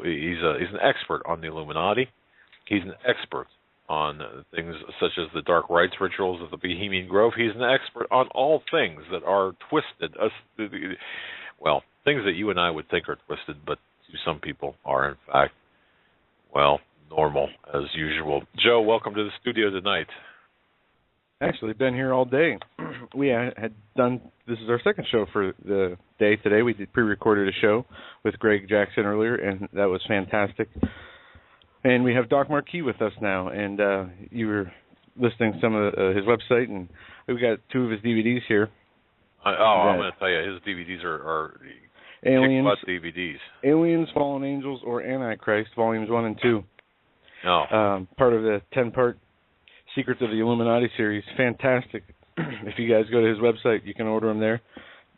He's an expert on the Illuminati. He's an expert on things such as the dark rites rituals of the Bohemian Grove. He's an expert on all things that are twisted. Well, things that you and I would think are twisted, but to some people are, in fact, well, normal as usual. Joe, welcome to the studio tonight. Actually, been here all day. We had done, this is our second show for the day today. We pre-recorded a show with Greg Jackson earlier, and that was fantastic. And we have Doc Marquis with us now, and you were listening to some of his website, and we got 2 of his DVDs here. I'm going to tell you, his DVDs are Aliens, DVDs. Aliens, Fallen Angels, or Antichrist, Volumes 1 and 2. Oh. Part of the 10-part Secrets of the Illuminati series. Fantastic. If you guys go to his website, you can order them there.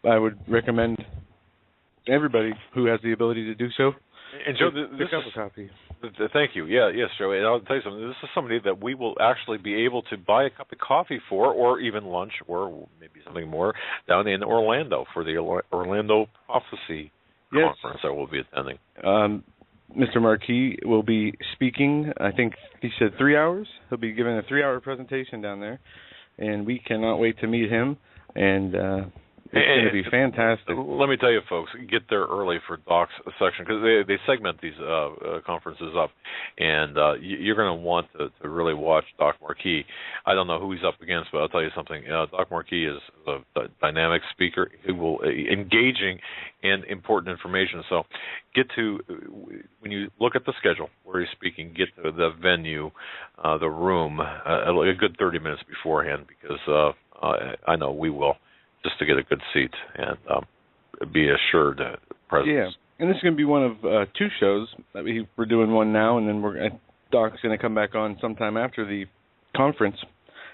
I would recommend everybody who has the ability to do so. And Joe, pick up a copy. Thank you. Yes, Joe. And I'll tell you something. This is somebody that we will actually be able to buy a cup of coffee for, or even lunch, or maybe something more, down in Orlando for the Orlando Prophecy Conference that we'll be attending. Mr. Marquis will be speaking, I think he said 3 hours. He'll be giving a 3-hour presentation down there, and we cannot wait to meet him, and it's going to be fantastic. Let me tell you, folks, get there early for Doc's section, because they segment these conferences up, and you're going to want to really watch Doc Marquis. I don't know who he's up against, but I'll tell you something. Doc Marquis is a dynamic speaker, who will engaging and important information. So when you look at the schedule where he's speaking, get to the venue, the room, a good 30 minutes beforehand, because I know we will, just to get a good seat and be assured presence. Yeah, and this is going to be one of 2 shows. We're doing one now, and then Doc's going to come back on sometime after the conference.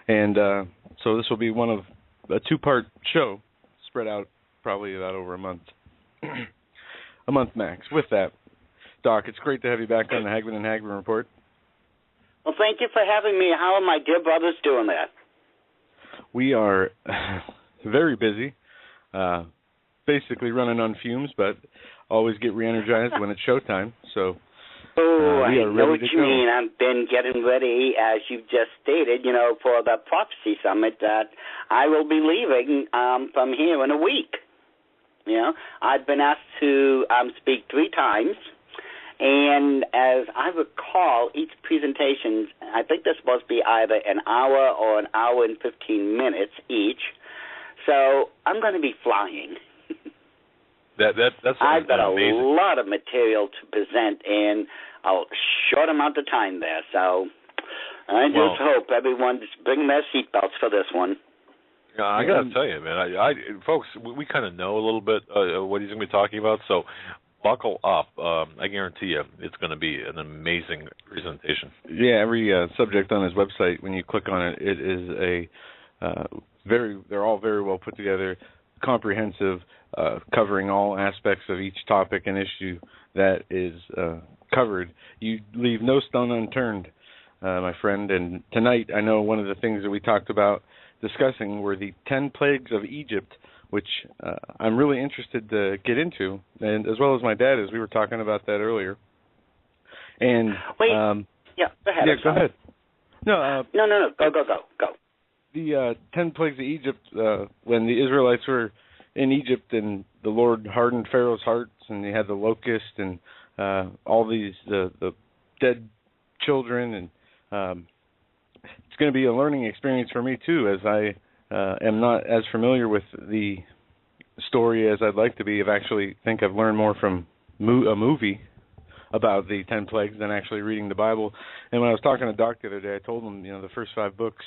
And so this will be one of a 2-part show spread out probably about over a month. A month max. With that, Doc, it's great to have you back on the Hagman and Hagman Report. Well, thank you for having me. How are my dear brothers doing that? We are very busy, basically running on fumes, but always get re-energized when it's showtime. So we are I know ready what to you go. mean. I've been getting ready, as you just stated, for the Prophecy Summit that I will be leaving from here in a week. I've been asked to speak 3 times, and as I recall, each presentation, I think they're supposed to be either an hour or an hour and 15 minutes each. So I'm going to be flying. That's I've got amazing. A lot of material to present in a short amount of time there. So I just hope everyone's bringing their seatbelts for this one. I got to tell you, man, folks, we kind of know a little bit what he's going to be talking about, so buckle up. I guarantee you it's going to be an amazing presentation. Yeah, every subject on his website, when you click on it, it is they're all very well put together, comprehensive, covering all aspects of each topic and issue that is covered. You leave no stone unturned, my friend. And tonight, I know one of the things that we talked about discussing were the 10 plagues of Egypt, which I'm really interested to get into, and as well as my dad, as we were talking about that earlier. And wait, go ahead. Yeah, go ahead. No, Go. The 10 plagues of Egypt, when the Israelites were in Egypt and the Lord hardened Pharaoh's hearts, and they had the locust and all these the dead children, and it's going to be a learning experience for me too, as I am not as familiar with the story as I'd like to be. I've learned more from a movie about the 10 plagues than actually reading the Bible. And when I was talking to Doc the other day, I told him, the first 5 books,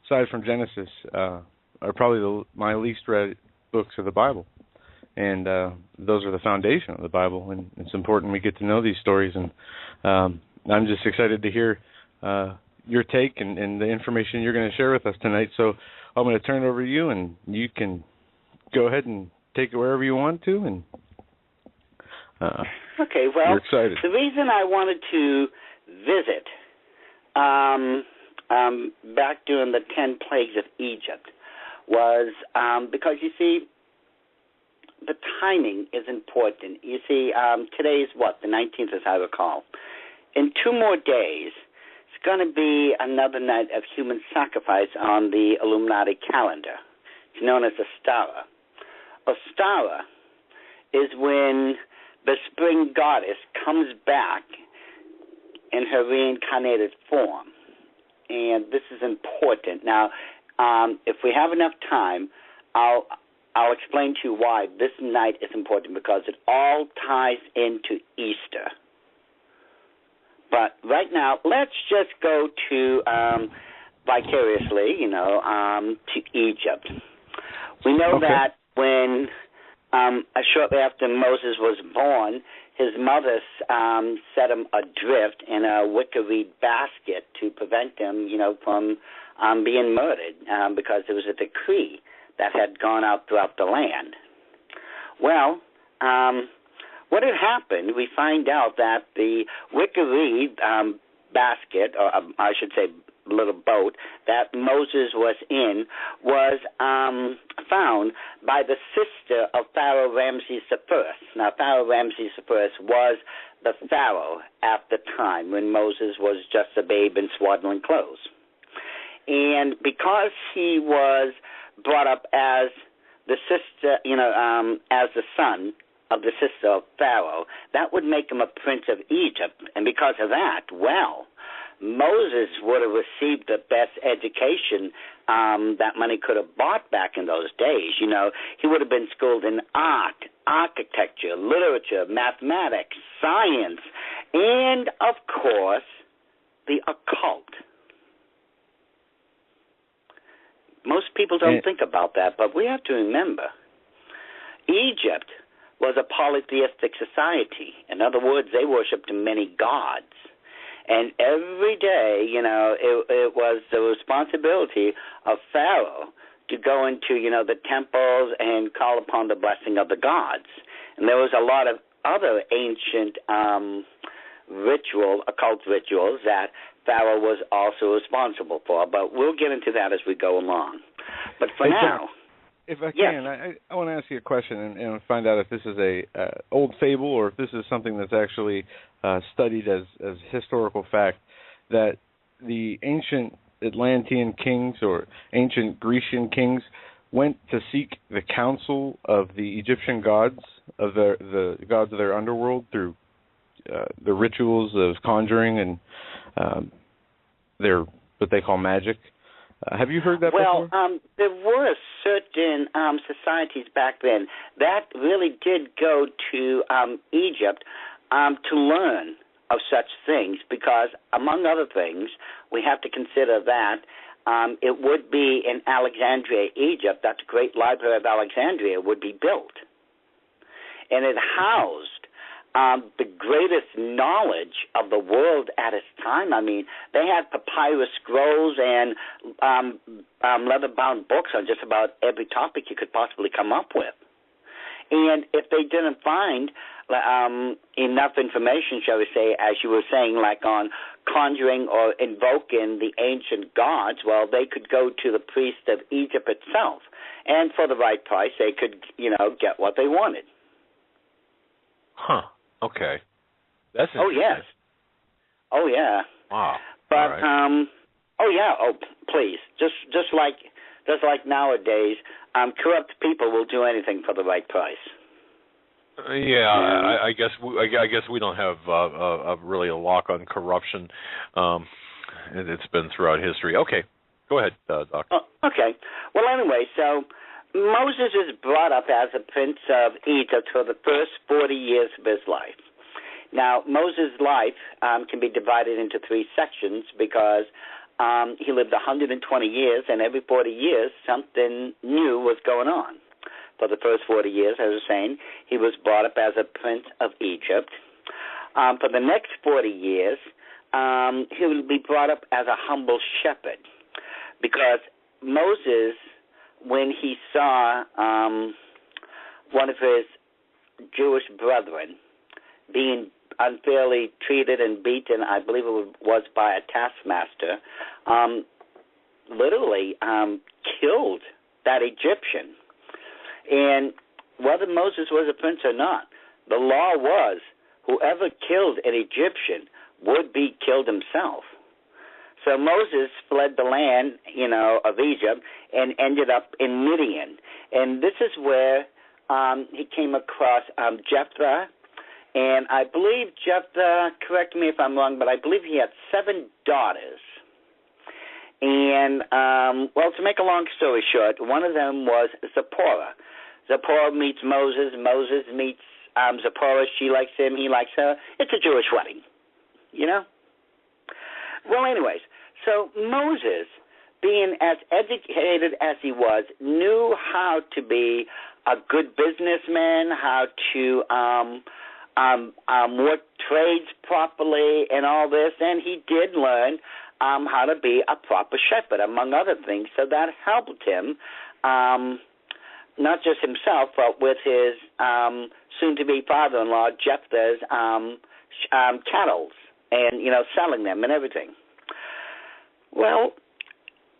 aside from Genesis, are probably my least read books of the Bible. And those are the foundation of the Bible, and it's important we get to know these stories. And I'm just excited to hear your take and the information you're going to share with us tonight. So I'm going to turn it over to you, and you can go ahead and take it wherever you want to. And okay, well, you're excited. The reason I wanted to visit back during the 10 plagues of Egypt was because, you see, the timing is important. You see, today is what, the 19th, as I recall. In 2 more days, it's going to be another night of human sacrifice on the Illuminati calendar. It's known as Ostara. Ostara is when the spring goddess comes back in her reincarnated form. And this is important. Now, if we have enough time, I'll explain to you why this night is important, because it all ties into Easter. But right now, let's just go to vicariously, to Egypt. We know that when shortly after Moses was born, his mother set him adrift in a wicker reed basket to prevent him, from being murdered, because there was a decree that had gone out throughout the land. Well, what had happened, we find out that the wicker reed basket, or I should say little boat, that Moses was in was found by the sister of Pharaoh Ramses I. Now, Pharaoh Ramses I was the Pharaoh at the time when Moses was just a babe in swaddling clothes. And because he was brought up as the sister, as the son of the sister of Pharaoh, that would make him a prince of Egypt. And because of that, well, Moses would have received the best education that money could have bought back in those days. He would have been schooled in art, architecture, literature, mathematics, science, and, of course, the occult. Most people don't think about that, but we have to remember, Egypt was a polytheistic society. In other words, they worshipped many gods. And every day, it was the responsibility of Pharaoh to go into, the temples and call upon the blessing of the gods. And there was a lot of other ancient occult rituals that Pharaoh was also responsible for. But we'll get into that as we go along. But for now... If I can, I want to ask you a question and find out if this is a old fable or if this is something that's actually studied as historical fact, that the ancient Atlantean kings or ancient Grecian kings went to seek the counsel of the Egyptian gods, of the gods of their underworld, through the rituals of conjuring and their what they call magic. Have you heard that before? Well, there were certain societies back then that really did go to Egypt to learn of such things, because, among other things, we have to consider that it would be in Alexandria, Egypt, that the Great Library of Alexandria would be built. And it housed the greatest knowledge of the world at its time. I mean, they had papyrus scrolls and leather-bound books on just about every topic you could possibly come up with. And if they didn't find enough information, shall we say, as you were saying, like on conjuring or invoking the ancient gods, well, they could go to the priest of Egypt itself. And for the right price, they could, get what they wanted. Huh. Okay. That's interesting. Oh, yes. Oh, yeah. Wow. But, right. Oh, yeah. Oh, please. Just like nowadays, corrupt people will do anything for the right price. I guess we don't have really a lock on corruption. It's been throughout history. Okay. Go ahead, Doc. Okay. Well, anyway, so Moses is brought up as a prince of Egypt for the first 40 years of his life. Now, Moses' life can be divided into 3 sections because he lived 120 years, and every 40 years something new was going on. For the first 40 years, as I was saying, he was brought up as a prince of Egypt. For the next 40 years, he will be brought up as a humble shepherd, because Moses, when he saw one of his Jewish brethren being unfairly treated and beaten, I believe it was by a taskmaster, literally killed that Egyptian. And whether Moses was a prince or not, the law was whoever killed an Egyptian would be killed himself. So Moses fled the land, of Egypt and ended up in Midian. And this is where he came across Jephthah. And I believe Jephthah, correct me if I'm wrong, but I believe he had 7 daughters. And, to make a long story short, one of them was Zipporah. Zipporah meets Moses. Moses meets Zipporah. She likes him. He likes her. It's a Jewish wedding, Well, anyways, so Moses, being as educated as he was, knew how to be a good businessman, how to work trades properly and all this, and he did learn how to be a proper shepherd, among other things. So that helped him, not just himself, but with his soon-to-be father-in-law, Jephthah's cattle and, selling them and everything. Well,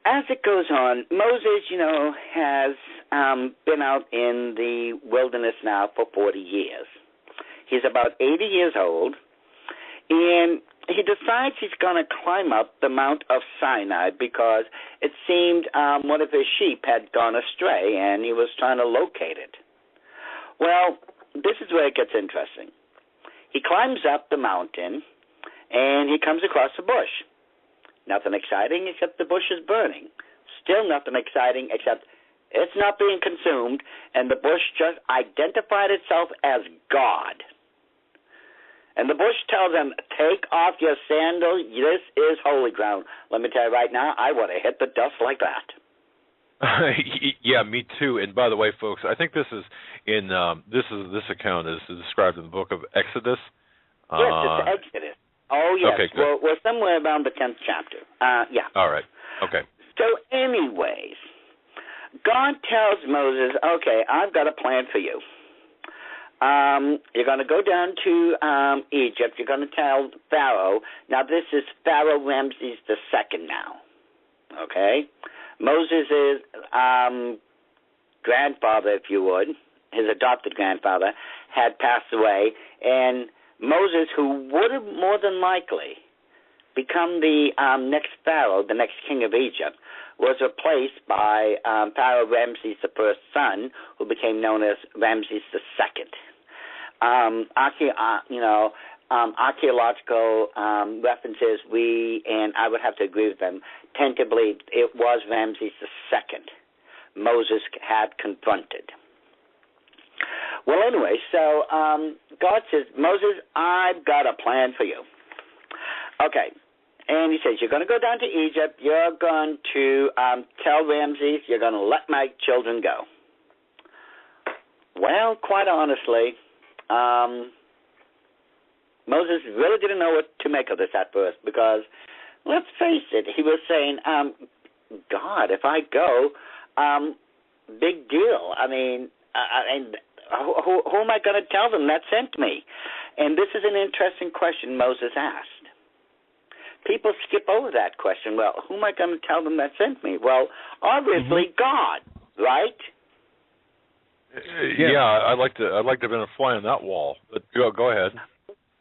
as it goes on, Moses, has been out in the wilderness now for 40 years. He's about 80 years old, and he decides he's going to climb up the Mount of Sinai because it seemed one of his sheep had gone astray, and he was trying to locate it. Well, this is where it gets interesting. He climbs up the mountain, and he comes across a bush. Nothing exciting except the bush is burning. Still nothing exciting except it's not being consumed, and the bush just identified itself as God. And the bush tells him, take off your sandals. This is holy ground. Let me tell you right now, I would have hit the dust like that. Yeah, me too. And by the way, folks, I think this is in this account is described in the book of Exodus. Yes, it's Exodus. Oh, yes. Okay, good. We're somewhere around the 10th chapter. Yeah. All right. Okay. So anyways, God tells Moses, okay, I've got a plan for you. You're going to go down to Egypt. You're going to tell Pharaoh. Now, this is Pharaoh Ramses II now. Okay? Moses' grandfather, if you would, his adopted grandfather, had passed away, and Moses, who would have more than likely become the next pharaoh, the next king of Egypt, was replaced by Pharaoh Ramses I's son, who became known as Ramses II. Archaeological references, and I would have to agree with them, tend to believe it was Ramses II Moses had confronted. Well, anyway, so God says, Moses, I've got a plan for you. Okay. And he says, you're going to go down to Egypt. You're going to tell Ramses you're going to let my children go. Well, quite honestly, Moses really didn't know what to make of this at first because, let's face it, he was saying, God, if I go, big deal. I mean, who am I going to tell them that sent me? And this is an interesting question Moses asked. People skip over that question. Well, who am I going to tell them that sent me? Well, obviously God, right? Yeah, I'd like to have been a fly on that wall. But go ahead.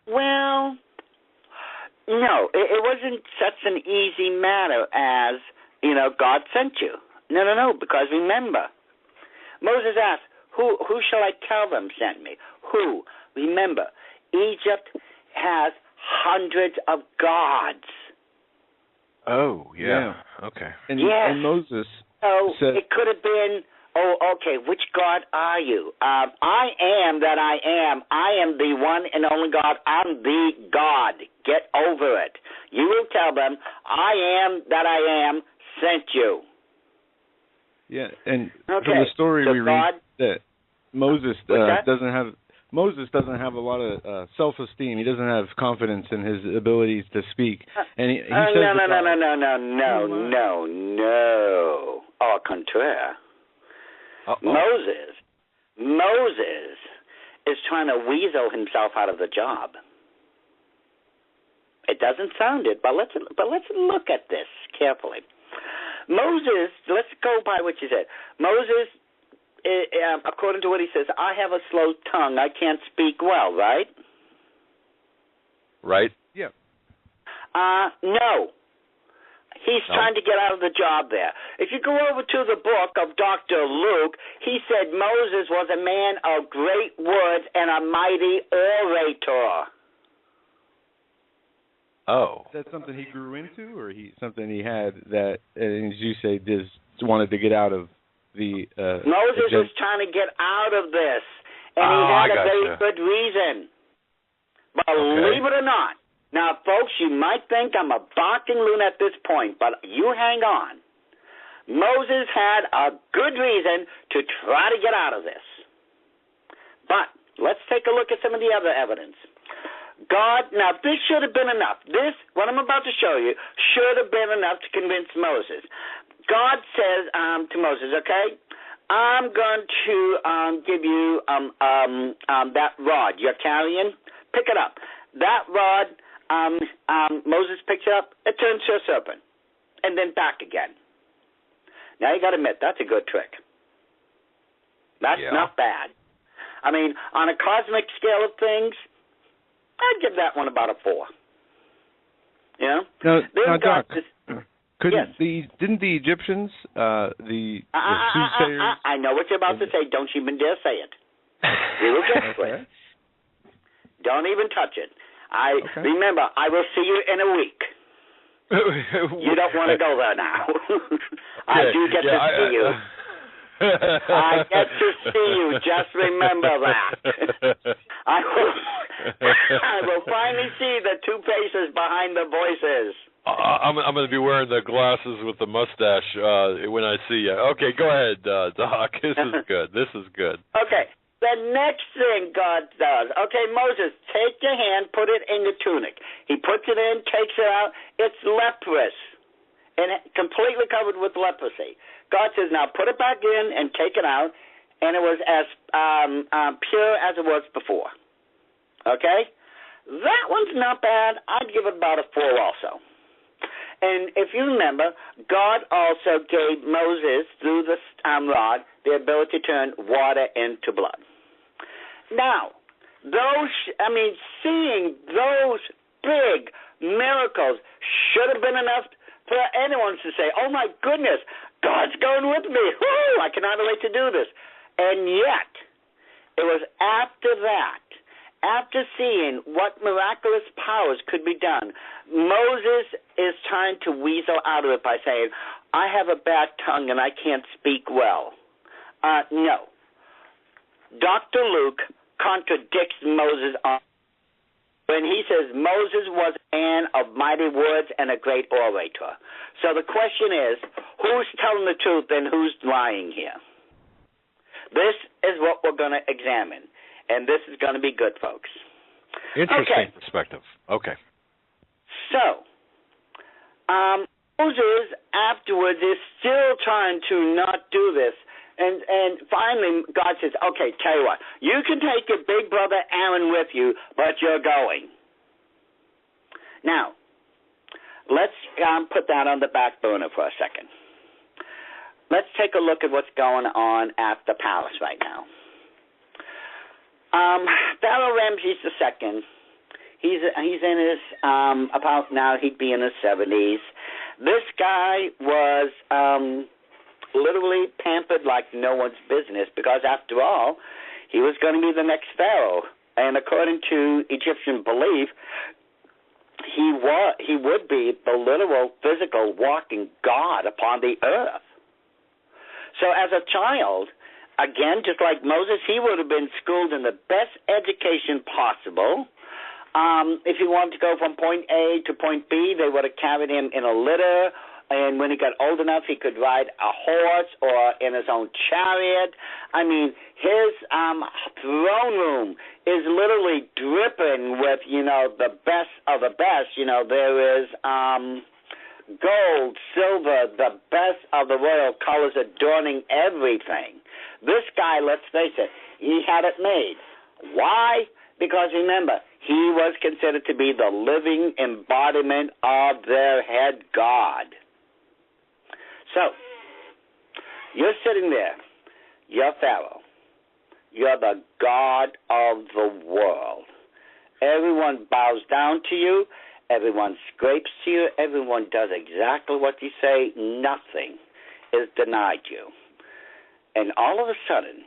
Well, no, it wasn't such an easy matter as, God sent you. No, because remember, Moses asked, who shall I tell them sent me? Who? Remember, Egypt has hundreds of gods. Oh, yeah. Okay. And, yes. And Moses said, it could have been, okay, which God are you? I am that I am. I am the one and only God. I'm the God. Get over it. You will tell them, I am that I am sent you. Yeah, and okay. from the story so we read that Moses Moses doesn't have a lot of self-esteem. He doesn't have confidence in his abilities to speak. And he says no. Au contraire. Moses is trying to weasel himself out of the job. It doesn't sound it, but let's look at this carefully. Moses, let's go by what you said. Moses according to what he says, I have a slow tongue. I can't speak well, right? Right? Yeah. No. He's trying to get out of the job there. If you go over to the book of Dr. Luke, he said Moses was a man of great words and a mighty orator. Oh. Is that something he grew into, or something he had that, as you say, just wanted to get out of the... Moses was trying to get out of this, and he had a very good reason. Believe it or not. Now, folks, you might think I'm a barking loon at this point, but you hang on. Moses had a good reason to try to get out of this. But let's take a look at some of the other evidence. Now, this should have been enough. This, what I'm about to show you, should have been enough to convince Moses. God says to Moses, okay, I'm going to give you that rod you're carrying. Pick it up. That rod... Moses picks it up, it turns to a serpent, and then back again. Now, you got to admit, that's a good trick. That's not bad. I mean, on a cosmic scale of things, I'd give that one about a 4. You know? Now Doc, didn't the Egyptians, the soothsayers... I know what you're about to say. Don't even dare say it. We will get to it. Don't even touch it. Remember, I will see you in a week. You don't want to go there now. I do get to see you. I get to see you. Just remember that. I will finally see the two faces behind the voices. I'm going to be wearing the glasses with the mustache when I see you. Okay, go ahead, Doc. This is good. This is good. Okay. The next thing God does, okay, Moses, take your hand, put it in your tunic. He puts it in, takes it out. It's leprous and completely covered with leprosy. God says, now put it back in and take it out, and it was as pure as it was before. Okay? That one's not bad. I'd give it about a 4 also. And if you remember, God also gave Moses, through the rod, the ability to turn water into blood. Now, seeing those big miracles should have been enough for anyone to say, oh, my goodness, God's going with me. Woo, I cannot wait to do this. And yet, it was after that, after seeing what miraculous powers could be done, Moses is trying to weasel out of it by saying, I have a bad tongue and I can't speak well. No. Dr. Luke contradicts Moses when he says Moses was a man of mighty words and a great orator. So the question is, who's telling the truth and who's lying here? This is what we're going to examine, and this is going to be good, folks. Interesting perspective. Okay. So, Moses afterwards is still trying to not do this. And finally, God says, okay, tell you what, you can take your big brother Aaron with you, but you're going. Now, let's put that on the back burner for a second. Let's take a look at what's going on at the palace right now. Pharaoh Ramses II, he's in his, about now he'd be in his 70s. This guy was... literally pampered like no one's business, because after all, he was going to be the next pharaoh. And according to Egyptian belief, he would be the literal, physical, walking God upon the earth. So as a child, again, just like Moses, he would have been schooled in the best education possible. If he wanted to go from point A to point B, they would have carried him in a litter. And when he got old enough, he could ride a horse or in his own chariot. I mean, his throne room is literally dripping with, the best of the best. There is gold, silver, the best of the royal colors adorning everything. This guy, let's face it, he had it made. Why? Because remember, he was considered to be the living embodiment of their head god. So, you're sitting there. you're Pharaoh. You're the God of the world. Everyone bows down to you. Everyone scrapes to you. Everyone does exactly what you say. Nothing is denied you. And all of a sudden,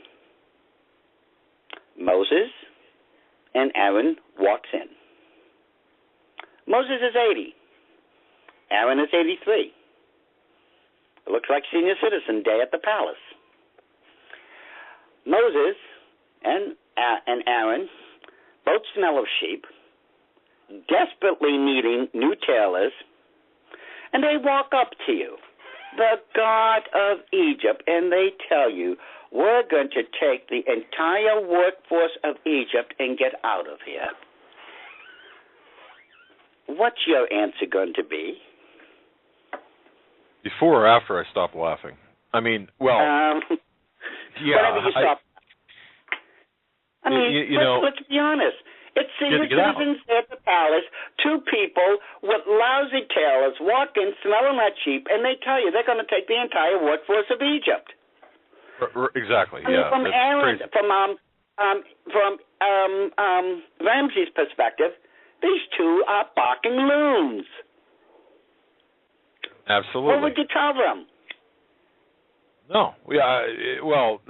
Moses and Aaron walks in. Moses is 80. Aaron is 83. It looks like senior citizen day at the palace. Moses and Aaron both smell of sheep, desperately needing new tailors, and they walk up to you, the God of Egypt, and they tell you, we're going to take the entire workforce of Egypt and get out of here. What's your answer going to be? Before or after I stop laughing? I mean, well, yeah. Whenever you stop. Let's be honest. It's senior citizens at the palace, two people with lousy tailors walk in smelling like sheep, and they tell you they're going to take the entire workforce of Egypt. Exactly. From Aaron, from Ramses' perspective, these two are barking loons. Absolutely. What would you tell them? No. Well,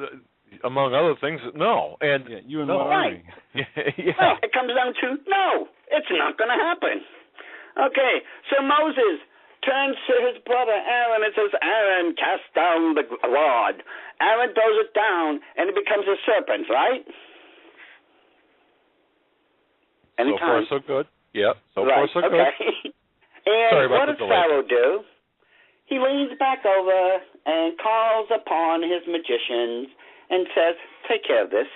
among other things, no. And you and Marquis. Right. It comes down to no. It's not going to happen. Okay. So Moses turns to his brother Aaron and says, Aaron, cast down the rod. Aaron throws it down, and it becomes a serpent, right? Anytime. So far, so good. Yeah, so right. far, so good. And sorry about what does Pharaoh do? He leans back over and calls upon his magicians and says, take care of this.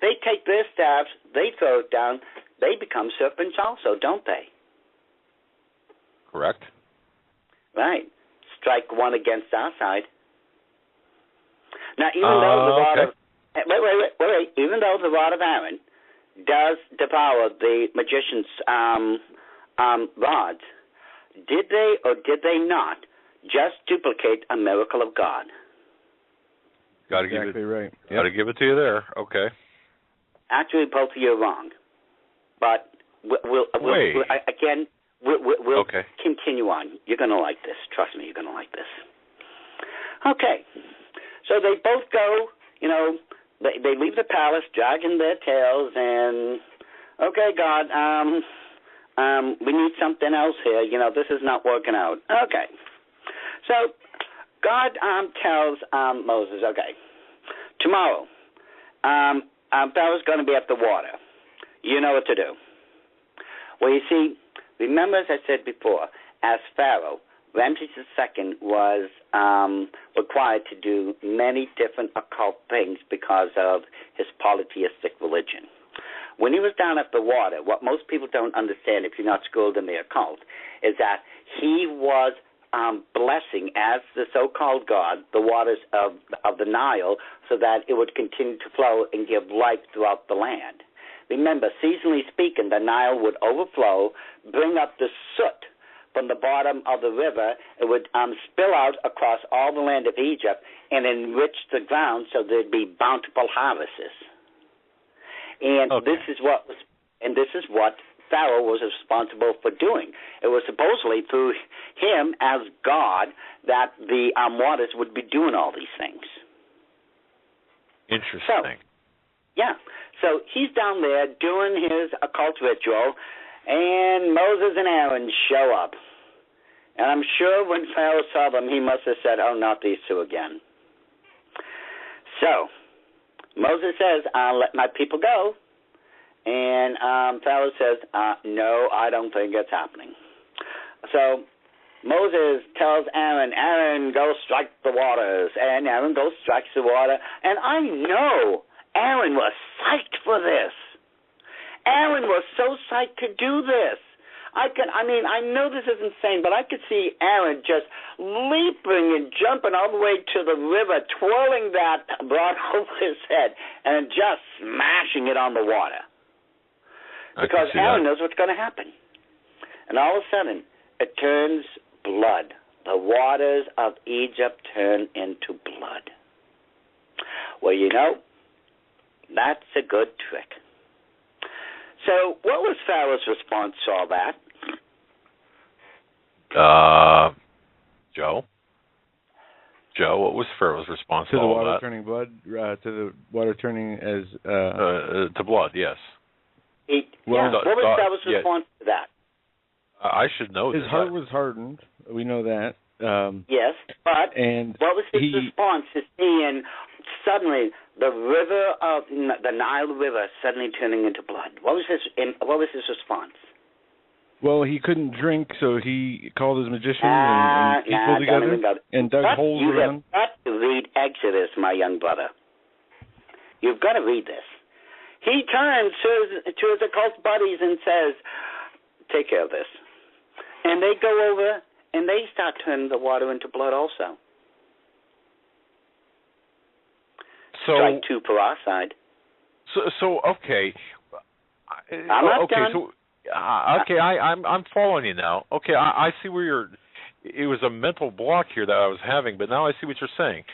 They take their staffs, they throw it down, they become serpents also, don't they? Correct. Right. Strike one against our side. Now, even though the rod of even though the rod of Aaron does devour the magician's rods, did they or did they not just duplicate a miracle of God? Got to exactly give it right. Got to give it to you there. Okay. Actually, both of you are wrong, but we'll continue on. You're going to like this. Trust me, you're going to like this. Okay, so they both go. They leave the palace, dragging their tails, and okay, God, we need something else here. This is not working out. Okay, so God tells Moses, okay, tomorrow, Pharaoh's going to be at the water. You know what to do. Well, you see, remember as I said before, as Pharaoh, Ramses II was required to do many different occult things because of his polytheistic religion. When he was down at the water, what most people don't understand if you're not schooled in the occult is that he was blessing, as the so-called God, the waters of the Nile, so that it would continue to flow and give life throughout the land. Remember, seasonally speaking, the Nile would overflow, bring up the soot from the bottom of the river. It would spill out across all the land of Egypt and enrich the ground so there'd be bountiful harvests. And this is what Pharaoh was responsible for doing. It was supposedly through him as God that the waters would be doing all these things. Interesting. So he's down there doing his occult ritual, and Moses and Aaron show up. And I'm sure when Pharaoh saw them, he must have said, oh, not these two again. So Moses says, let my people go. And Pharaoh says, no, I don't think it's happening. So Moses tells Aaron, go strike the waters. And Aaron goes, strikes the water. And I know Aaron was psyched for this. Aaron was so psyched to do this. I know this is insane, but I could see Aaron just leaping and jumping all the way to the river, twirling that rod over his head, and just smashing it on the water. Because Aaron knows what's going to happen. And all of a sudden, it turns blood. The waters of Egypt turn into blood. Well, that's a good trick. So what was Pharaoh's response to all that? Joe, what was Pharaoh's response to the all water that? turning blood, to the water turning as to blood, yes. What was Pharaoh's response to that? I should know his this. heart was hardened. We know that. Yes, but what was his response to seeing suddenly the river of the Nile River suddenly turning into blood? What was his response? Well, he couldn't drink, so he called his magician and people together and dug holes around. You have got to read Exodus, my young brother. You've got to read this. He turns to his occult buddies and says, "Take care of this." And they go over and they start turning the water into blood also. So, strike two per our side. So okay. I'm not done. So, okay, I'm following you now. Okay, I see where you're. It was a mental block here that I was having, but now I see what you're saying.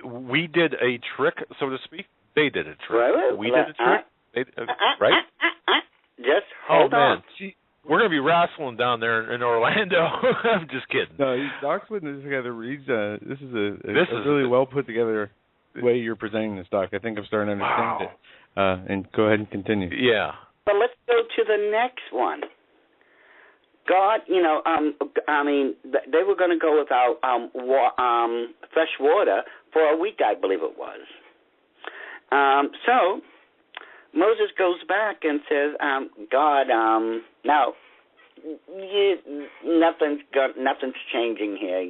We did a trick, so to speak. They did a trick. We did a trick. Right? Just hold on. We're going to be wrestling down there in Orlando. I'm just kidding. No, Doc's putting this together. This is a really well put together way you're presenting this, Doc. I think I'm starting to understand it. And go ahead and continue. Yeah. But let's go to the next one. God, they were going to go without fresh water for a week, I believe it was. So Moses goes back and says, God, now nothing's changing here.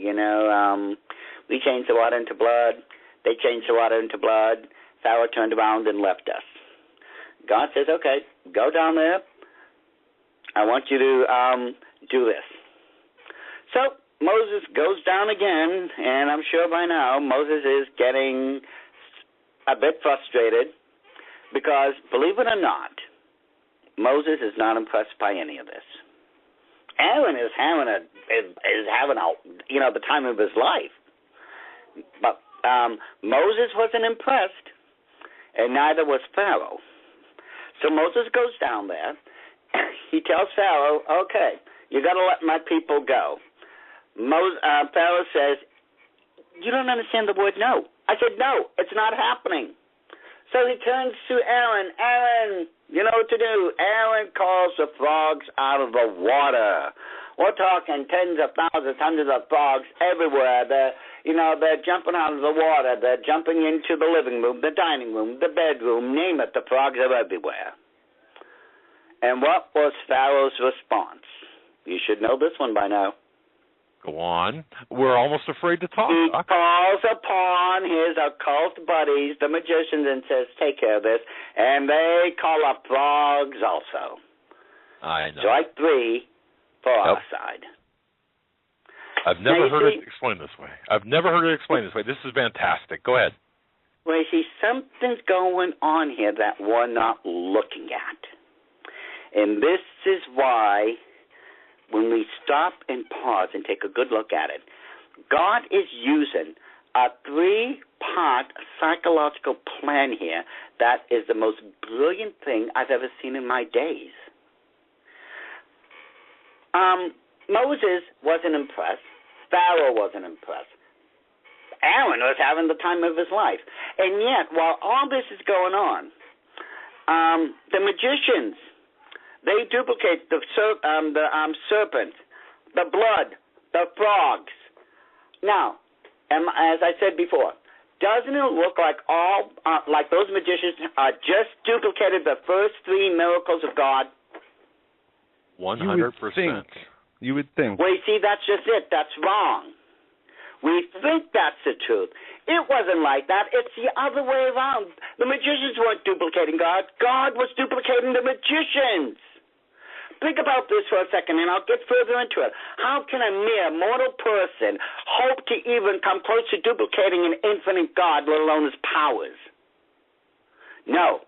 We changed the water into blood. They changed the water into blood. Pharaoh turned around and left us. God says, okay, go down there. I want you to do this. So Moses goes down again, and I'm sure by now Moses is getting a bit frustrated because, believe it or not, Moses is not impressed by any of this. Aaron is having the time of his life, but Moses wasn't impressed, and neither was Pharaoh. So Moses goes down there. He tells Pharaoh, okay, you got to let my people go. Pharaoh says, you don't understand the word no. I said, no, it's not happening. So he turns to Aaron. Aaron, you know what to do. Aaron calls the frogs out of the water. We're talking tens of thousands, hundreds of frogs everywhere. They're jumping out of the water. They're jumping into the living room, the dining room, the bedroom, name it. The frogs are everywhere. And what was Pharaoh's response? You should know this one by now. Go on. We're almost afraid to talk. He calls upon his occult buddies, the magicians, and says, take care of this. And they call up frogs also. I know. Strike three for our side. I've never heard it explained this way. This is fantastic. Go ahead. Well, you see, something's going on here that we're not looking at. And this is why, when we stop and pause and take a good look at it, God is using a 3-part psychological plan here that is the most brilliant thing I've ever seen in my days. Moses wasn't impressed. Pharaoh wasn't impressed. Aaron was having the time of his life. And yet, while all this is going on, the magicians, they duplicate the serpent, the blood, the frogs. Now, as I said before, doesn't it look like like those magicians just duplicated the first 3 miracles of God? 100%. You would think. Well, you see, that's just it. That's wrong. We think that's the truth. It wasn't like that. It's the other way around. The magicians weren't duplicating God. God was duplicating the magicians. Think about this for a second, and I'll get further into it. How can a mere mortal person hope to even come close to duplicating an infinite God, let alone his powers? No.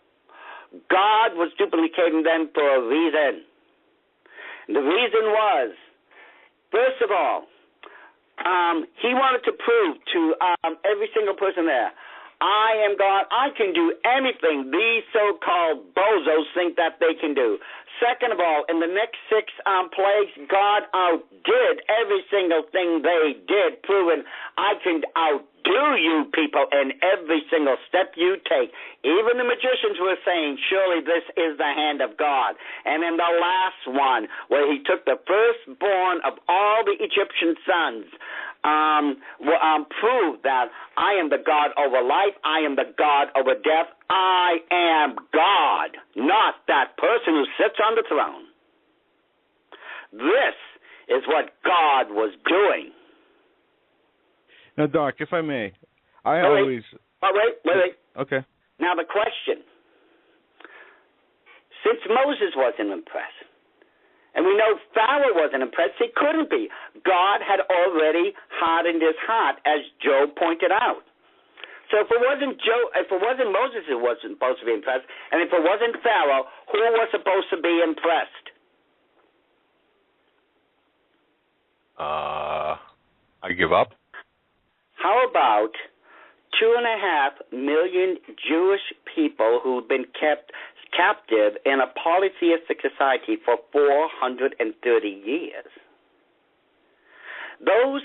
God was duplicating them for a reason. The reason was, first of all, he wanted to prove to every single person there, I am God. I can do anything these so-called bozos think that they can do. Second of all, in the next 6 plagues, God outdid every single thing they did, proving I can outdo you people in every single step you take. Even the magicians were saying, surely this is the hand of God. And in the last one, where he took the firstborn of all the Egyptian sons, prove that I am the God over life, I am the God over death, I am God, not that person who sits on the throne. This is what God was doing. Now, Doc, if I may, Wait. Okay. Now the question, since Moses wasn't impressed, and we know Pharaoh wasn't impressed, he couldn't be. God had already hardened his heart, as Job pointed out. So if it wasn't Moses who wasn't supposed to be impressed, and if it wasn't Pharaoh, who was supposed to be impressed? I give up. How about 2.5 million Jewish people who've been kept captive in a polytheistic society for 430 years? Those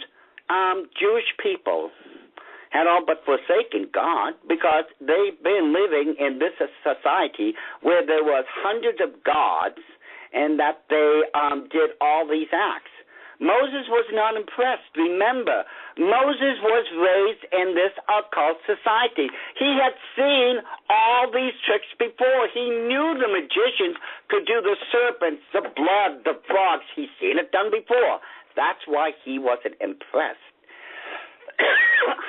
Jewish people had all but forsaken God because they've been living in this society where there was hundreds of gods and that they did all these acts. Moses was not impressed. Remember, Moses was raised in this occult society. He had seen all these tricks before. He knew the magicians could do the serpents, the blood, the frogs. He's seen it done before. That's why he wasn't impressed.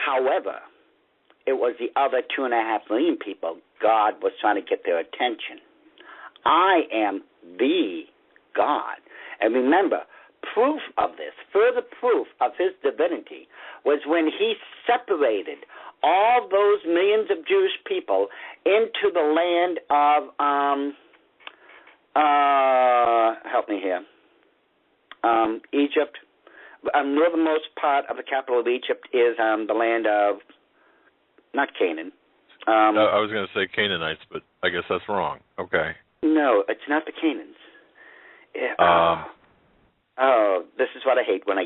However, it was the other 2.5 million people God was trying to get their attention. I am the God. And remember, proof of this, further proof of his divinity, was when he separated all those millions of Jewish people into the land of, help me here, Egypt. Northernmost part of the capital of Egypt is the land of, not Canaan. I was going to say Canaanites, but I guess that's wrong. Okay. No, it's not the Canaans. This is what I hate when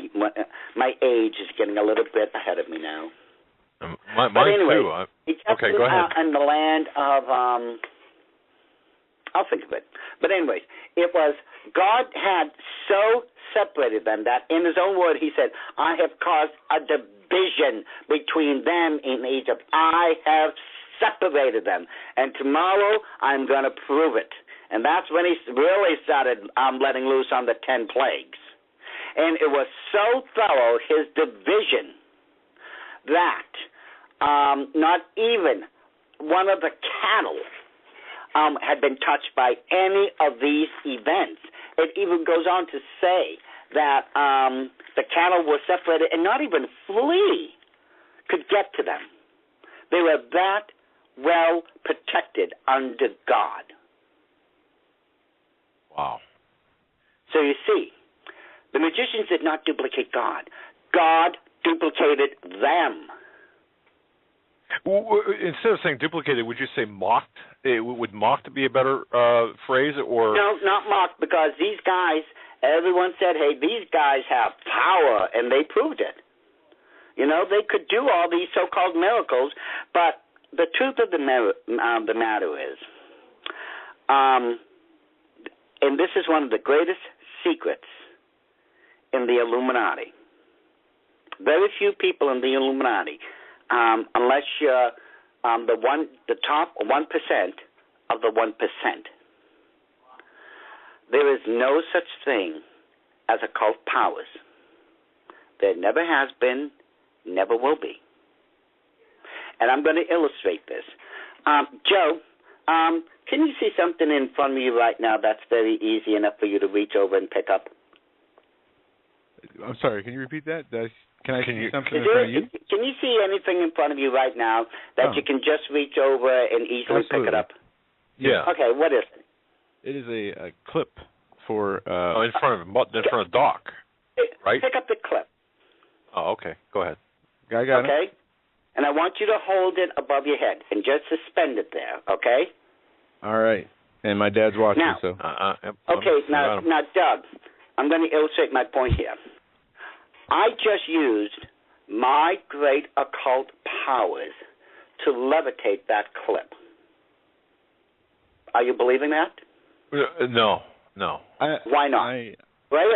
my age is getting a little bit ahead of me now. Mine anyway, too. Okay, go ahead. In the land of, I'll think of it. But anyway, it was, God had so separated them that in his own word he said, I have caused a division between them in Egypt. I have separated them. And tomorrow I'm going to prove it. And that's when he really started letting loose on the 10 plagues. And it was so thorough, his division, that not even one of the cattle had been touched by any of these events. It even goes on to say that the cattle were separated and not even flea could get to them. They were that well protected under God. Wow. So you see, the magicians did not duplicate God. God duplicated them. Instead of saying duplicated, would you say mocked? Would mocked be a better phrase? Or no, not mocked, because these guys, everyone said, hey, these guys have power, and they proved it. You know, they could do all these so-called miracles, but the truth of the matter is, and this is one of the greatest secrets in the Illuminati. Very few people in the Illuminati, unless you're the top 1% of the 1%. There is no such thing as occult powers. There never has been, never will be. And I'm going to illustrate this. Joe, can you see something in front of you right now that's very easy enough for you to reach over and pick up? I'm sorry, can you repeat that? Can I see something in front of you? Can you see anything in front of you right now that you can just reach over and easily pick it up? Yeah. Okay, what is it? It is a clip for... in front of Doc, right? Pick up the clip. Oh, okay. Go ahead. I got it. Okay. And I want you to hold it above your head and just suspend it there, okay? All right. And my dad's watching, now, so. Okay, now, Doug, I'm going to illustrate my point here. I just used my great occult powers to levitate that clip. Are you believing that? No. Why not? Wait.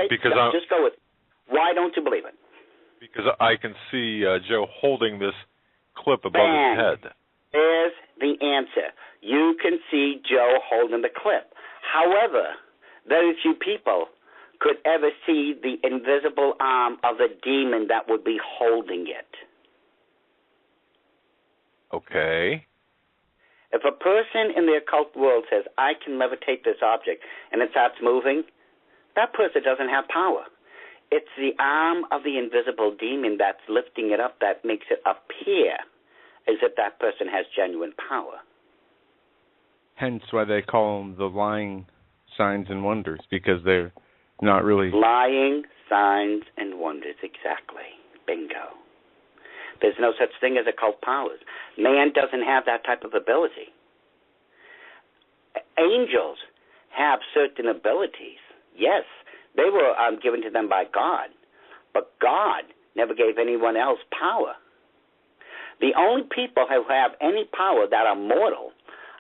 Because just go with it. Why don't you believe it? Because I can see Joe holding this clip above his head. There's the answer. You can see Joe holding the clip. However, very few people could ever see the invisible arm of the demon that would be holding it. Okay. If a person in the occult world says, I can levitate this object, and it starts moving, that person doesn't have power. It's the arm of the invisible demon that's lifting it up that makes it appear as if that person has genuine power. Hence why they call them the lying signs and wonders, because they're not really... Lying signs and wonders, exactly. Bingo. There's no such thing as occult powers. Man doesn't have that type of ability. Angels have certain abilities. Yes, they were given to them by God, but God never gave anyone else power. The only people who have any power that are mortal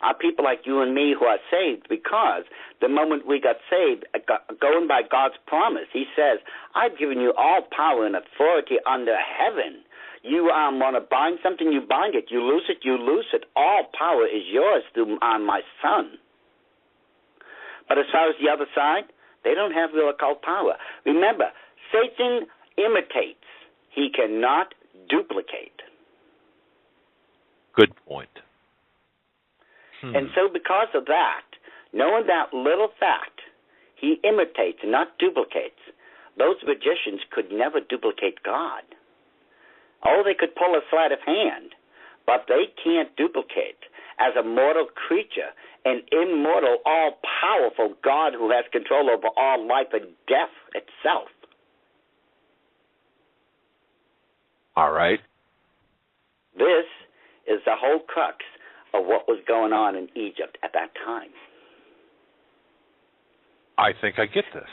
are people like you and me who are saved, because the moment we got saved, going by God's promise, he says, I've given you all power and authority under heaven. You want to bind something, you bind it. You loose it, you loose it. All power is yours through my Son. But as far as the other side, they don't have real occult power. Remember, Satan imitates. He cannot duplicate. Good point. And so because of that, knowing that little fact, he imitates and not duplicates, those magicians could never duplicate God. Oh, they could pull a sleight of hand, but they can't duplicate as a mortal creature, an immortal, all-powerful God who has control over all life and death itself. All right. This is the whole crux of what was going on in Egypt at that time. I think I get this.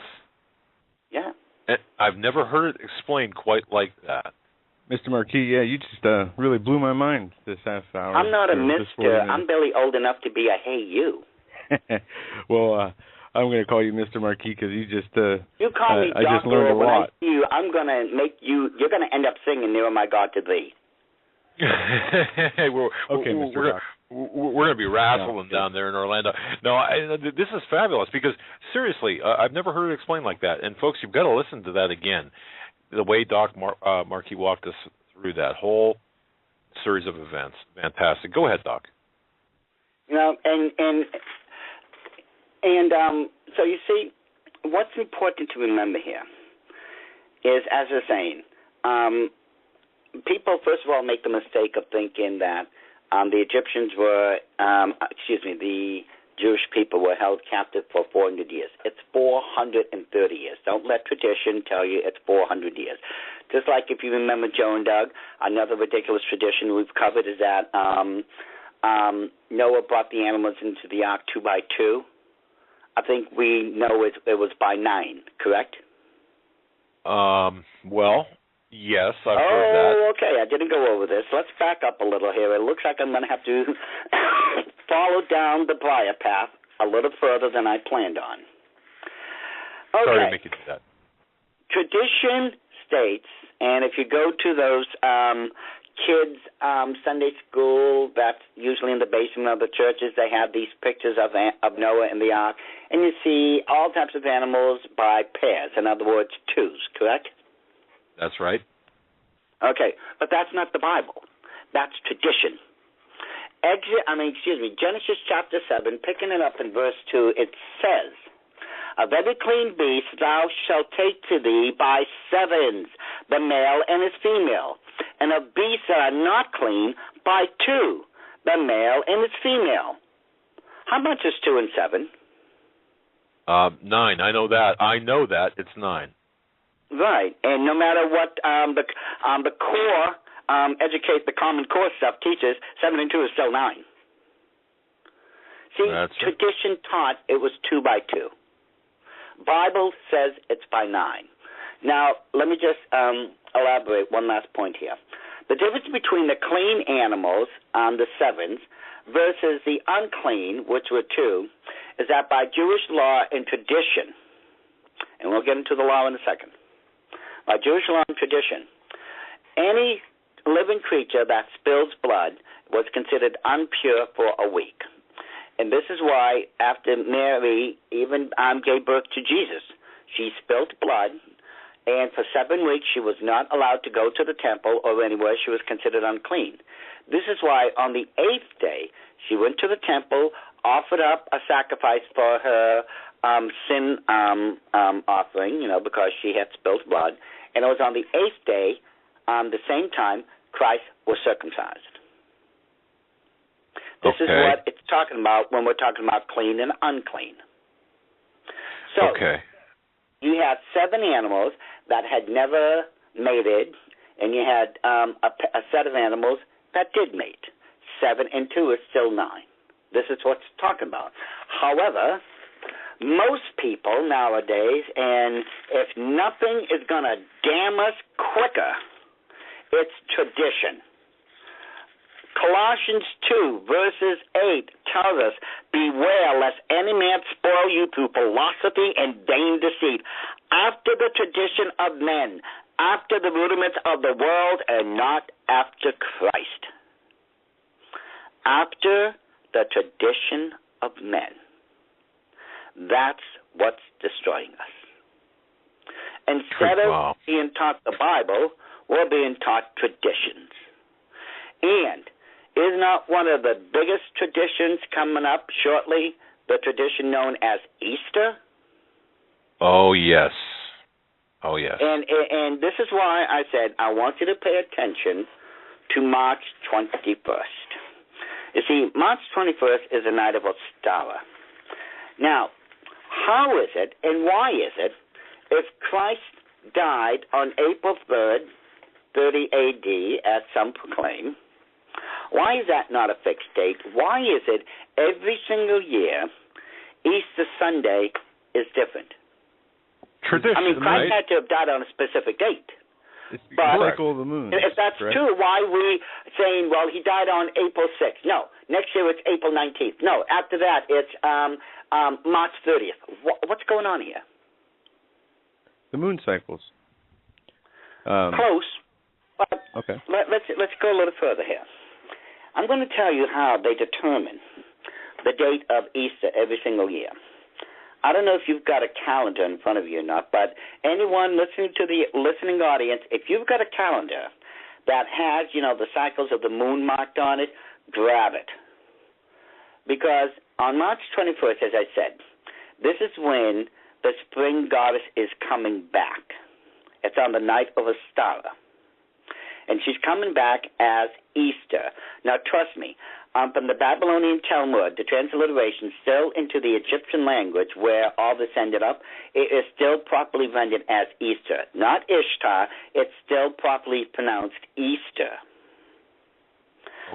Yeah. And I've never heard it explained quite like that. Mr. Marquis, yeah, you just really blew my mind this half hour. I'm not a mister. I'm barely old enough to be a hey you. Well, I'm going to call you Mr. Marquis because you just you call me I just learned a when lot. I see you, I'm going to make you, you're going to end up singing Nearer My God to Thee. Hey, we're going to be wrestling down there in Orlando. No, this is fabulous because, seriously, I've never heard it explained like that. And, folks, you've got to listen to that again, the way Doc Marquis walked us through that whole series of events. Fantastic. Go ahead, Doc. You know, and so you see, what's important to remember here is, as you're saying, people, first of all, make the mistake of thinking that the Egyptians were, the Jewish people were held captive for 400 years. It's 430 years. Don't let tradition tell you it's 400 years. Just like if you remember Joe and Doug, another ridiculous tradition we've covered is that Noah brought the animals into the ark 2 by 2. I think we know it was by 9, correct? Well, yes, I've heard that. Oh, okay. I didn't go over this. Let's back up a little here. It looks like I'm going to have to follow down the briar path a little further than I planned on. Okay. Sorry to make you do that. Tradition states, and if you go to those kids' Sunday school, that's usually in the basement of the churches, they have these pictures of Noah and the ark, and you see all types of animals by pairs, in other words, twos, correct? That's right. Okay, but that's not the Bible. That's tradition. Genesis chapter 7, picking it up in verse 2, it says, "Of every clean beast thou shalt take to thee by sevens, the male and his female, and of beasts that are not clean by 2, the male and his female." How much is 2 and 7? 9. I know that. It's 9. Right, and no matter what the core educate the Common Core stuff teaches 7 and 2 is still 9. See, tradition taught it was 2 by 2. Bible says it's by 9. Now, let me just elaborate one last point here. The difference between the clean animals on the 7s versus the unclean, which were 2, is that by Jewish law and tradition, and we'll get into the law in a second, by Jewish law and tradition, any living creature that spills blood was considered impure for a week. And this is why after Mary even gave birth to Jesus, she spilled blood, and for 7 weeks she was not allowed to go to the temple or anywhere. She was considered unclean. This is why on the 8th day she went to the temple, offered up a sacrifice for her sin offering, because she had spilled blood. And it was on the 8th day, the same time, Christ was circumcised. This is what it's talking about when we're talking about clean and unclean. So you had 7 animals that had never mated, and you had a set of animals that did mate. 7 and 2 is still 9. This is what it's talking about. However, most people nowadays, and if nothing is going to damn us quicker, it's tradition. Colossians 2, verses 8 tells us, beware lest any man spoil you through philosophy and vain deceit, after the tradition of men, after the rudiments of the world, and not after Christ. After the tradition of men. That's what's destroying us. Instead of being taught the Bible, we're being taught traditions. And is not one of the biggest traditions coming up shortly the tradition known as Easter? Oh, yes. Oh, yes. And this is why I said I want you to pay attention to March 21st. You see, March 21st is a night of Ostara. Now, how is it and why is it if Christ died on April 3rd, 30 A.D., as some proclaim, why is that not a fixed date? Why is it every single year Easter Sunday is different? Tradition, I mean, Christ had to have died on a specific date. It's the cycle of the moon. If that's true, why are we saying, well, he died on April 6th? No. Next year it's April 19th. No. After that it's March 30th. What's going on here? The moon cycles. Close. But let's go a little further here. I'm going to tell you how they determine the date of Easter every single year. I don't know if you've got a calendar in front of you or not, but anyone listening to the listening audience, if you've got a calendar that has, the cycles of the moon marked on it, grab it. Because on March 21st, as I said, this is when the spring goddess is coming back. It's on the night of Ostara. And she's coming back as Easter. Now, trust me, from the Babylonian Talmud, the transliteration still into the Egyptian language where all this ended up, it is still properly rendered as Easter. Not Ishtar, it's still properly pronounced Easter.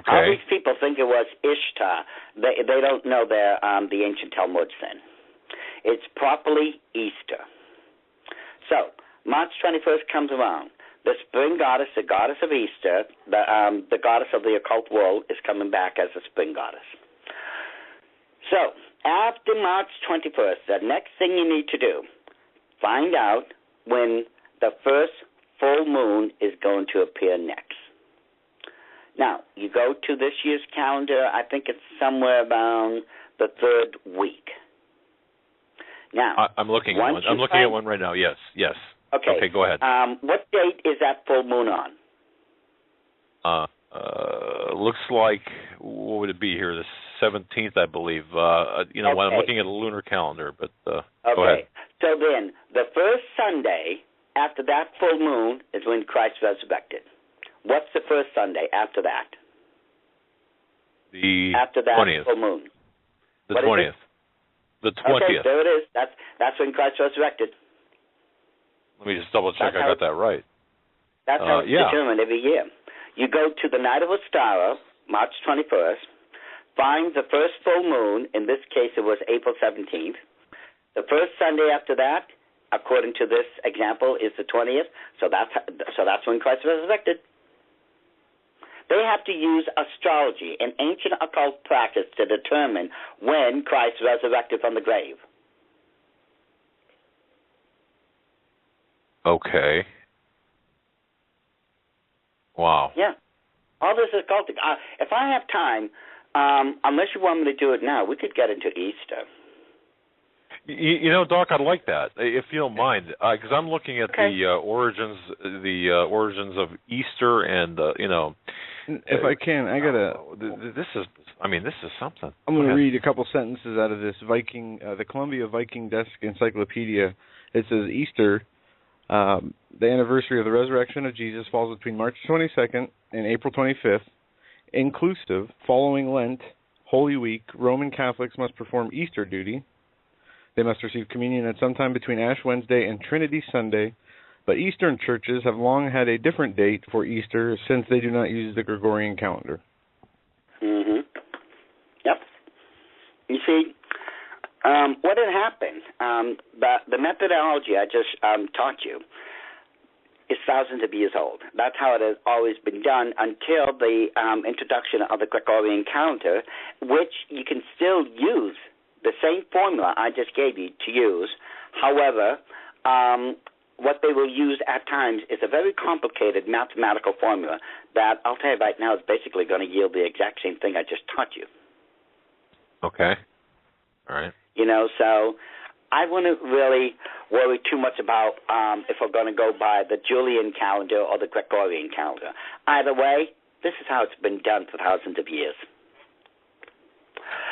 Okay. All these people think it was Ishtar. They don't know the ancient Talmud sin. It's properly Easter. So, March 21st comes around. The spring goddess, the goddess of Easter, the goddess of the occult world, is coming back as the spring goddess. So, after March 21st, the next thing you need to do, find out when the first full moon is going to appear next. Now, you go to this year's calendar, I think it's somewhere around the 3rd week. Now, I'm looking at one. I'm looking at one right now. Yes. Okay, go ahead. What date is that full moon on? Looks like, what would it be here? The 17th, I believe. When I'm looking at a lunar calendar, but go ahead. So then, the first Sunday after that full moon is when Christ resurrected. What's the first Sunday after that? After that 20th. Full moon. The 20th. The 20th. Okay, there it is. That's when Christ resurrected. Let me just double check I got that right. That's how it's determined every year. You go to the night of Ostara, March 21st, find the first full moon. In this case, it was April 17th. The first Sunday after that, according to this example, is the 20th. So that's when Christ was resurrected. They have to use astrology, an ancient occult practice, to determine when Christ resurrected from the grave. Okay. Wow. Yeah. All this is occultic. If I have time, unless you want me to do it now, we could get into Easter. You know, Doc, I'd like that, if you don't mind, because I'm looking at the origins of Easter, and If I can, I gotta. This is something. I'm going to read a couple sentences out of this the Columbia Viking Desk Encyclopedia. It says Easter, the anniversary of the resurrection of Jesus, falls between March 22nd and April 25th, inclusive. Following Lent, Holy Week, Roman Catholics must perform Easter duty. They must receive communion at some time between Ash Wednesday and Trinity Sunday, but Eastern churches have long had a different date for Easter since they do not use the Gregorian calendar. Mm-hmm. Yep. You see, what had happened, the methodology I just taught you is thousands of years old. That's how it has always been done until the introduction of the Gregorian calendar, which you can still use the same formula I just gave you to use. However, what they will use at times is a very complicated mathematical formula that I'll tell you right now is basically going to yield the exact same thing I just taught you. Okay. All right. So I wouldn't really worry too much about if we're going to go by the Julian calendar or the Gregorian calendar. Either way, this is how it's been done for thousands of years.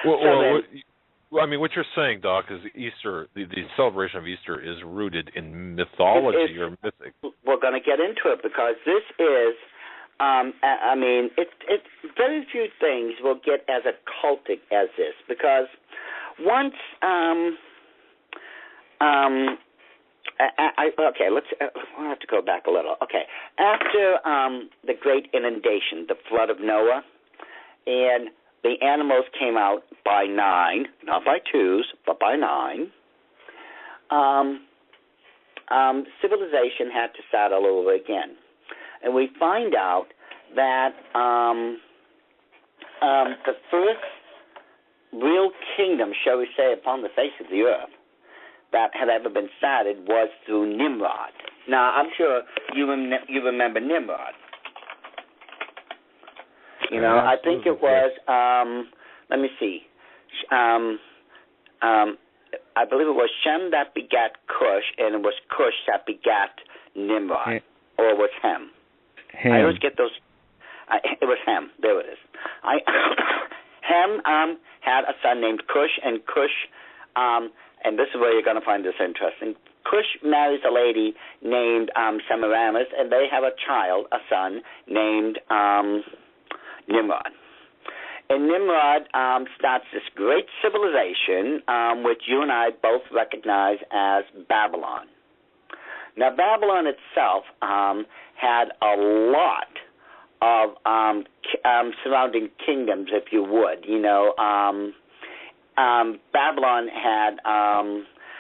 What you're saying, Doc, is Easter, the celebration of Easter is rooted in mythology or mythic. We're going to get into it because this is, it's very few things will get as occultic as this, because once, we'll have to go back a little. Okay, after the great inundation, the flood of Noah, and the animals came out by 9, not by 2s, but by 9. Civilization had to start all over again. And we find out that the first real kingdom, shall we say, upon the face of the earth that had ever been started was through Nimrod. Now, I'm sure you remember Nimrod. I think it was, let me see, I believe it was Shem that begat Cush, and it was Cush that begat Nimrod, or it was Ham. I always get those, it was Ham, there it is. Ham had a son named Cush, and Cush, and this is where you're going to find this interesting, Cush marries a lady named Semiramis, and they have a child, a son, named Nimrod. And Nimrod starts this great civilization, which you and I both recognize as Babylon. Now, Babylon itself had a lot of surrounding kingdoms, if you would. Babylon had,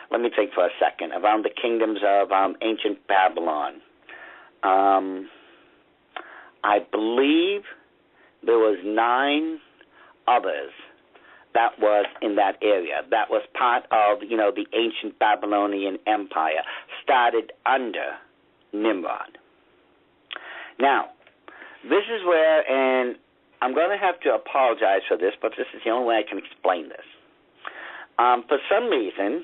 let me think for a second, around the kingdoms of ancient Babylon. I believe there was 9 others that was in that area. That was part of, the ancient Babylonian Empire, started under Nimrod. Now, this is where, and I'm going to have to apologize for this, but this is the only way I can explain this. For some reason,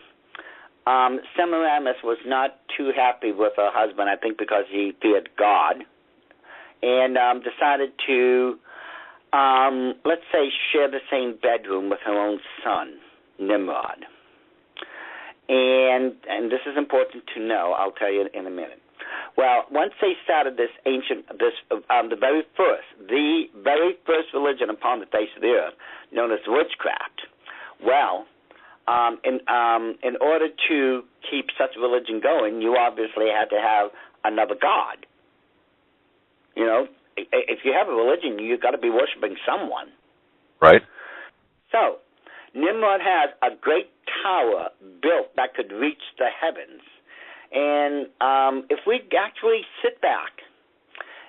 Semiramis was not too happy with her husband, I think because he feared God, and decided to, let's say, share the same bedroom with her own son, Nimrod. And this is important to know. I'll tell you in a minute. Well, once they started the very first religion upon the face of the earth, known as witchcraft. Well, in order to keep such a religion going, you obviously had to have another god. if you have a religion, you've got to be worshiping someone. Right. So, Nimrod has a great tower built that could reach the heavens. And if we actually sit back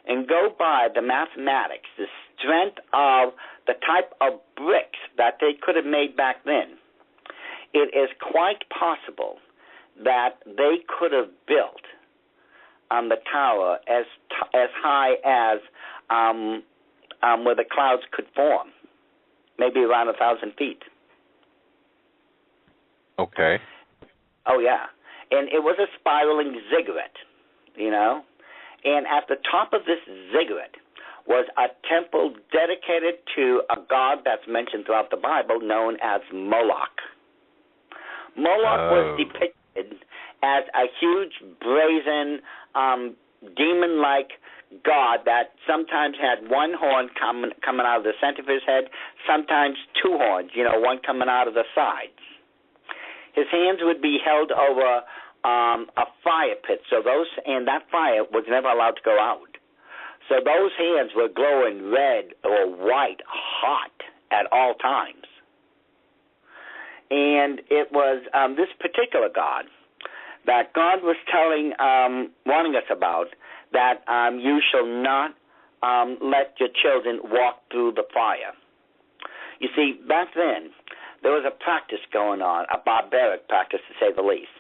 and go by the mathematics, the strength of the type of bricks that they could have made back then, it is quite possible that they could have built the tower as high as where the clouds could form, maybe around 1,000 feet. Okay. Oh, yeah. And it was a spiraling ziggurat, you know. And at the top of this ziggurat was a temple dedicated to a god that's mentioned throughout the Bible known as Moloch. Moloch was depicted as a huge, brazen, demon-like god that sometimes had one horn coming out of the center of his head, sometimes two horns, you know, one coming out of the sides. His hands would be held over a fire pit, and that fire was never allowed to go out. So those hands were glowing red or white, hot at all times. And it was this particular god that God was warning us about, that you shall not let your children walk through the fire. You see, back then, there was a practice going on, a barbaric practice to say the least.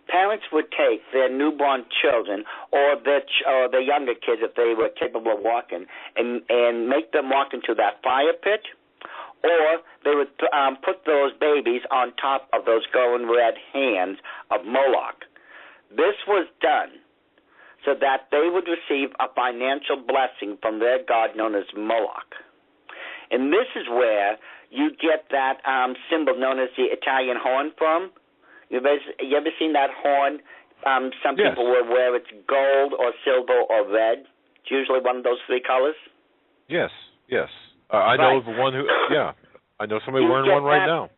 Parents would take their newborn children or their younger kids, if they were capable of walking, and make them walk into that fire pit, or they would put those babies on top of those glowing red hands of Moloch. This was done so that they would receive a financial blessing from their god known as Moloch. And this is where you get that symbol known as the Italian horn from. You ever seen that horn? Some Yes. people will wear it's gold or silver or red. It's usually one of those three colors. Yes. I know of one who. Yeah, I know somebody wearing one right now.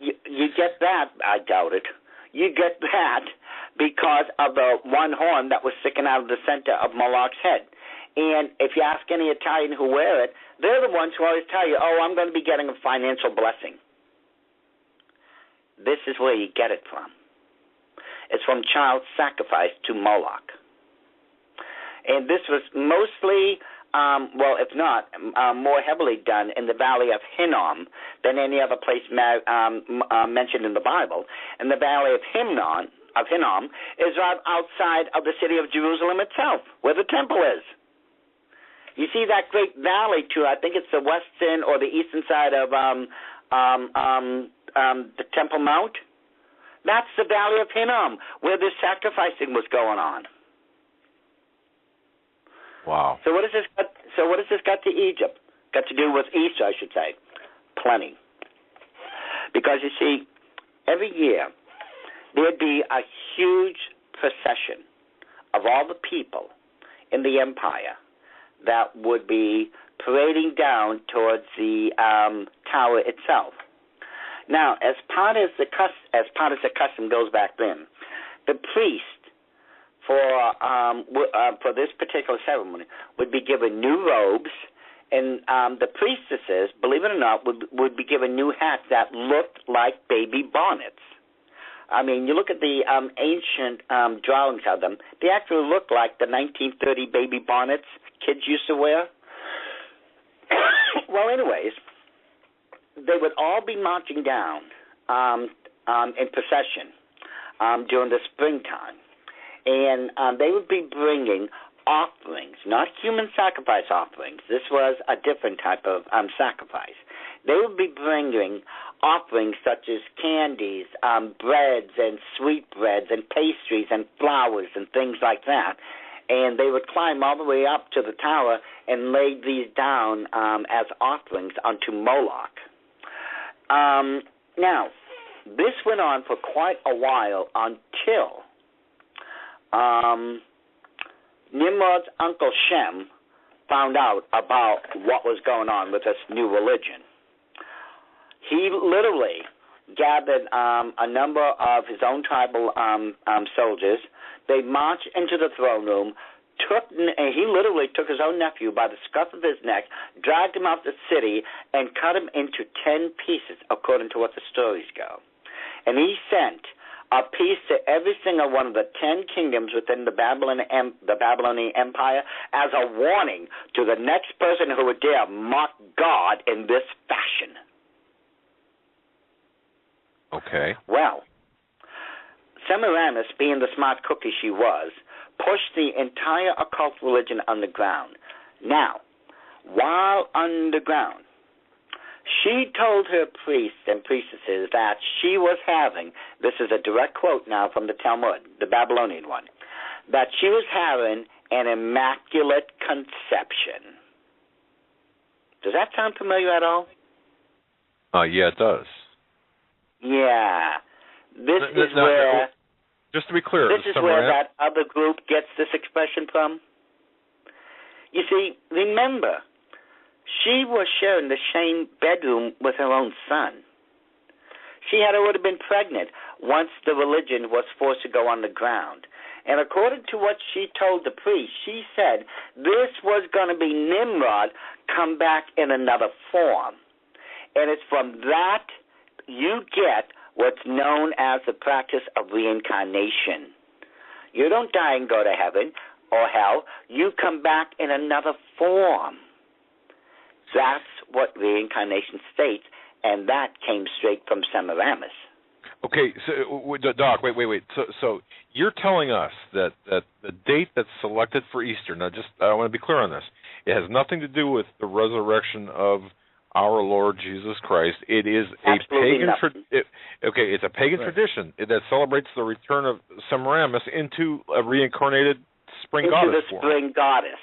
You get that? I doubt it. You get that because of the one horn that was sticking out of the center of Moloch's head. And if you ask any Italian who wear it, they're the ones who always tell you, "Oh, I'm going to be getting a financial blessing." This is where you get it from. It's from child sacrifice to Moloch. And this was mostly, if not, more heavily done in the Valley of Hinnom than any other place mentioned in the Bible. And the Valley of Hinnom is right outside of the city of Jerusalem itself, where the temple is. You see that great valley to, I think it's the western or the eastern side of the Temple Mount? That's the Valley of Hinnom, where this sacrificing was going on. Wow. So what has this got to Egypt? Got to do with Easter, I should say. Plenty. Because you see, every year there'd be a huge procession of all the people in the empire that would be parading down towards the tower itself. Now, as part of the custom goes back then, the priest for this particular ceremony would be given new robes, and the priestesses, believe it or not, would be given new hats that looked like baby bonnets. I mean, you look at the ancient drawings of them; they actually look like the 1930 baby bonnets kids used to wear. Well, anyways, they would all be marching down in procession during the springtime. And they would be bringing offerings, not human sacrifice offerings. This was a different type of sacrifice. They would be bringing offerings such as candies, breads and sweetbreads and pastries and flowers and things like that. And they would climb all the way up to the tower and lay these down as offerings unto Moloch. Now, this went on for quite a while until Nimrod's uncle Shem found out about what was going on with this new religion. He literally gathered a number of his own tribal soldiers. They marched into the throne room, he literally took his own nephew by the scruff of his neck, dragged him out the city, and cut him into 10 pieces, according to what the stories go. And he sent a piece to every single one of the 10 kingdoms within the Babylonian Empire as a warning to the next person who would dare mock God in this fashion. Okay. Well, Semiramis, being the smart cookie she was, pushed the entire occult religion underground. Now, while underground, she told her priests and priestesses that she was having, this is a direct quote now from the Talmud, the Babylonian one, that she was having an immaculate conception. Does that sound familiar at all? Yeah, it does. Yeah. This is where... Just to be clear, this is where that other group gets this expression from. You see, remember, she was sharing the same bedroom with her own son. She had already been pregnant once the religion was forced to go underground. And according to what she told the priest, she said this was going to be Nimrod come back in another form. And it's from that you get what's known as the practice of reincarnation. You don't die and go to heaven or hell. You come back in another form. That's what reincarnation states, and that came straight from Semiramis. Okay, so Doc, wait. So you're telling us that the date that's selected for Easter. Now, I want to be clear on this. It has nothing to do with the resurrection of our Lord Jesus Christ. It is Absolutely a pagan. It's a pagan tradition that celebrates the return of Semiramis into a reincarnated spring goddess. Into the spring goddess.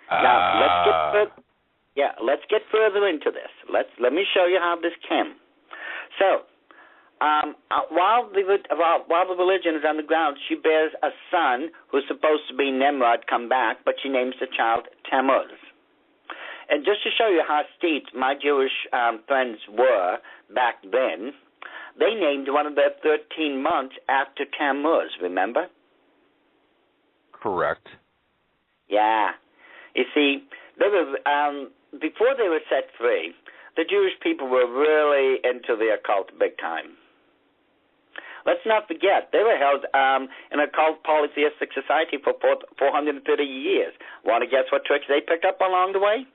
Now let's get further into this. Let me show you how this came. So, while the religion is underground, she bears a son who's supposed to be Nimrod come back, but she names the child Tammuz. And just to show you how steeped my Jewish friends were back then, they named one of their 13 months after Tammuz, remember? Correct. Yeah. You see, they were, before they were set free, the Jewish people were really into the occult big time. Let's not forget, they were held in a occult polytheistic society for 430 years. Want to guess what tricks they picked up along the way?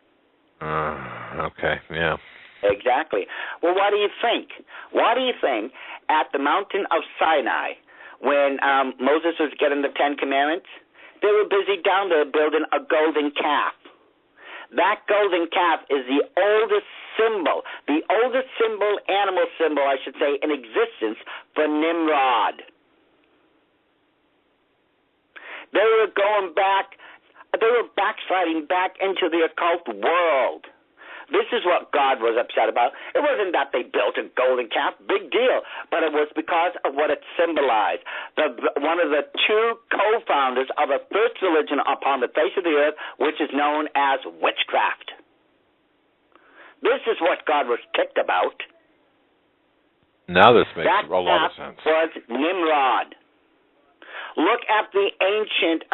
Okay, yeah. Exactly. Well, what do you think? What do you think at the mountain of Sinai when Moses was getting the 10 Commandments? They were busy down there building a golden calf. That golden calf is the oldest symbol, animal symbol, I should say, in existence for Nimrod. They were going back. They were backsliding back into the occult world. This is what God was upset about. It wasn't that they built a golden calf, big deal, but it was because of what it symbolized. One of the two co-founders of the first religion upon the face of the earth, which is known as witchcraft. This is what God was ticked about. Now this makes a lot of sense. That was Nimrod. Look at the ancient...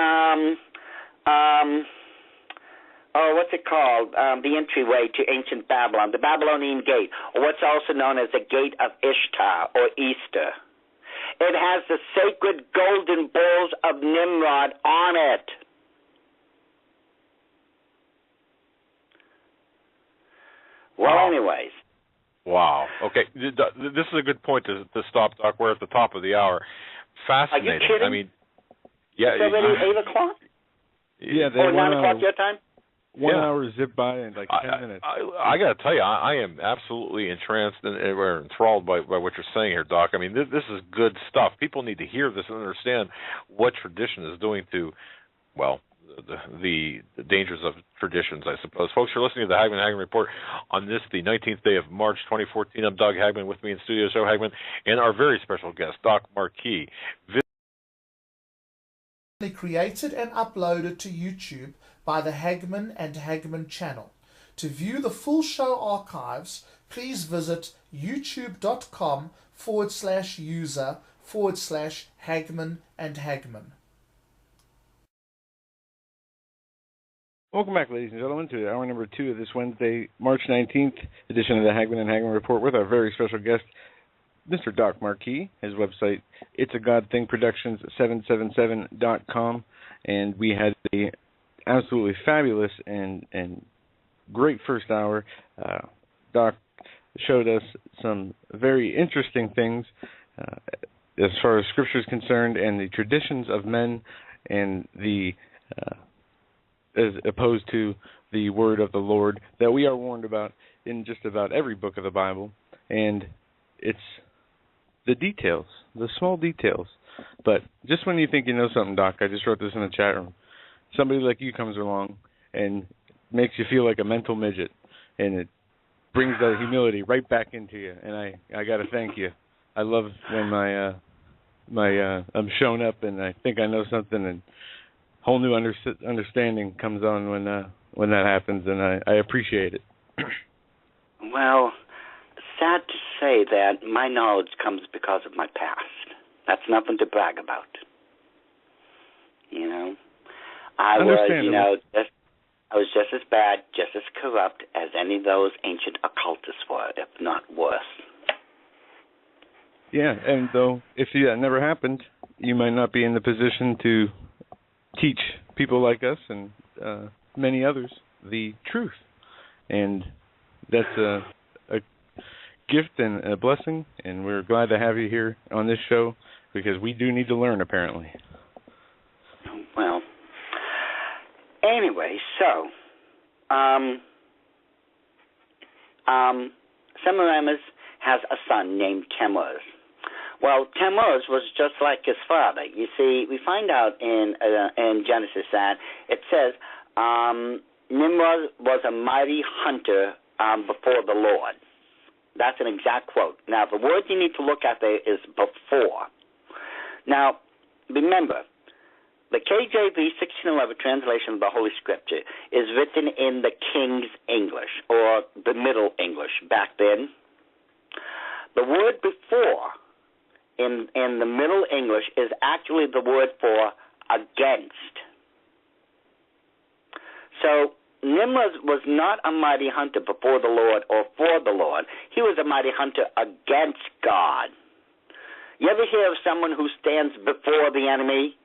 what's it called? The entryway to ancient Babylon, the Babylonian Gate, or what's also known as the Gate of Ishtar or Easter. It has the sacred golden balls of Nimrod on it. Well, anyways. Wow. Okay, this is a good point to stop, Doc. We're at the top of the hour. Fascinating. Are you kidding? I mean, yeah. It's already 8 o'clock? Yeah, or 9 o'clock your time? 1 hour zip by in like 10 minutes. I got to tell you, I am absolutely entranced and enthralled by what you're saying here, Doc. I mean, this is good stuff. People need to hear this and understand what tradition is doing to, well, the dangers of traditions, I suppose. Folks, you're listening to the Hagman Report on this, the 19th day of March 2014. I'm Doug Hagman. With me in studio, Joe Hagman, and our very special guest, Doc Marquis. Created and uploaded to YouTube by the Hagman and Hagman channel. To view the full show archives, please visit youtube.com/user/Hagman and Hagman. Welcome back, ladies and gentlemen, to hour number 2 of this Wednesday, March 19th edition of the Hagman and Hagman Report with our very special guest, Mr. Doc Marquis. His website, It's a God Thing Productions 777.com, and we had a absolutely fabulous and great first hour. Doc showed us some very interesting things as far as Scripture is concerned, and the traditions of men, and the as opposed to the word of the Lord that we are warned about in just about every book of the Bible. And it's the details, the small details. But just when you think you know something, Doc, I just wrote this in the chat room. Somebody like you comes along and makes you feel like a mental midget, and it brings that humility right back into you. And I got to thank you. I love when I'm shown up and I think I know something, and whole new understanding comes on when that happens, and I appreciate it. Well, sad to say that my knowledge comes because of my past. That's nothing to brag about. You know, I was just as bad, just as corrupt as any of those ancient occultists were, if not worse. Yeah, and though if that never happened, you might not be in the position to teach people like us and many others the truth. And that's a gift and a blessing, and we're glad to have you here on this show because we do need to learn, apparently. Well, anyway, so Semiramis has a son named Tammuz. Well, Tammuz was just like his father. You see, we find out in Genesis that it says Nimrod was a mighty hunter before the Lord. That's an exact quote. Now, the word you need to look at there is before. Now, remember, the KJV 1611 translation of the Holy Scripture is written in the King's English, or the Middle English back then. The word before in the Middle English is actually the word for against. So Nimrod was not a mighty hunter before the Lord or for the Lord. He was a mighty hunter against God. You ever hear of someone who stands before the enemy?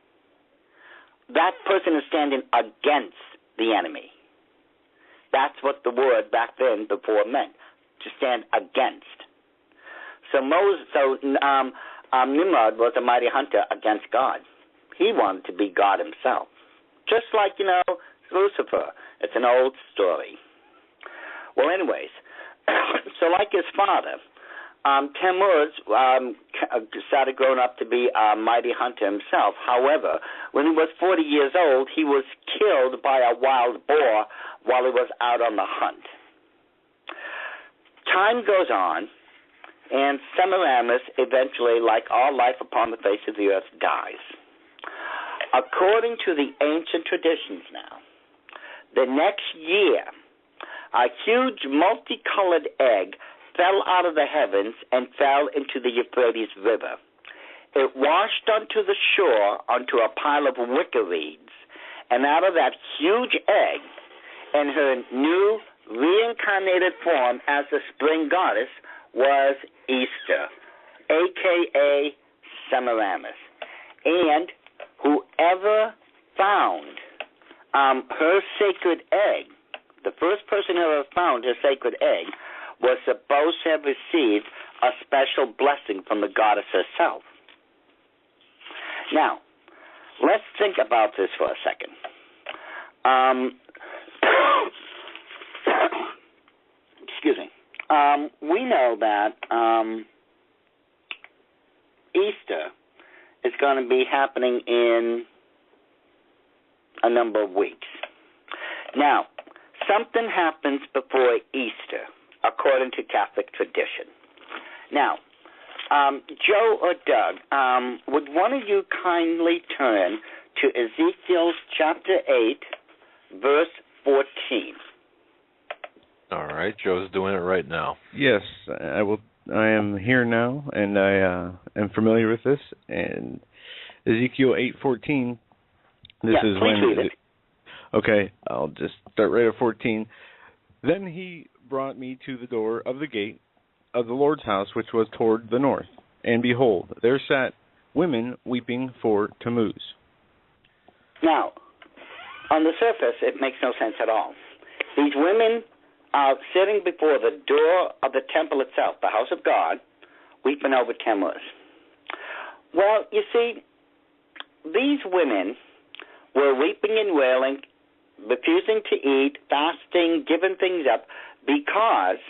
That person is standing against the enemy. That's what the word back then before meant, to stand against. So Nimrod was a mighty hunter against God. He wanted to be God himself. Just like, Lucifer. It's an old story. Well, anyways, so like his father, Tammuz started growing up to be a mighty hunter himself. However, when he was 40 years old, he was killed by a wild boar while he was out on the hunt. Time goes on, and Semiramis eventually, like all life upon the face of the earth, dies. According to the ancient traditions now, the next year, a huge multicolored egg fell out of the heavens and fell into the Euphrates River. It washed onto the shore onto a pile of wicker reeds, and out of that huge egg, and her new reincarnated form as the spring goddess, was Easter, a.k.a. Semiramis. And whoever found her sacred egg, the first person who ever found her sacred egg, was supposed to have received a special blessing from the goddess herself. Now, let's think about this for a second. Excuse me. We know that Easter is going to be happening in a number of weeks. Now, something happens before Easter, according to Catholic tradition. Now, Joe or Doug, would one of you kindly turn to Ezekiel chapter 8, verse 14? All right, Joe's doing it right now. Yes, I will. I am here now, and I am familiar with this. And Ezekiel 8:14. This is when. Okay, I'll just start right at 14. Then he brought me to the door of the gate of the Lord's house, which was toward the north. And behold, there sat women weeping for Tammuz. Now, on the surface, it makes no sense at all. These women are sitting before the door of the temple itself, the house of God, weeping over Tammuz. Well, you see, these women were weeping and wailing, refusing to eat, fasting, giving things up because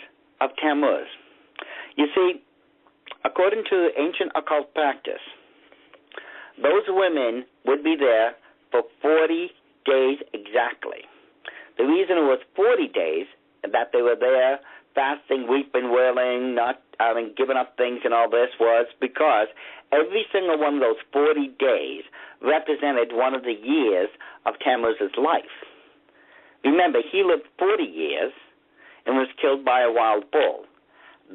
of Tammuz. You see, according to ancient occult practice, those women would be there for 40 days exactly. The reason it was 40 days that they were there fasting, weeping, wailing, not giving up things and all this was because every single one of those 40 days represented one of the years of Tammuz's life. Remember, he lived 40 years and was killed by a wild bull.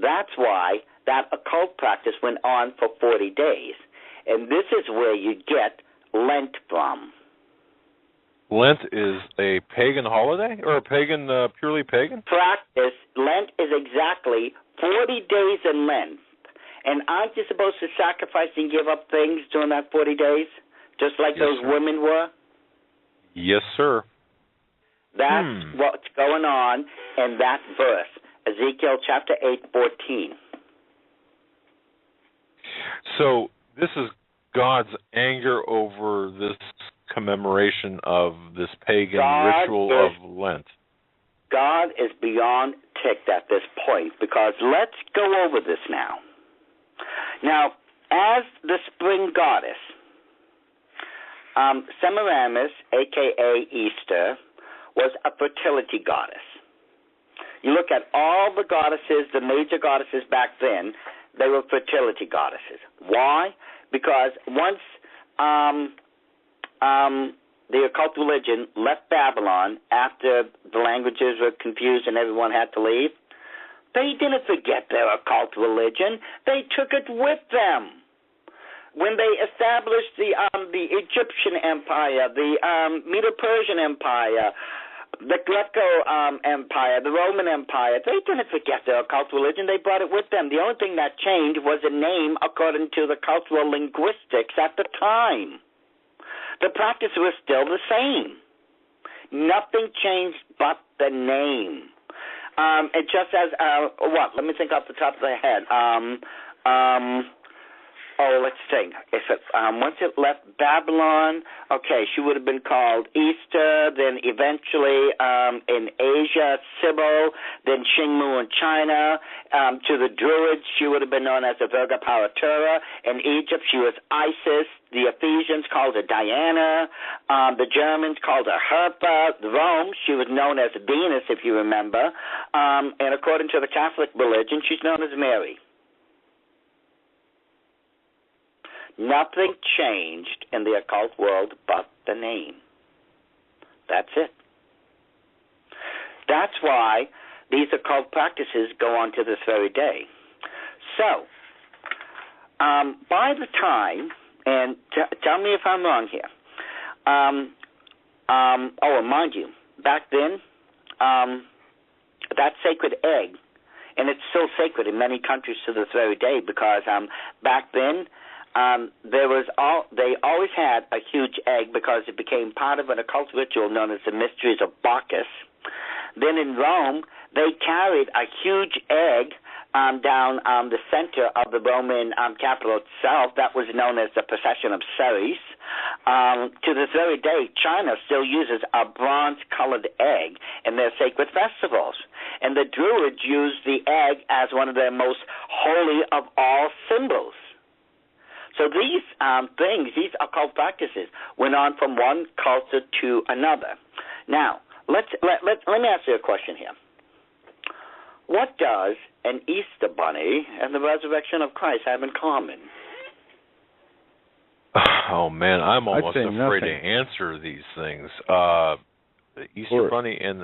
That's why that occult practice went on for 40 days. And this is where you get Lent from. Lent is a pagan holiday or a pagan, purely pagan? Practice, Lent is exactly 40 days in Lent. And aren't you supposed to sacrifice and give up things during that 40 days, just like those women were? Yes, sir. That's what's going on in that verse, Ezekiel chapter 8:14. So this is God's anger over this commemoration of this pagan ritual of Lent. God is beyond ticked at this point because let's go over this now. Now, as the spring goddess, Semiramis, a.k.a. Easter, was a fertility goddess. You look at all the goddesses, the major goddesses back then, they were fertility goddesses. Why? Because once the occult religion left Babylon after the languages were confused and everyone had to leave, they didn't forget their occult religion. They took it with them. When they established the Egyptian Empire, the Medo-Persian Empire, the Greco Empire, the Roman Empire, they didn't forget their occult religion. They brought it with them. The only thing that changed was a name according to the cultural linguistics at the time. The practice was still the same. Nothing changed but the name. It just as, let me think off the top of the head. Let's think. If it, once it left Babylon, okay, she would have been called Easter, then eventually in Asia, Sybil, then Xingmu in China. To the Druids, she would have been known as the Virga Paratura. In Egypt, she was Isis. The Ephesians called her Diana. The Germans called her Herpa. Rome, she was known as Venus, if you remember. And according to the Catholic religion, she's known as Mary. Nothing changed in the occult world but the name. That's it. That's why these occult practices go on to this very day. So, by the time, and tell me if I'm wrong here, and mind you, back then, that sacred egg, and it's still sacred in many countries to this very day because back then, they always had a huge egg because it became part of an occult ritual known as the Mysteries of Bacchus. Then in Rome, they carried a huge egg down the center of the Roman capital itself. That was known as the Procession of Ceres. To this very day, China still uses a bronze-colored egg in their sacred festivals. And the Druids used the egg as one of their most holy of all symbols. So these things, these occult practices, went on from one culture to another. Now, let me ask you a question here. What does an Easter bunny and the resurrection of Christ have in common? Oh man, I'm almost afraid to answer these things. The Easter bunny and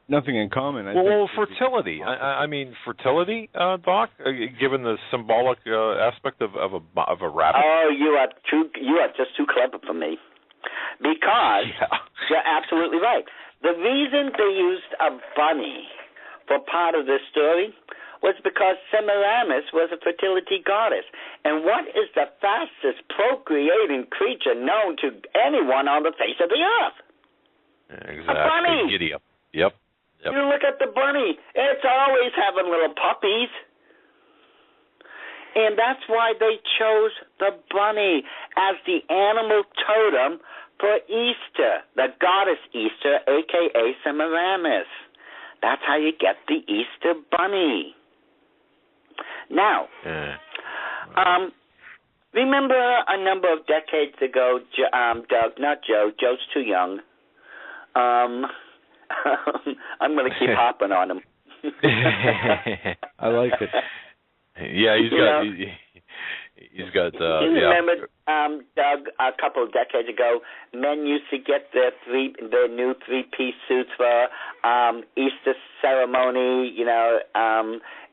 nothing in common. Well, fertility. I mean, fertility, Doc. Given the symbolic aspect of a rabbit. Oh, you are just too clever for me. Because You're absolutely right. The reason they used a bunny for part of this story was because Semiramis was a fertility goddess. And what is the fastest procreating creature known to anyone on the face of the earth? Exactly. A bunny. Giddy up. Yep. You look at the bunny. It's always having little puppies. And that's why they chose the bunny as the animal totem for Easter, the goddess Easter, a.k.a. Semiramis. That's how you get the Easter bunny. Now, remember a number of decades ago, Doug, not Joe, Joe's too young. I'm going to keep hopping on him. I like it. Yeah, he's got. You remember, Doug, a couple of decades ago, men used to get their new three-piece suits for Easter ceremony,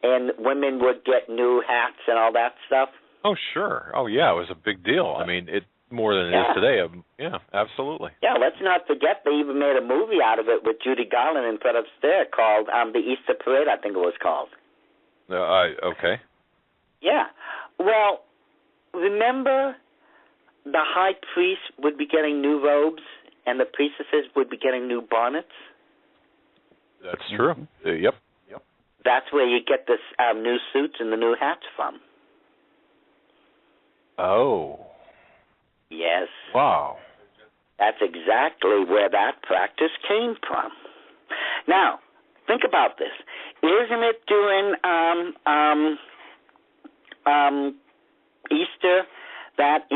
and women would get new hats and all that stuff. Oh, sure. Oh, yeah, it was a big deal. I mean, it more than it is today. Yeah, absolutely. Yeah, let's not forget they even made a movie out of it with Judy Garland and Fred Astaire called The Easter Parade, I think it was called. Okay. Yeah. Well, remember the high priest would be getting new robes and the priestesses would be getting new bonnets? That's true. Yep. That's where you get this new suits and the new hats from. Oh. Yes. Wow. That's exactly where that practice came from. Now, think about this. Isn't it during Easter that,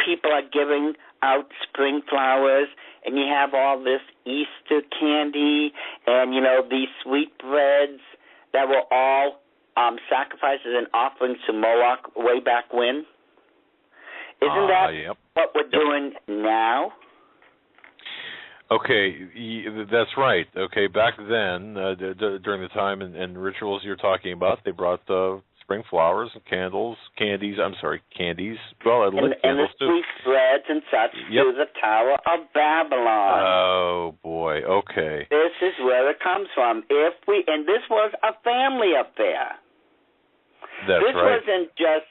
people are giving out spring flowers and you have all this Easter candy and, these sweetbreads that were all sacrifices and offerings to Moloch way back when? Isn't that what we're doing now? Okay, that's right. Okay, back then, during the time and rituals you're talking about, they brought spring flowers and candies. Well, I lit candles too. And the sweet breads and such to the Tower of Babylon. Oh boy. Okay. This is where it comes from. And this was a family affair. That's this right. This wasn't just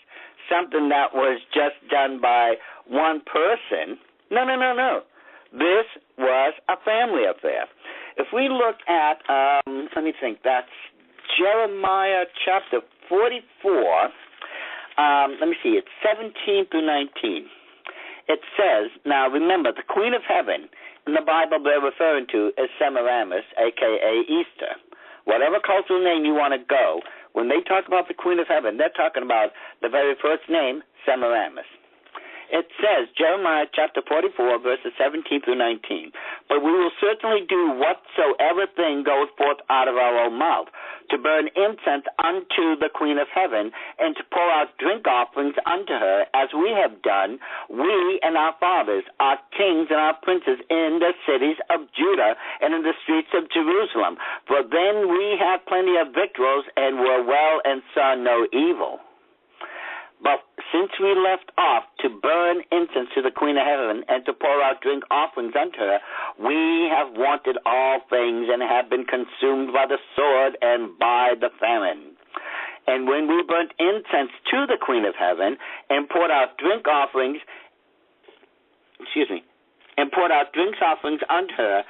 something that was just done by one person. No. This was a family affair. If we look at, let me think, that's Jeremiah chapter 44. Let me see, it's 17 through 19. It says, now remember, the Queen of Heaven in the Bible they're referring to is Semiramis, a.k.a. Easter. Whatever cultural name you want to go, when they talk about the Queen of Heaven, they're talking about the very first name, Semiramis. It says, Jeremiah chapter 44, verses 17 through 19, but we will certainly do whatsoever thing goes forth out of our own mouth, to burn incense unto the Queen of Heaven, and to pour out drink offerings unto her, as we have done, we and our fathers, our kings and our princes, in the cities of Judah and in the streets of Jerusalem. For then we had plenty of victuals, and were well, and saw no evil. But since we left off to burn incense to the Queen of Heaven and to pour out drink offerings unto her, we have wanted all things and have been consumed by the sword and by the famine. And when we burnt incense to the Queen of Heaven and poured out drink offerings, unto her,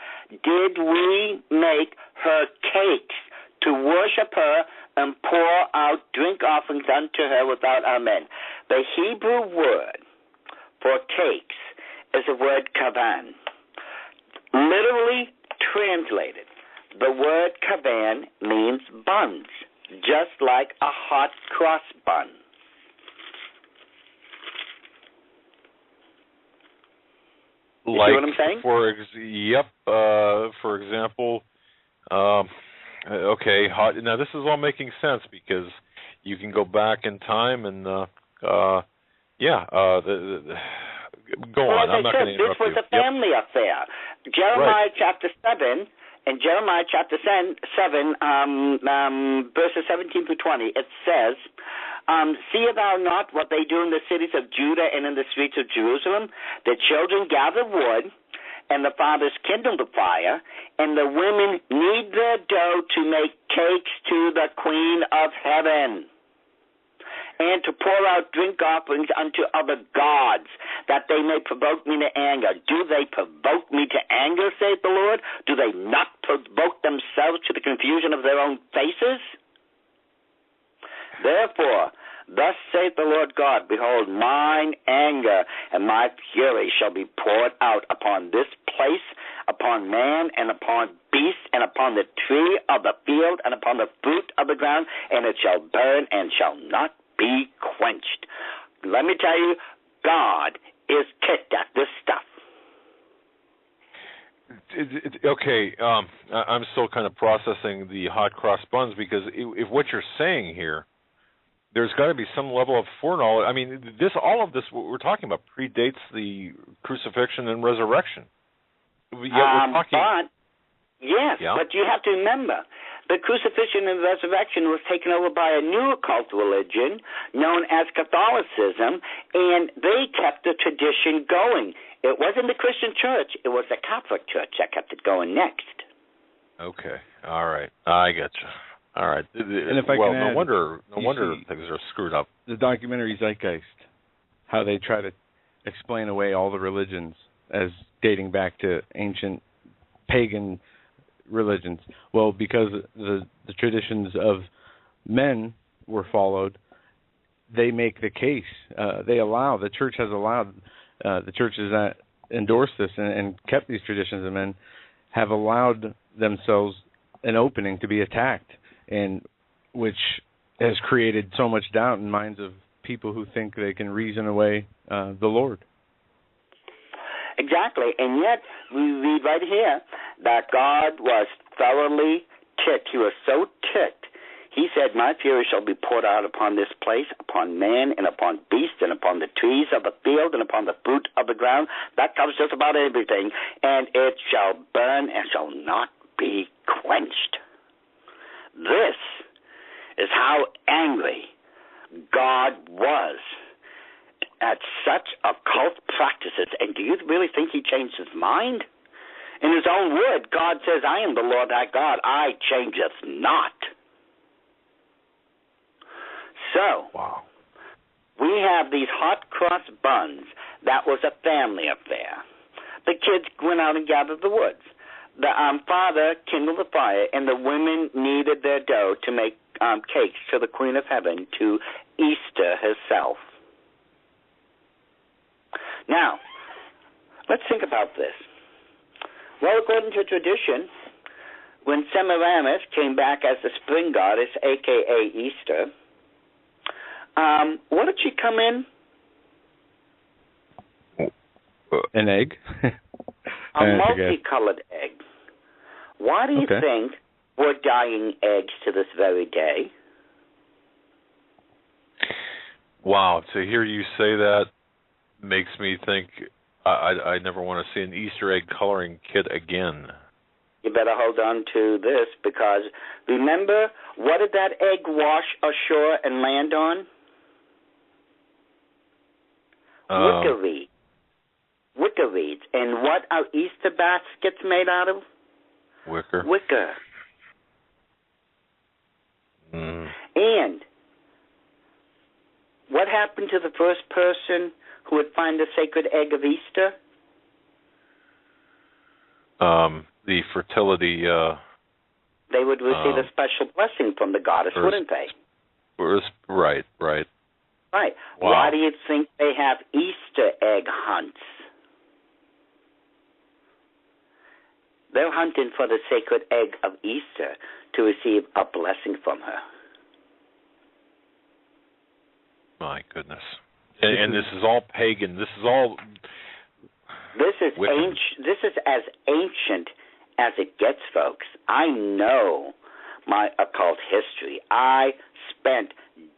did we make her cakes to worship her and pour out drink offerings unto her without amen. The Hebrew word for cakes is the word kavan. Literally translated, the word kavan means buns, just like a hot cross bun. You see what I'm saying? For example, okay, hot. Now this is all making sense because you can go back in time and go on. I'm not going to interrupt you. This was a family affair. Jeremiah chapter 7 and Jeremiah chapter 7, verses 17 through 20. It says, "Seest thou not what they do in the cities of Judah and in the streets of Jerusalem? The children gather wood, and the fathers kindle the fire, and the women knead their dough to make cakes to the Queen of Heaven, and to pour out drink offerings unto other gods, that they may provoke me to anger. Do they provoke me to anger, saith the Lord? Do they not provoke themselves to the confusion of their own faces? Therefore, thus saith the Lord God, behold, mine anger and my fury shall be poured out upon this place, upon man and upon beast, and upon the tree of the field, and upon the fruit of the ground, and it shall burn and shall not be quenched. Let me tell you, God is ticked at this stuff. Okay, I'm still kind of processing the hot cross buns, because if what you're saying here, there's got to be some level of foreknowledge. I mean, all of this what we're talking about predates the crucifixion and resurrection. We're talking. But you have to remember, the crucifixion and resurrection was taken over by a new occult religion known as Catholicism, and they kept the tradition going. It wasn't the Christian church, it was the Catholic church that kept it going next. Okay, all right, I get you. All right, and if I can add, no wonder things are screwed up. The documentary Zeitgeist, how they try to explain away all the religions as dating back to ancient pagan religions. Well, because the traditions of men were followed, they make the case. The church has allowed, the churches that endorsed this and kept these traditions of men have allowed themselves an opening to be attacked, and which has created so much doubt in minds of people who think they can reason away the Lord. Exactly, and yet we read right here that God was thoroughly ticked. He was so ticked. He said, my fury shall be poured out upon this place, upon man, and upon beast, and upon the trees of the field, and upon the fruit of the ground. That covers just about everything. And it shall burn and shall not be quenched. This is how angry God was at such occult practices. And do you really think he changed his mind? In his own word, God says, I am the Lord thy God, I changeth not. So, wow. We have these hot cross buns. That was a family affair. The kids went out and gathered the woods. The father kindled the fire, and the women kneaded their dough to make cakes to the Queen of Heaven, to Easter herself. Now, let's think about this. Well, according to tradition, when Semiramis came back as the spring goddess, a.k.a. Easter, what did she come in? An egg. A multicolored egg. Why do you think we're dyeing eggs to this very day? Wow, to hear you say that makes me think I never want to see an Easter egg coloring kit again. You better hold on to this, because remember, what did that egg wash ashore and land on? Wicker reeds. And what are Easter baskets made out of? Wicker. And what happened to the first person who would find the sacred egg of Easter? The fertility. They would receive a special blessing from the goddess, wouldn't they? Right. Right. Wow. Why do you think they have Easter egg hunts? They're hunting for the sacred egg of Easter to receive a blessing from her. My goodness. And this is all pagan. This is all... This is as ancient as it gets, folks. I know my occult history. I spent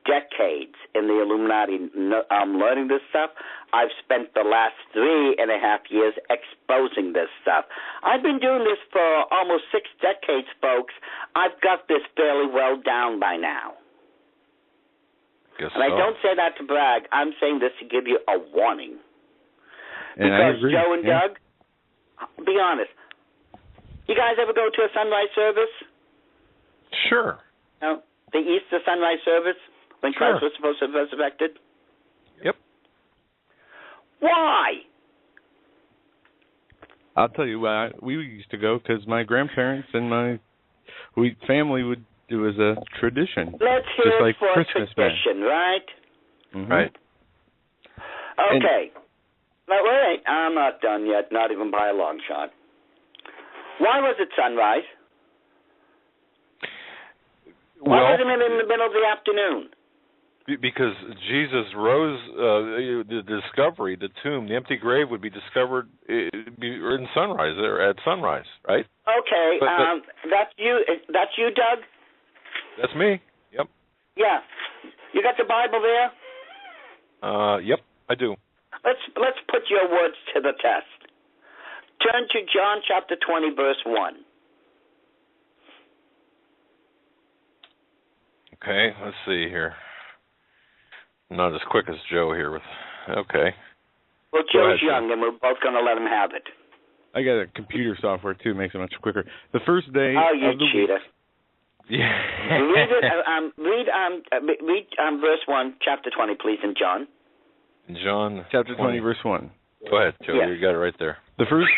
decades in the Illuminati learning this stuff. I've spent the last 3.5 years exposing this stuff. I've been doing this for almost 6 decades, folks. I've got this fairly well down by now. I don't say that to brag. I'm saying this to give you a warning. Because Joe and Doug, Be honest. You guys ever go to a sunrise service? Sure. No, the Easter sunrise service when Christ was supposed to have resurrected? Yep. Why? I'll tell you why we used to go, because my grandparents and my family would do as a tradition. Let's hear just it like for Christmas a tradition, right? Mm-hmm. Right. Okay. But wait, I'm not done yet, not even by a long shot. Why was it sunrise? Why wasn't it in the middle of the afternoon? Because Jesus rose, the discovery, the tomb, the empty grave would be discovered in sunrise, or at sunrise, right? Okay, that's you. That's you, Doug? That's me. Yep. Yeah. You got the Bible there? Yep, I do. Let's put your words to the test. Turn to John chapter 20, verse 1. Okay, let's see here. I'm not as quick as Joe here with. Okay. Well, Joe's young, and we're both going to let him have it. I got a computer software too, makes it much quicker. The first day you of the cheater. week. Yeah. Read verse 1, chapter 20, please, in John. John. Chapter 20, verse 1. Go ahead, Joe. Yes. You got it right there. The first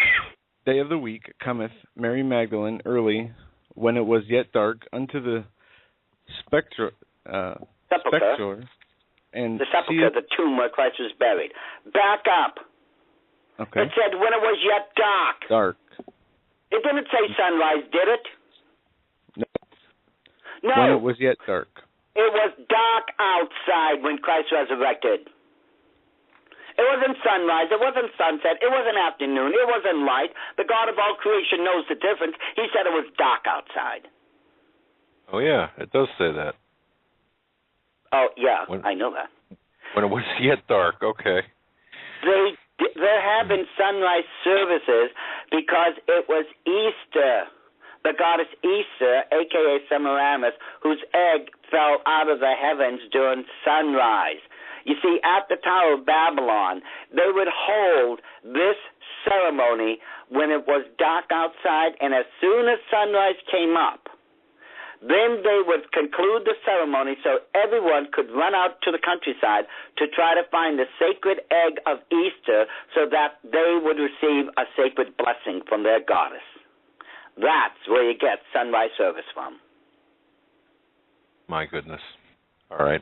day of the week cometh Mary Magdalene early, when it was yet dark, unto the sepulchre, and the sepulchre, the tomb where Christ was buried. Back up. Okay. It said when it was yet dark. Dark. It didn't say sunrise, did it? No. No. When it was yet dark. It was dark outside when Christ resurrected. It wasn't sunrise. It wasn't sunset. It wasn't afternoon. It wasn't light. The God of all creation knows the difference. He said it was dark outside. Oh, yeah, it does say that. Oh, yeah, I know that. When it was yet dark, okay. There have been sunrise services because it was Easter. The goddess Easter, a.k.a. Semiramis, whose egg fell out of the heavens during sunrise. You see, at the Tower of Babylon, they would hold this ceremony when it was dark outside, and as soon as sunrise came up, then they would conclude the ceremony so everyone could run out to the countryside to try to find the sacred egg of Easter so that they would receive a sacred blessing from their goddess. That's where you get sunrise service from. My goodness. All right.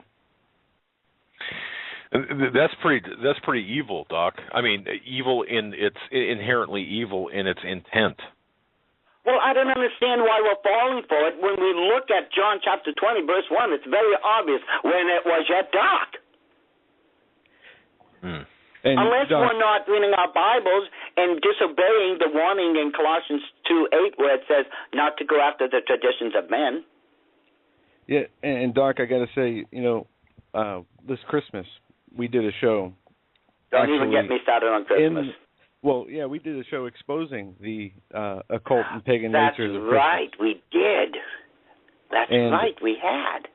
That's pretty evil, Doc. I mean, evil in its inherently evil in its intent. Well, I don't understand why we're falling for it. When we look at John chapter 20, verse 1, it's very obvious when it was yet dark. Unless we're not reading our Bibles and disobeying the warning in Colossians 2:8 where it says not to go after the traditions of men. Yeah, and Doc, I got to say, this Christmas we did a show. Don't even get me started on Christmas. We did a show exposing the occult and pagan natures of Christmas. That's right, we did. That's right, we had.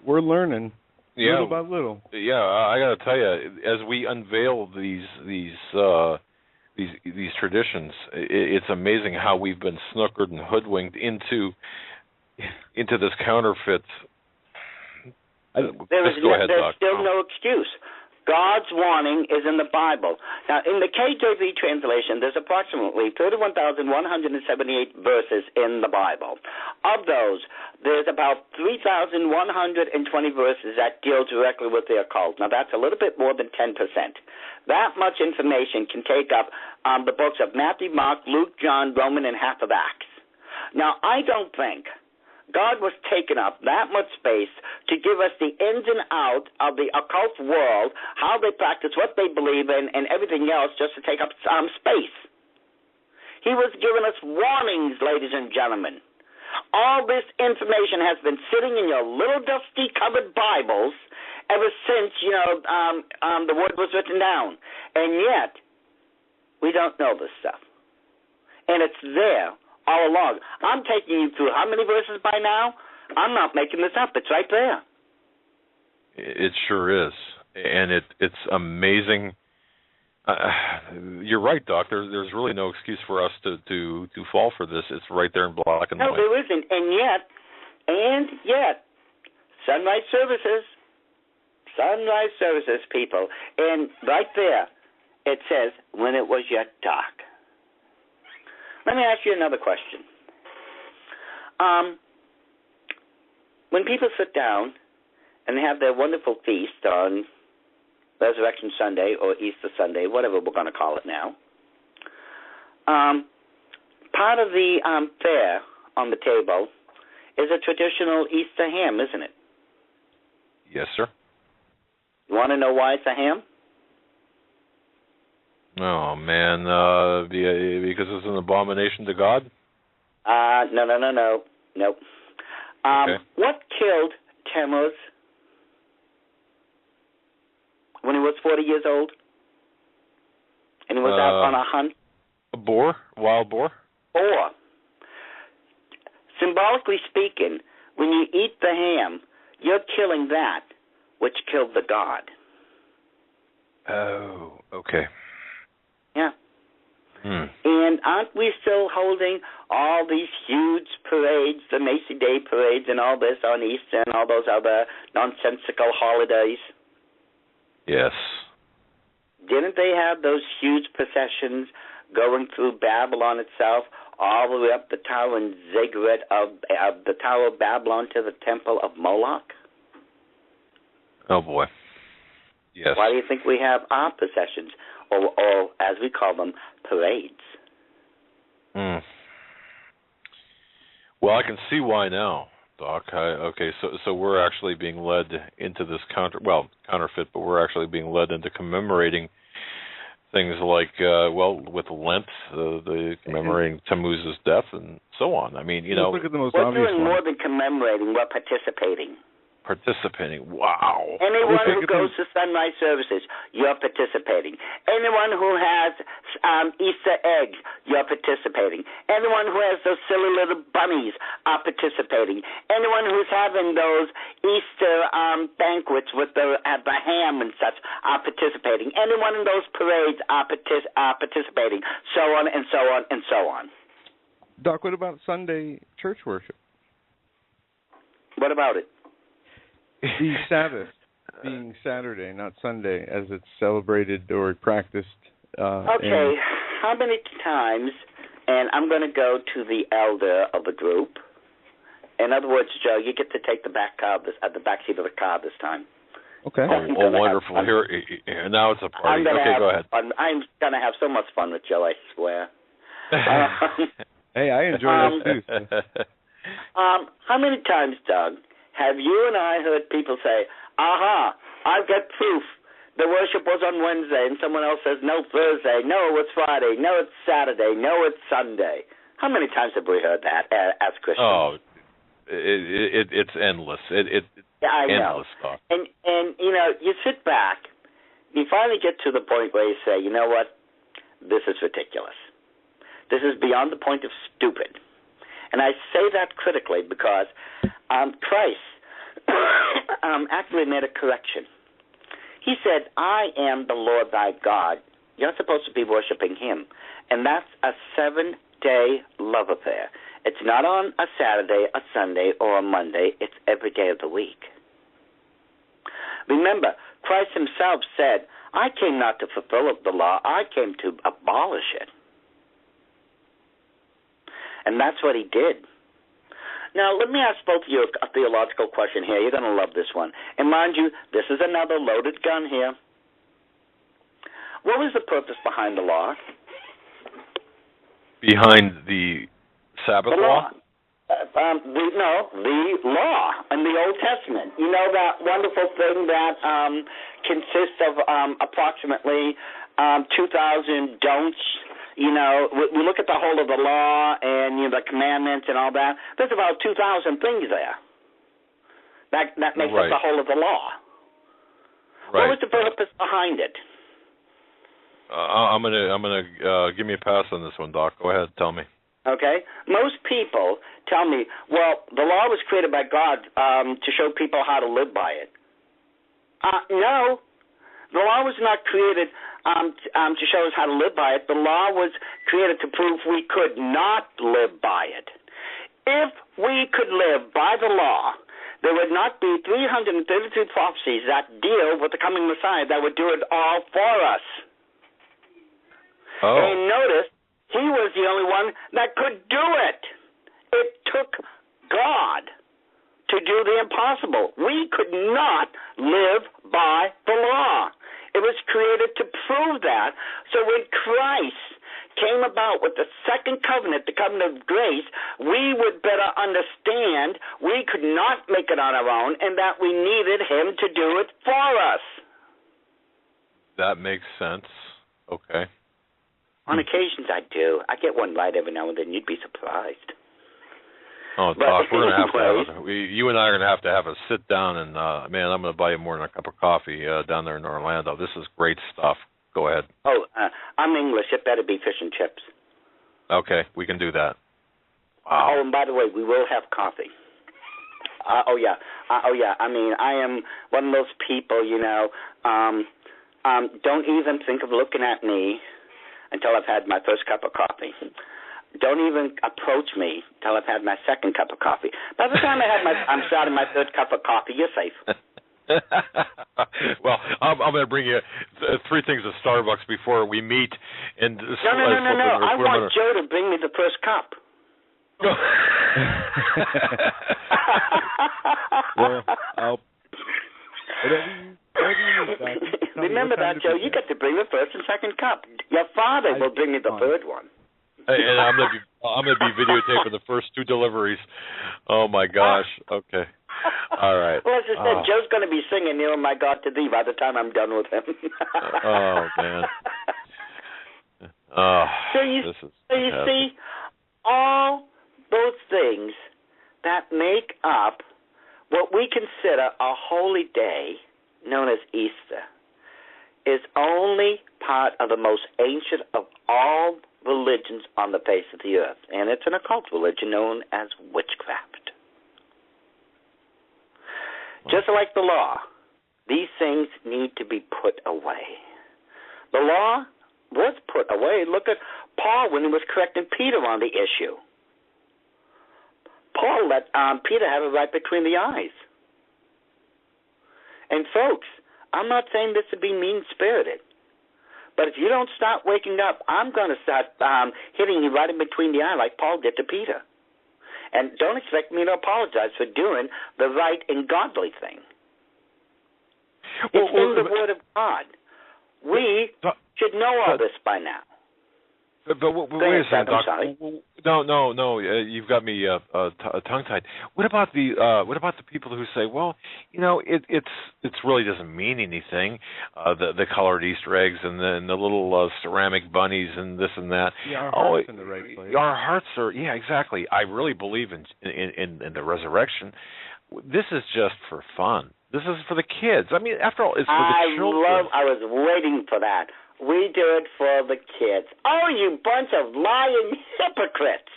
We're learning little by little. Yeah, I got to tell you, as we unveil these traditions, it's amazing how we've been snookered and hoodwinked into this counterfeit. There's still no excuse. God's warning is in the Bible. Now, in the KJV translation, there's approximately 31,178 verses in the Bible. Of those, there's about 3,120 verses that deal directly with the occult. Now, that's a little bit more than 10%. That much information can take up the books of Matthew, Mark, Luke, John, Roman, and half of Acts. Now, I don't think God was taking up that much space to give us the ins and outs of the occult world, how they practice, what they believe in, and everything else just to take up some space. He was giving us warnings, ladies and gentlemen. All this information has been sitting in your little dusty covered Bibles ever since, the word was written down. And yet, we don't know this stuff. And it's there all along. I'm taking you through how many verses by now? I'm not making this up. It's right there. It sure is. And it's amazing You're right, Doc. There's really no excuse for us to fall for this. It's right there in black and white. No, there isn't. And yet, Sunrise Services, people, and right there, it says, when it was yet dark. Let me ask you another question. When people sit down and they have their wonderful feast on Resurrection Sunday or Easter Sunday, whatever we're going to call it now, part of the fare on the table is a traditional Easter ham, isn't it? Yes, sir. You want to know why it's a ham? Oh, man, because it's an abomination to God? No. Okay. What killed Tammuz when he was 40 years old? And he was out on a hunt? A boar? Wild boar? Or, symbolically speaking, when you eat the ham, you're killing that which killed the god. Oh, okay. Yeah. And aren't we still holding all these huge parades, the Macy Day parades and all this on Easter and all those other nonsensical holidays? Yes. Didn't they have those huge processions going through Babylon itself, all the way up the tower in Ziggurat of the Tower of Babylon to the Temple of Moloch? Oh, boy. Yes. Why do you think we have our processions, or as we call them, parades? Well, I can see why now, Doc. So we're actually being led into this counterfeit, but we're actually being led into commemorating things like, with Lent, the commemorating Tammuz's death and so on. I mean, look at the most we're obvious doing one. more than commemorating. We're participating. Participating. Wow. Anyone who goes to Sunrise Services, you're participating. Anyone who has Easter eggs, you're participating. Anyone who has those silly little bunnies are participating. Anyone who's having those Easter banquets with the ham and such are participating. Anyone in those parades are participating. So on and so on and so on. Doc, what about Sunday church worship? What about it? The Sabbath being Saturday, not Sunday, as it's celebrated or practiced. Okay, how many times, and I'm going to go to the elder of the group. In other words, Joe, you get to take the back seat of the car this time. Okay. Oh, wonderful. Here, now it's a party. Okay, go ahead. I'm going to have so much fun with Joe, I swear. Hey, I enjoy this too. How many times, Doug, have you and I heard people say, aha, I've got proof. The worship was on Wednesday, and someone else says, no, Thursday, no, it's Friday, no, it's Saturday, no, it's Sunday. How many times have we heard that as Christians? Oh, it's endless. It's I endless know. talk. And you sit back, you finally get to the point where you say, you know what, this is ridiculous. This is beyond the point of stupid. And I say that critically because Christ actually made a correction. He said, I am the Lord thy God. You're supposed to be worshiping him. And that's a 7-day love affair. It's not on a Saturday, a Sunday, or a Monday. It's every day of the week. Remember, Christ himself said, I came not to fulfill the law. I came to abolish it. And that's what he did. Now, let me ask both of you a theological question here. You're going to love this one. And mind you, this is another loaded gun here. What was the purpose behind the law? Behind the Sabbath law? The law in the Old Testament. You know that wonderful thing that consists of approximately 2,000 don'ts. You know, we look at the whole of the law and the commandments and all that. There's about 2,000 things there. That makes up the whole of the law. Right. What was the purpose behind it? I'm gonna give me a pass on this one, Doc. Go ahead, tell me. Okay. Most people tell me, well, the law was created by God to show people how to live by it. No. The law was not created to show us how to live by it. The law was created to prove we could not live by it. If we could live by the law, there would not be 333 prophecies that deal with the coming Messiah that would do it all for us. Oh. And notice, he was the only one that could do it. It took God to do the impossible. We could not live by the law. It was created to prove that. So when Christ came about with the second covenant, the covenant of grace, we would better understand we could not make it on our own and that we needed him to do it for us. That makes sense. Okay. On occasions I do. I get one right every now and then. You'd be surprised. Oh, Doc, we're going to have to you and I are going to have a sit down and, man, I'm going to buy you more than a cup of coffee down there in Orlando. This is great stuff. Go ahead. Oh, I'm English. It better be fish and chips. Okay, we can do that. Wow. Oh, and by the way, we will have coffee. Oh, yeah. I mean, I am one of those people, don't even think of looking at me until I've had my first cup of coffee. Don't even approach me till I've had my second cup of coffee. By the time I'm starting my third cup of coffee, you're safe. Well, I'm going to bring you three things to Starbucks before we meet. And No. I want Joe to bring me the first cup. Well, whatever you need, remember that, Joe. You get to bring the first and second cup. Your father will bring me the third one. And I'm going to be videotaping the first two deliveries. Oh my gosh. Okay. All right. Well, as I said, Joe's going to be singing "Near My God to Thee" by the time I'm done with him. Oh man. Oh, so you see, all those things that make up what we consider a holy day, known as Easter, is only part of the most ancient of all religions on the face of the earth, and it's an occult religion known as witchcraft. Just like the law, these things need to be put away. The law was put away. Look at Paul when he was correcting Peter on the issue. Paul let Peter have it right between the eyes. And folks, I'm not saying this to be mean-spirited, but if you don't start waking up, I'm going to start hitting you right in between the eye like Paul did to Peter. And don't expect me to apologize for doing the right and godly thing. It's in the Word of God. We should know all this by now. But wait a second, Doc. No. You've got me tongue-tied. What about the people who say, well, it's really doesn't mean anything. The colored Easter eggs and the little ceramic bunnies and this and that. Yeah, our hearts in the right place. Our hearts are, yeah, exactly. I really believe in the resurrection. This is just for fun. This is for the kids. I mean, after all, it's for the children. I was waiting for that. We do it for the kids. Oh, you bunch of lying hypocrites.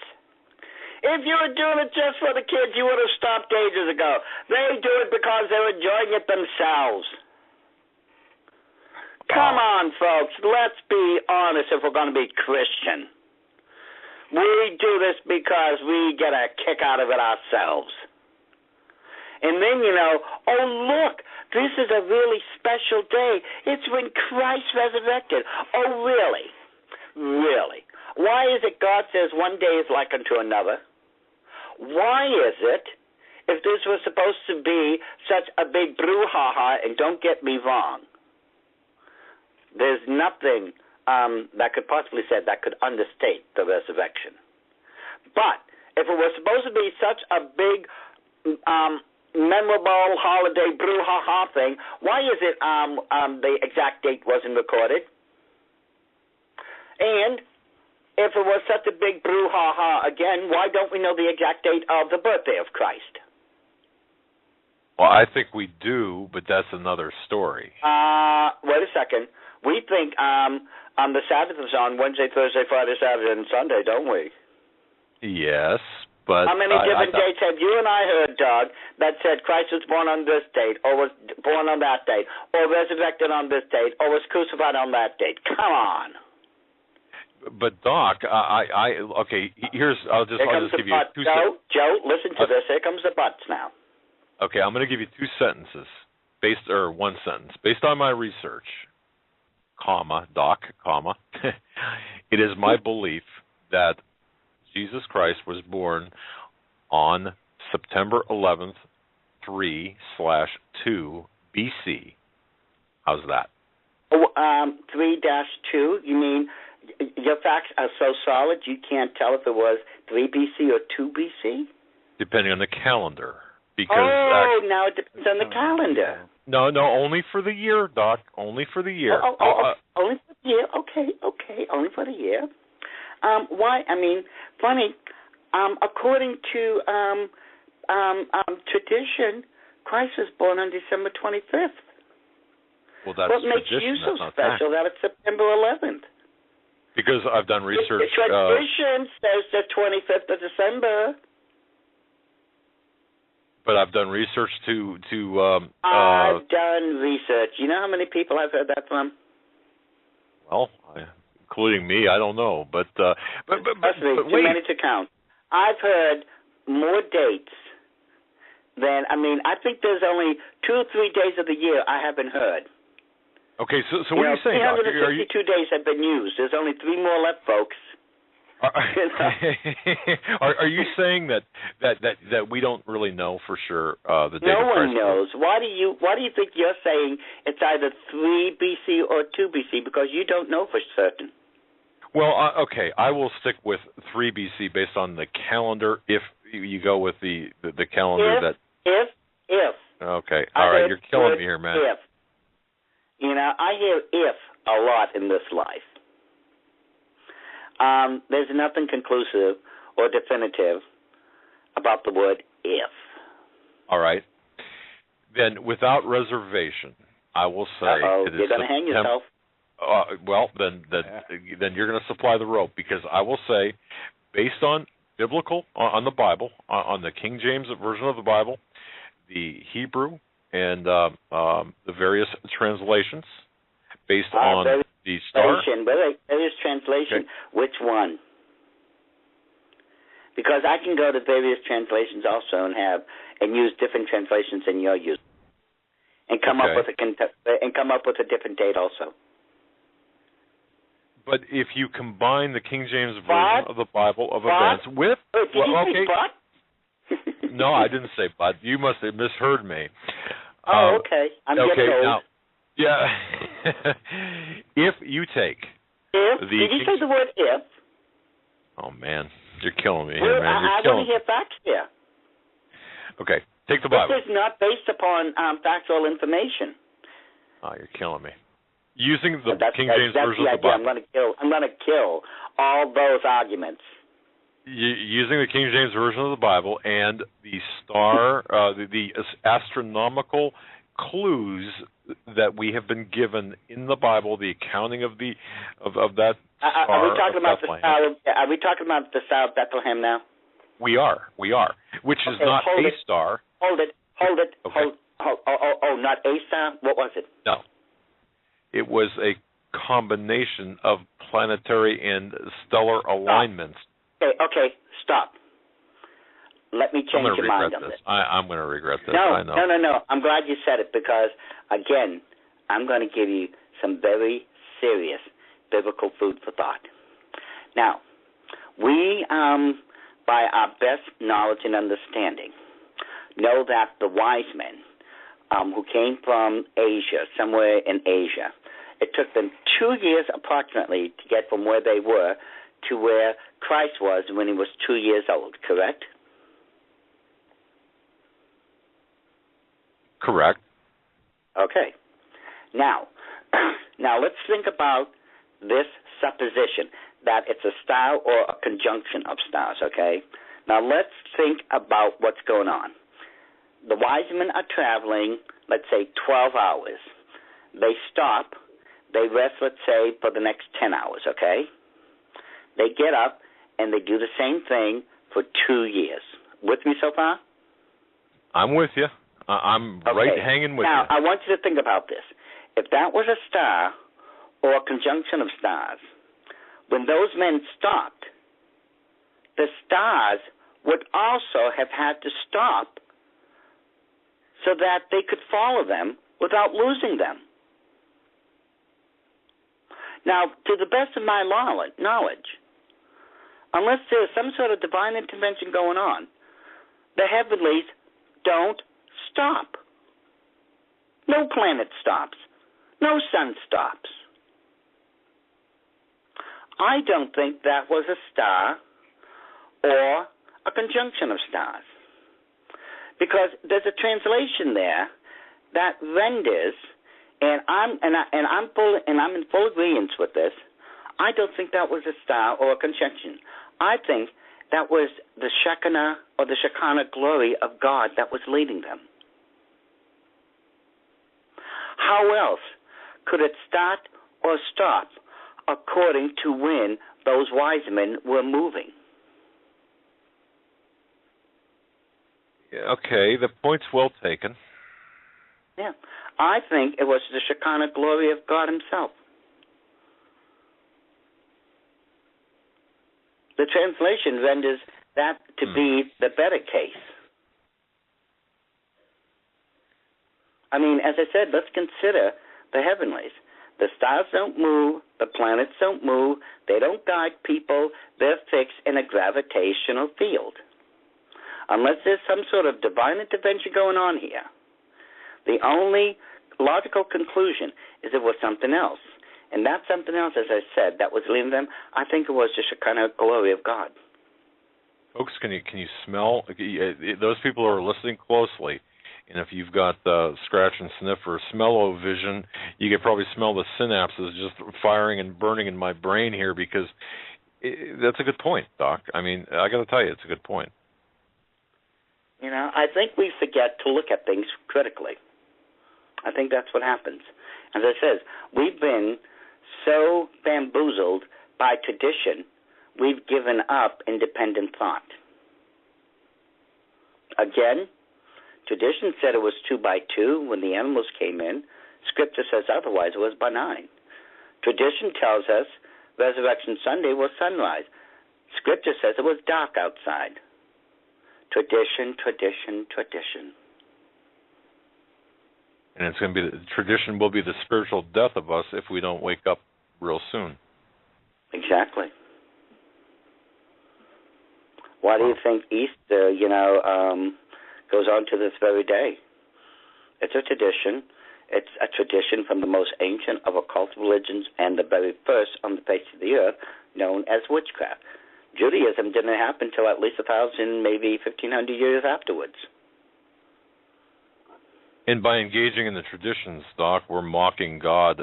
If you were doing it just for the kids, you would have stopped ages ago. They do it because they're enjoying it themselves. Come on, folks. Let's be honest if we're going to be Christian. We do this because we get a kick out of it ourselves. And then, oh, look, this is a really special day. It's when Christ resurrected. Oh, really? Really? Why is it God says one day is like unto another? Why is it, if this was supposed to be such a big brouhaha, and don't get me wrong, there's nothing that could possibly said that could understate the resurrection. But if it was supposed to be such a big memorable holiday brouhaha thing, why is it the exact date wasn't recorded? And if it was such a big brouhaha again, why don't we know the exact date of the birthday of Christ? Well, I think we do, but that's another story. Wait a second. We think the Sabbath is on Wednesday, Thursday, Friday, Saturday, and Sunday, don't we? Yes, But how many different dates have you and I heard, Doug, that said Christ was born on this date, or was born on that date, or resurrected on this date, or was crucified on that date? Come on. But Doc, okay. I'll just give you two. Joe, listen to this. Here comes the buts now. Okay, I'm going to give you two sentences, one sentence, based on my research, Doc, it is my belief that Jesus Christ was born on September 11th, 3/2 BC. How's that? 3-2, you mean your facts are so solid you can't tell if it was 3 BC or 2 BC? Depending on the calendar. Because now it depends on the calendar. No, only for the year, Doc. Only for the year. Only for the year. Okay, only for the year. Why? I mean, funny. According to tradition, Christ was born on December 25th. Well, that's what makes you so special that it's September 11th? Because I've done research. The tradition says the 25th of December. But I've done research to I've done research. You know how many people I've heard that from? Well, including me, I don't know. But too many to count. I've heard more dates than, I think there's only 2 or 3 days of the year I haven't heard. Okay, so what are you saying, Doc? 362 days have been used. There's only 3 more left, folks. Are you saying that we don't really know for sure the date? No one knows. Why do you think you're saying it's either 3 BC or 2 BC? Because you don't know for certain. Well, okay, I will stick with 3 BC based on the calendar. If you go with the calendar if. Okay, all right, you're killing me here, man. If. I hear if a lot in this life. There's nothing conclusive or definitive about the word if. All right. Then, without reservation, I will say you're going to hang yourself. Well, then you're going to supply the rope, because I will say, based on on the Bible, on the King James version of the Bible, the Hebrew, and the various translations, based on the star. Various translation. Okay. Which one? Because I can go to various translations also and use different translations than you're using, and come up with a different date also. But if you combine the King James version of the Bible of events with... Did you say but? No, I didn't say but. You must have misheard me. Okay. I'm getting old. Now, yeah. If you take... Did you say the word if? Oh, man. You're killing me here, man. I want to hear facts here. Okay. Take the Bible. This is not based upon factual information. Oh, you're killing me. Using the King James version of the Bible. I'm going to kill all those arguments. Using the King James version of the Bible and the star, the astronomical clues that we have been given in the Bible, the accounting of that star. Are we talking about the star of Bethlehem now? We are. Which is not a star. Hold it. Okay. Not a star? What was it? No. It was a combination of planetary and stellar alignments. Okay, stop. Let me change your mind on this. I'm going to regret this. No, I know. No. I'm glad you said it, because, again, I'm going to give you some very serious biblical food for thought. Now, we, by our best knowledge and understanding, know that the wise men who came from Asia, somewhere in Asia, it took them 2 years approximately to get from where they were to where Christ was when he was 2 years old, correct? Correct. Okay. Now let's think about this supposition that it's a star or a conjunction of stars, okay? Now let's think about what's going on. The wise men are traveling, let's say, 12 hours. They stop. They rest, let's say, for the next 10 hours, okay? They get up, and they do the same thing for 2 years. With me so far? I'm with you. I'm right hanging with you. Now, I want you to think about this. If that was a star or a conjunction of stars, when those men stopped, the stars would also have had to stop so that they could follow them without losing them. Now, to the best of my knowledge, unless there's some sort of divine intervention going on, the heavenlies don't stop. No planet stops. No sun stops. I don't think that was a star or a conjunction of stars, because there's a translation there that renders, and I'm in full agreement with this. I don't think that was a star or a conjunction. I think that was the Shekinah or the Shekinah glory of God that was leading them. How else could it start or stop according to when those wise men were moving? Okay, the point's well taken. Yeah. I think it was the Shekinah glory of God himself. The translation renders that to be the better case. I mean, as I said, let's consider the heavenlies. The stars don't move. The planets don't move. They don't guide people. They're fixed in a gravitational field. Unless there's some sort of divine intervention going on here, the only logical conclusion is it was something else. And that something else, as I said, that was leading them, I think it was the Shekinah glory of God. Folks, can you smell? Those people are listening closely. And if you've got scratch and sniff or smell-o-vision, you can probably smell the synapses just firing and burning in my brain here, because that's a good point, Doc. I mean, I got to tell you, it's a good point. You know, I think we forget to look at things critically. I think that's what happens. As I said, we've been so bamboozled by tradition, we've given up independent thought. Again, tradition said it was 2 by 2 when the animals came in. Scripture says otherwise, it was by 9. Tradition tells us Resurrection Sunday was sunrise. Scripture says it was dark outside. Tradition, tradition, tradition. And it's going to be, tradition will be the spiritual death of us if we don't wake up real soon. Exactly. Why do you think Easter, goes on to this very day? It's a tradition. It's a tradition from the most ancient of occult religions and the very first on the face of the earth, known as witchcraft. Judaism didn't happen until at least 1,000, maybe 1,500 years afterwards. And by engaging in the traditions, Doc, we're mocking God.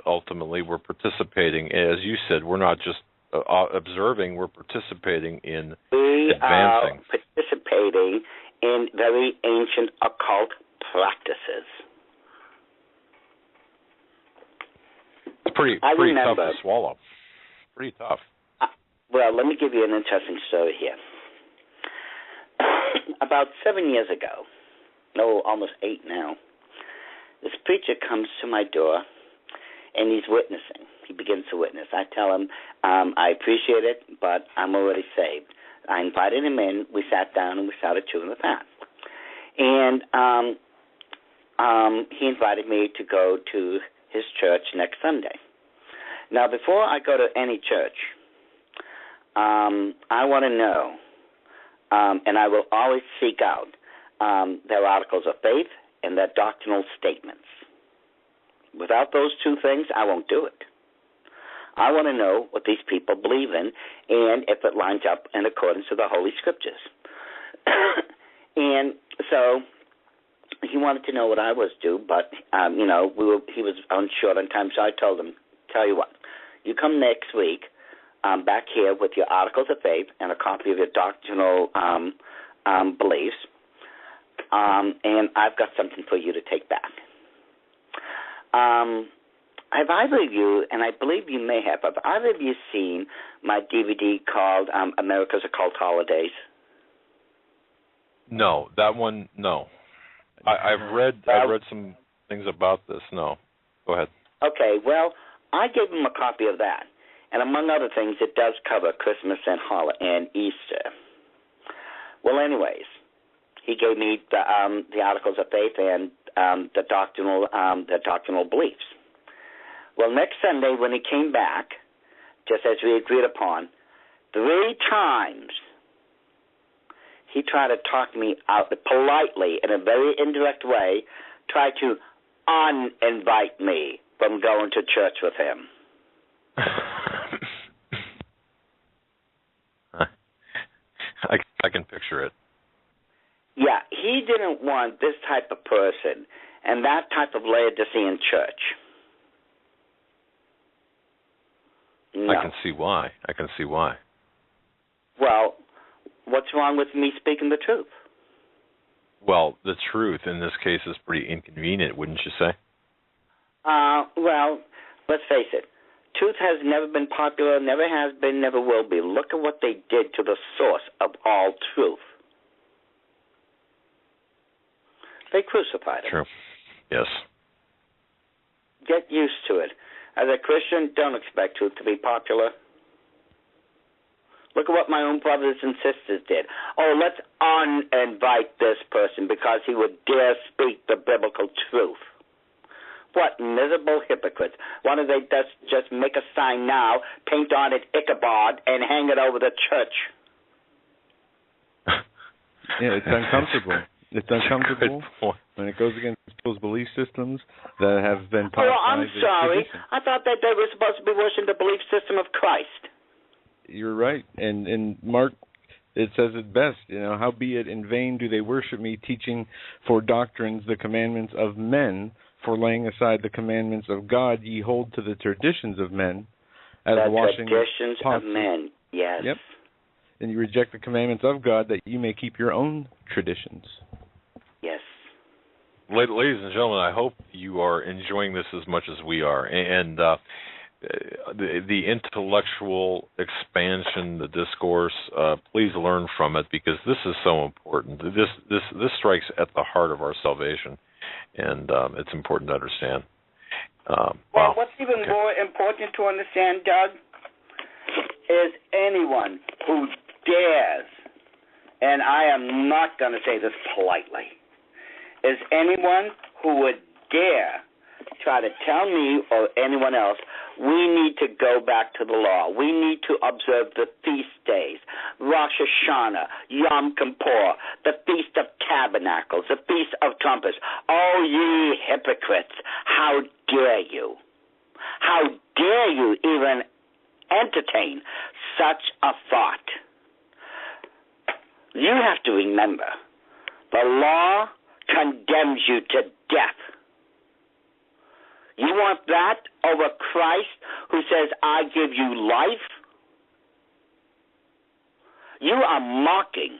Ultimately, we're participating. As you said, we're not just observing, we're participating in advancing. We are participating in very ancient occult practices. It's pretty tough to swallow. Pretty tough. Well, let me give you an interesting story here. About 7 years ago, no, almost 8 now, this preacher comes to my door, and he's witnessing. He begins to witness. I tell him, I appreciate it, but I'm already saved. I invited him in. We sat down, and we started chewing the fat. And he invited me to go to his church next Sunday. Now, before I go to any church, I want to know, and I will always seek out their articles of faith and their doctrinal statements. Without those two things, I won't do it. I want to know what these people believe in and if it lines up in accordance to the Holy Scriptures. And so he wanted to know what I was due, but, he was short on time, so I told him, tell you what, you come next week back here with your articles of faith and a copy of your doctrinal beliefs, and I've got something for you to take back. have either of you, and I believe you may have either of you seen my DVD called America's Occult Holidays? No, that one, no. I've read some things about this. No. Go ahead. Okay, well, I gave him a copy of that. And among other things, it does cover Christmas and Easter. Well, anyways, he gave me the Articles of Faith and the doctrinal beliefs. Well, next Sunday when he came back, just as we agreed upon, 3 times he tried to talk me out politely in a very indirect way, tried to uninvite me from going to church with him. I can picture it. Yeah, he didn't want this type of person and that type of Laodicean church. No. I can see why. Well, what's wrong with me speaking the truth? Well, the truth in this case is pretty inconvenient, wouldn't you say? Well, let's face it. Truth has never been popular, never has been, never will be. Look at what they did to the source of all truth. They crucified him. True. Yes. Get used to it. As a Christian, don't expect truth to be popular. Look at what my own brothers and sisters did. Oh, let's uninvite this person because he would dare speak the biblical truth. What miserable hypocrites. Why don't they just make a sign now, paint on it Ichabod, and hang it over the church? Yeah, it's uncomfortable. It's uncomfortable when it goes against people's belief systems that have been taught. Oh, I'm sorry. I thought that they were supposed to be worshiping the belief system of Christ. You're right. And Mark, it says it best, howbeit in vain do they worship me, teaching for doctrines the commandments of men, for laying aside the commandments of God, ye hold to the traditions of men, as the washing traditions of men, yes. Yep. And you reject the commandments of God that you may keep your own traditions. Yes. Ladies and gentlemen, I hope you are enjoying this as much as we are. And the intellectual expansion, the discourse, please learn from it because this is so important. This strikes at the heart of our salvation, and it's important to understand. Well, what's even more important to understand, Doug, is anyone who dares, and I am not going to say this politely, is anyone who would dare try to tell me or anyone else we need to go back to the law. We need to observe the feast days, Rosh Hashanah, Yom Kippur, the Feast of Tabernacles, the Feast of Trumpets. Oh, ye hypocrites, how dare you? How dare you even entertain such a thought? You have to remember, the law condemns you to death. You want that over Christ who says, I give you life? You are mocking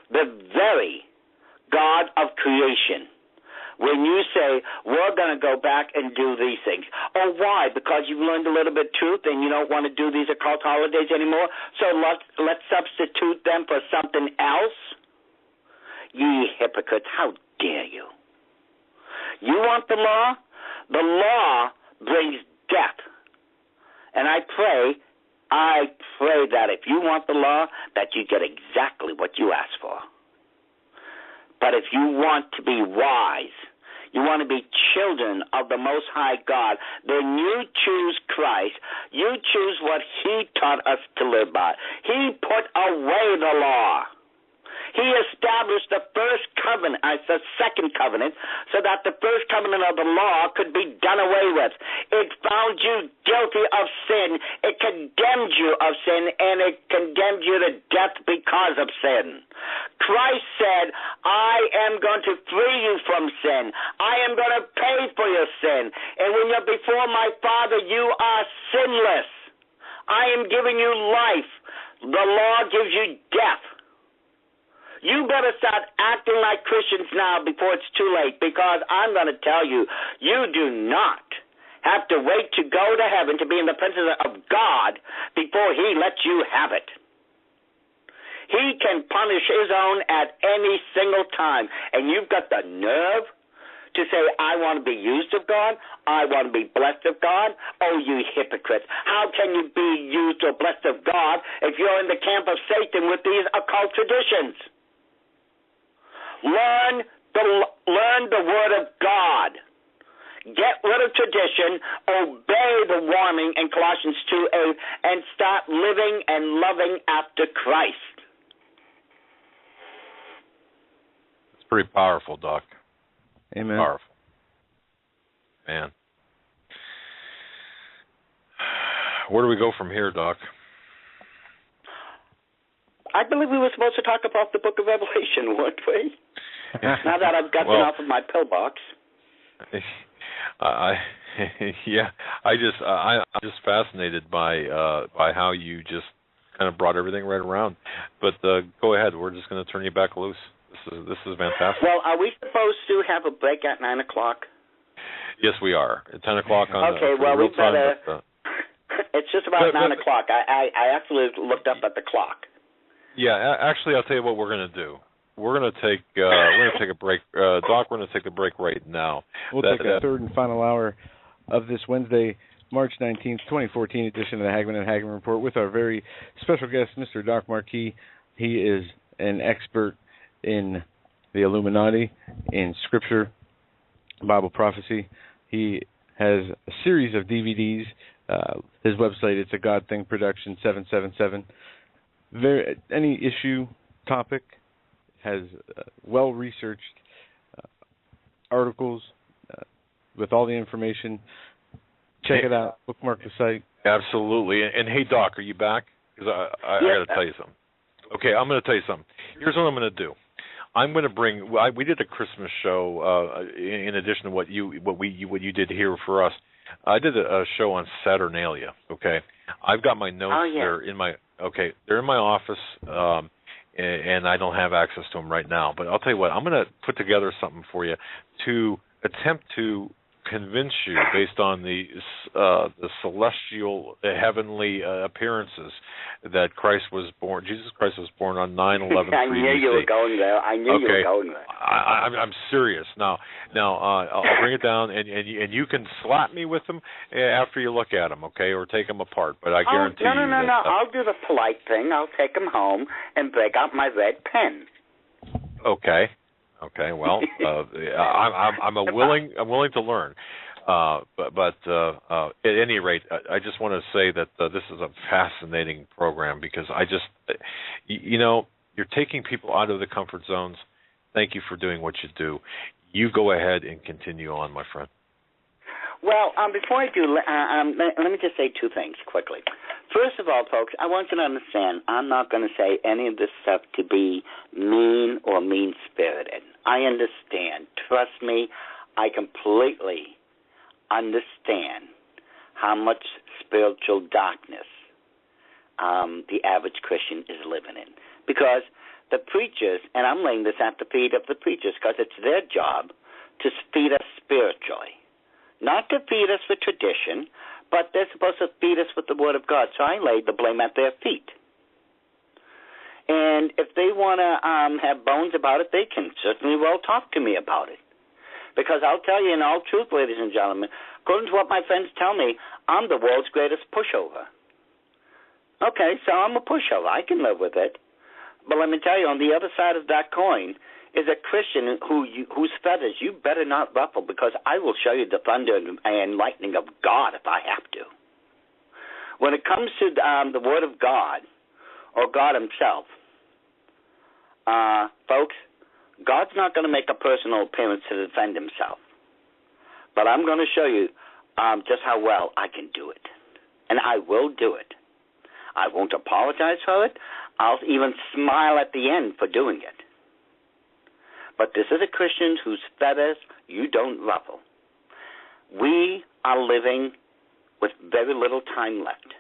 the very God of creation when you say, we're going to go back and do these things. Oh, why? Because you've learned a little bit of truth and you don't want to do these occult holidays anymore, so let's substitute them for something else? Ye hypocrites, how dare you? You want the law? The law brings death. And I pray that if you want the law, that you get exactly what you ask for. But if you want to be wise, you want to be children of the Most High God, then you choose Christ. You choose what He taught us to live by. He put away the law. He established the second covenant, so that the first covenant of the law could be done away with. It found you guilty of sin. It condemned you of sin, and it condemned you to death because of sin. Christ said, I am going to free you from sin. I am going to pay for your sin. And when you're before my Father, you are sinless. I am giving you life. The law gives you death. You better start acting like Christians now before it's too late, because I'm going to tell you, you do not have to wait to go to heaven to be in the presence of God before he lets you have it. He can punish his own at any single time. And you've got the nerve to say, I want to be used of God, I want to be blessed of God. Oh, you hypocrites. How can you be used or blessed of God if you're in the camp of Satan with these occult traditions? Learn the Word of God. Get rid of tradition, obey the warning in Colossians 2:8, and start living and loving after Christ. It's pretty powerful, Doc. Amen. Powerful. Man. Where do we go from here, Doc? I believe we were supposed to talk about the book of Revelation, weren't we? Now that I've gotten off of my pillbox. I'm just fascinated by how you just kind of brought everything right around. But go ahead. We're just going to turn you back loose. This is fantastic. Well, are we supposed to have a break at 9 o'clock? Yes, we are. At 10 o'clock on okay, well, we better. Time, it's just about 9 o'clock. I actually looked up at the clock. Yeah, actually, I'll tell you what we're going to do. We're going to take a break. Doc, we're going to take a break right now. We'll take a third and final hour of this Wednesday, March 19th, 2014 edition of the Hagman and Hagman Report with our very special guest, Mr. Doc Marquis. He is an expert in the Illuminati, in Scripture, Bible prophecy. He has a series of DVDs. His website, it's a God Thing Production 777. Any issue, topic, has well-researched articles with all the information. Check it out. Bookmark the site. Absolutely. And hey, Doc, are you back? Because I got to tell you something. Okay, I'm going to tell you something. Here's what I'm going to do. I'm going to bring. We did a Christmas show in addition to what you did here for us. I did a show on Saturnalia. Okay, I've got my notes there in my. Okay, they're in my office, and I don't have access to them right now. But I'll tell you what. I'm going to put together something for you to attempt to convince you, based on the celestial, heavenly appearances, that Christ was born. Jesus Christ was born on 9/11. I knew you were going there. I knew you were going there. I'm serious. Now, I'll bring it down, and you can slap me with them after you look at them, okay, or take them apart. But I guarantee you. No. I'll do the polite thing. I'll take them home and break out my red pen. Okay. Well, I'm willing to learn. But at any rate, I just want to say that this is a fascinating program because you're taking people out of the comfort zones. Thank you for doing what you do. You go ahead and continue on, my friend. Well, before I do, let me just say two things quickly. First of all, folks, I want you to understand I'm not going to say any of this stuff to be mean or mean-spirited. I understand. Trust me, I completely understand how much spiritual darkness the average Christian is living in. Because the preachers, and I'm laying this at the feet of the preachers because it's their job to feed us spiritually. Not to feed us with tradition, but they're supposed to feed us with the Word of God. So I laid the blame at their feet. And if they want to have bones about it, they can certainly well talk to me about it. Because I'll tell you in all truth, ladies and gentlemen, according to what my friends tell me, I'm the world's greatest pushover. Okay, so I'm a pushover. I can live with it. But let me tell you, on the other side of that coin is a Christian whose feathers you better not ruffle, because I will show you the thunder and lightning of God if I have to. When it comes to the Word of God, or God himself, folks, God's not going to make a personal appearance to defend himself. But I'm going to show you just how well I can do it. And I will do it. I won't apologize for it. I'll even smile at the end for doing it. But this is a Christian whose feathers you don't ruffle. We are living with very little time left.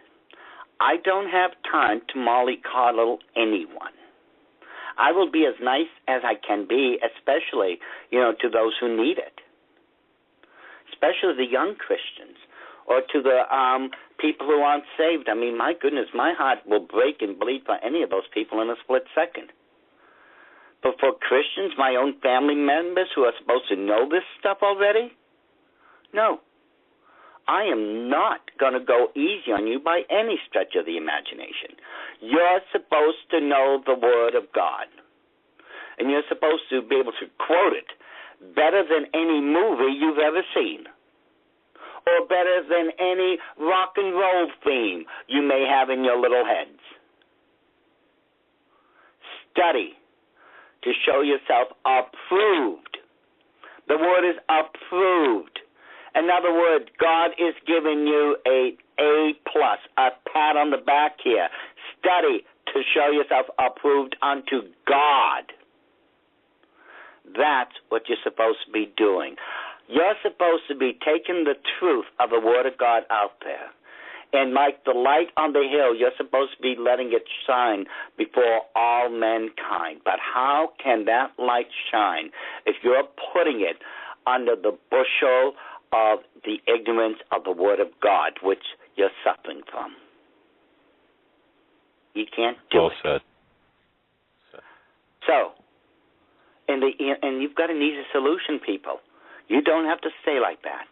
I don't have time to mollycoddle anyone. I will be as nice as I can be, especially, to those who need it. Especially the young Christians. or to the people who aren't saved. I mean, my goodness, my heart will break and bleed for any of those people in a split second. But for Christians, my own family members who are supposed to know this stuff already, no. I am not going to go easy on you by any stretch of the imagination. You're supposed to know the Word of God. And you're supposed to be able to quote it better than any movie you've ever seen, or better than any rock and roll theme you may have in your little heads. Study to show yourself approved. The Word is approved. In other words, God is giving you a A+, a pat on the back here. Study to show yourself approved unto God. That's what you're supposed to be doing. You're supposed to be taking the truth of the Word of God out there. And like the light on the hill, you're supposed to be letting it shine before all mankind. But how can that light shine if you're putting it under the bushel of the ignorance of the Word of God, which you're suffering from? You can't do it. Well said. So, and you've got an easy solution, people. You don't have to stay like that.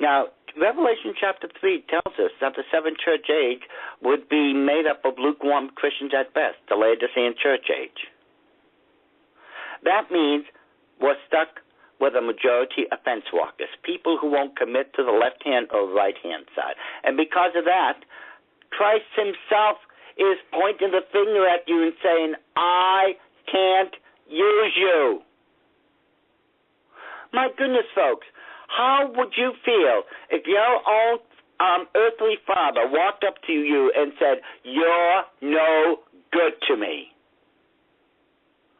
Now, Revelation chapter 3 tells us that the seventh church age would be made up of lukewarm Christians at best, the Laodicean church age. That means we're stuck with a majority of fence walkers, people who won't commit to the left-hand or right-hand side. And because of that, Christ himself is pointing the finger at you and saying, I can't use you. My goodness, folks, how would you feel if your own earthly father walked up to you and said, you're no good to me?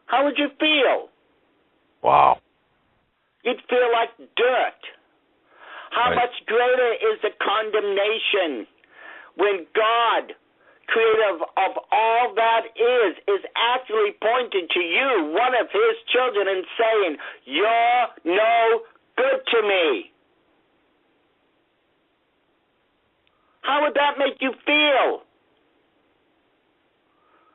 How would you feel? Wow. You'd feel like dirt. How much greater is the condemnation when God, creator of all that is actually pointing to you, one of his children, and saying, you're no good to me? How would that make you feel?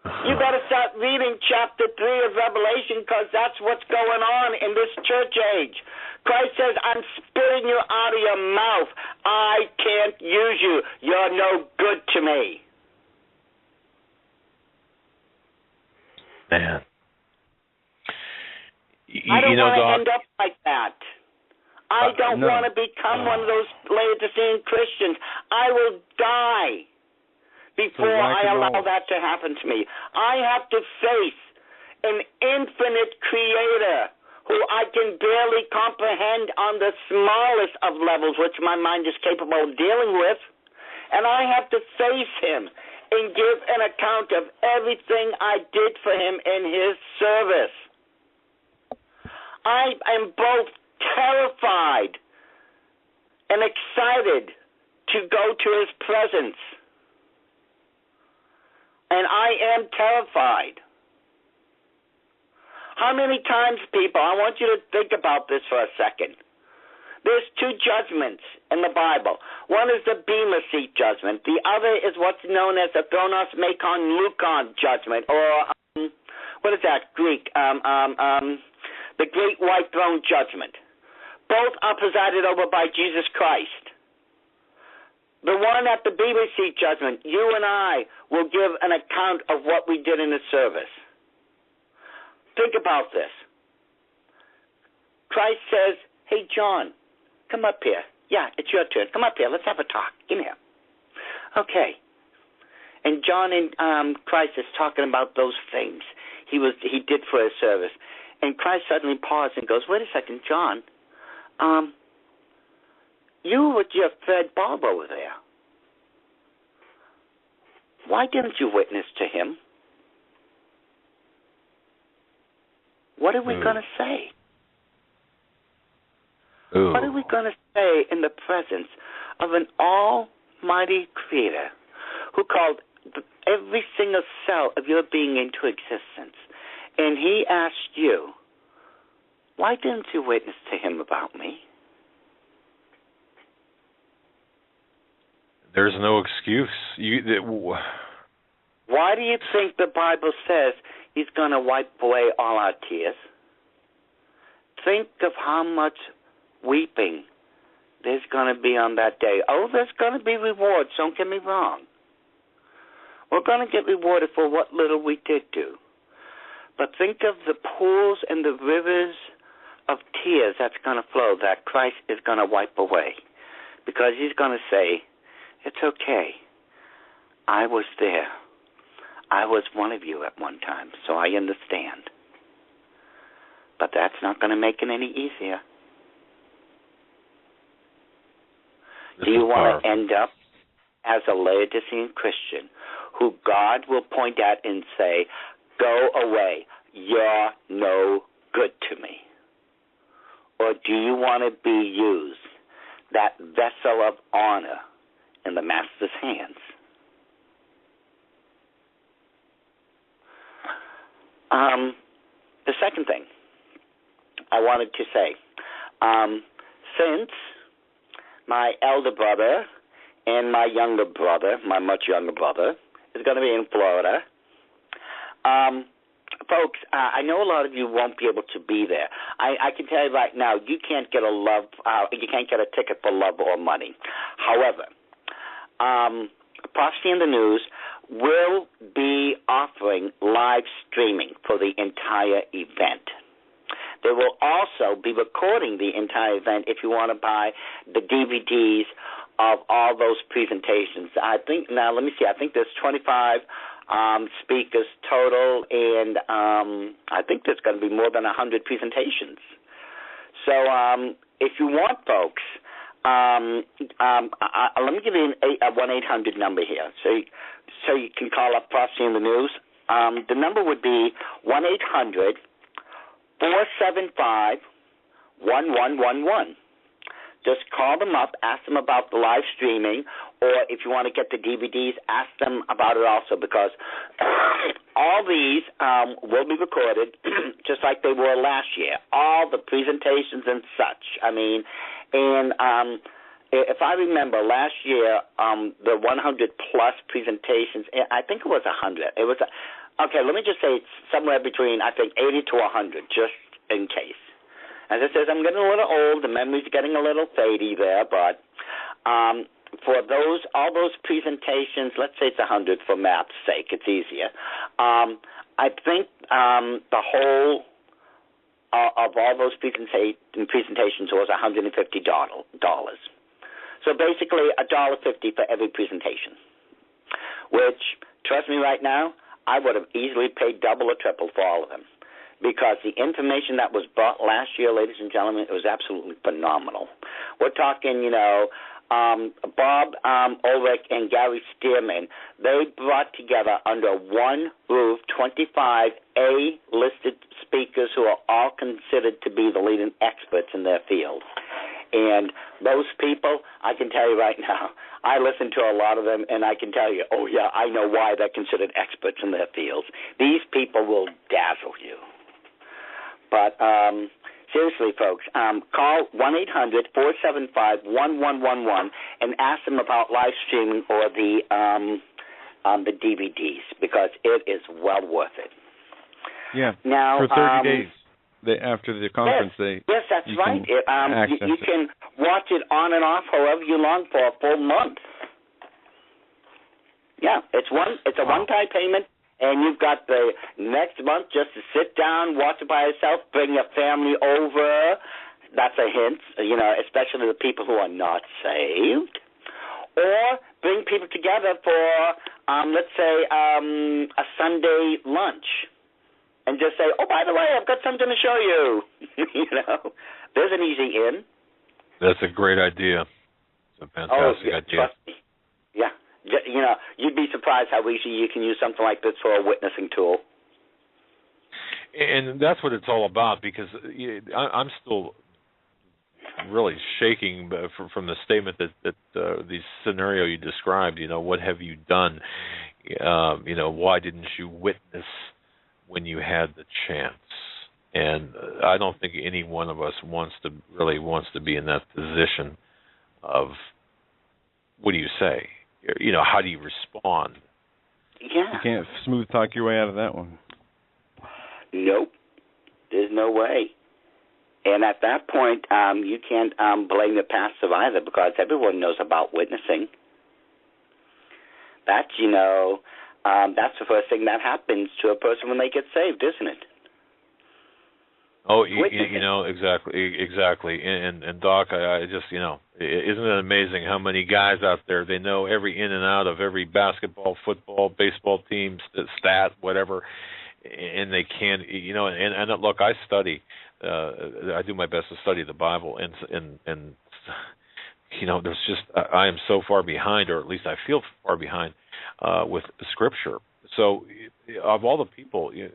You better start reading chapter 3 of Revelation, because that's what's going on in this church age. Christ says, I'm spitting you out of your mouth. I can't use you. You're no good to me. Man. I don't want to end up like that. I don't want to become one of those Laodicean Christians. I will die before I allow that to happen to me. I have to face an infinite creator who I can barely comprehend on the smallest of levels, which my mind is capable of dealing with. And I have to face him and give an account of everything I did for him in his service. I am both terrified and excited to go to his presence. And I am terrified. How many times, people, I want you to think about this for a second. There's two judgments in the Bible. One is the Bema Seat judgment. The other is what's known as the Thronos Makon Lukon judgment, or what is that, Greek? The Great White Throne judgment. Both are presided over by Jesus Christ. The one at the Bema Seat judgment, you and I will give an account of what we did in the service. Think about this. Christ says, hey, John, come up here. Yeah, it's your turn. Come up here. Let's have a talk. Come here. Okay. And John and Christ is talking about those things he did for his service. And Christ suddenly paused and goes, wait a second, John. You with your third bulb over there. Why didn't you witness to him? What are we going to say? What are we going to say in the presence of an almighty creator who called every single cell of your being into existence? And he asked you, why didn't you witness to him about me? There's no excuse. Why do you think the Bible says he's going to wipe away all our tears? Think of how much weeping there's going to be on that day. Oh, there's going to be rewards, don't get me wrong. We're going to get rewarded for what little we did do. But think of the pools and the rivers of tears that's going to flow that Christ is going to wipe away. Because he's going to say, it's okay. I was there. I was one of you at one time, so I understand. But that's not going to make it any easier. Do you want to end up as a Laodicean Christian who God will point at and say, go away, you're no good to me? Or do you want to be used, that vessel of honor in the Master's hands? The second thing I wanted to say, since my elder brother and my younger brother, my much younger brother, is going to be in Florida, folks, I know a lot of you won't be able to be there. I can tell you right now, you can't get a ticket for love or money. However, Prophecy in the News will be offering live streaming for the entire event. They will also be recording the entire event if you want to buy the DVDs of all those presentations. I think there's 25 speakers total, and I think there's going to be more than 100 presentations. So if you want, folks, let me give you a 1-800 number here, so you can call up Prophecy in the News. The number would be 1-800-475-1111. Just call them up, ask them about the live streaming, or if you want to get the DVDs, ask them about it also, because all these will be recorded just like they were last year, all the presentations and such. If I remember last year, the 100-plus presentations, I think it was 100. Okay, let me just say it's somewhere between, I think, 80 to 100, just in case. As I said, I'm getting a little old. The memory's getting a little fadey there, but for all those presentations, let's say it's 100 for math's sake. It's easier. I think the whole of all those presentations was $150. So basically $1.50 for every presentation, which, trust me right now, I would have easily paid double or triple for all of them. Because the information that was brought last year, ladies and gentlemen, it was absolutely phenomenal. We're talking, Bob Ulrich and Gary Stearman, they brought together under one roof 25 A-listed speakers who are all considered to be the leading experts in their field. And those people, I can tell you right now, I listen to a lot of them, and I can tell you, oh, yeah, I know why they're considered experts in their fields. These people will dazzle you. But seriously, folks, call 1-800-475-1111 and ask them about live streaming or the DVDs, because it is well worth it. Yeah. Now, for 30 days after the conference, yes, that's right. You can watch it on and off however you long for a full month. Yeah, it's a one-time payment. And you've got the next month just to sit down, watch it by yourself, bring your family over. That's a hint, especially the people who are not saved. Or bring people together for, let's say, a Sunday lunch. And just say, oh, by the way, I've got something to show you. There's an easy in. That's a great idea. It's a fantastic idea. Trust me. Yeah. You'd be surprised how easy you can use something like this for a witnessing tool. And that's what it's all about, because I'm still really shaking from the statement that the scenario you described, what have you done? Why didn't you witness when you had the chance? And I don't think any one of us wants to be in that position of, what do you say? how do you respond? Yeah. You can't smooth talk your way out of that one. Nope. There's no way. And at that point, you can't blame the pastor either, because everyone knows about witnessing. That's the first thing that happens to a person when they get saved, isn't it? Oh, exactly. And Doc, I just, isn't it amazing how many guys out there, they know every in and out of every basketball, football, baseball team, stat, whatever, and they can't, and look, I study, I do my best to study the Bible, and there's just, I am so far behind, or at least I feel far behind with Scripture. So, of all the people, get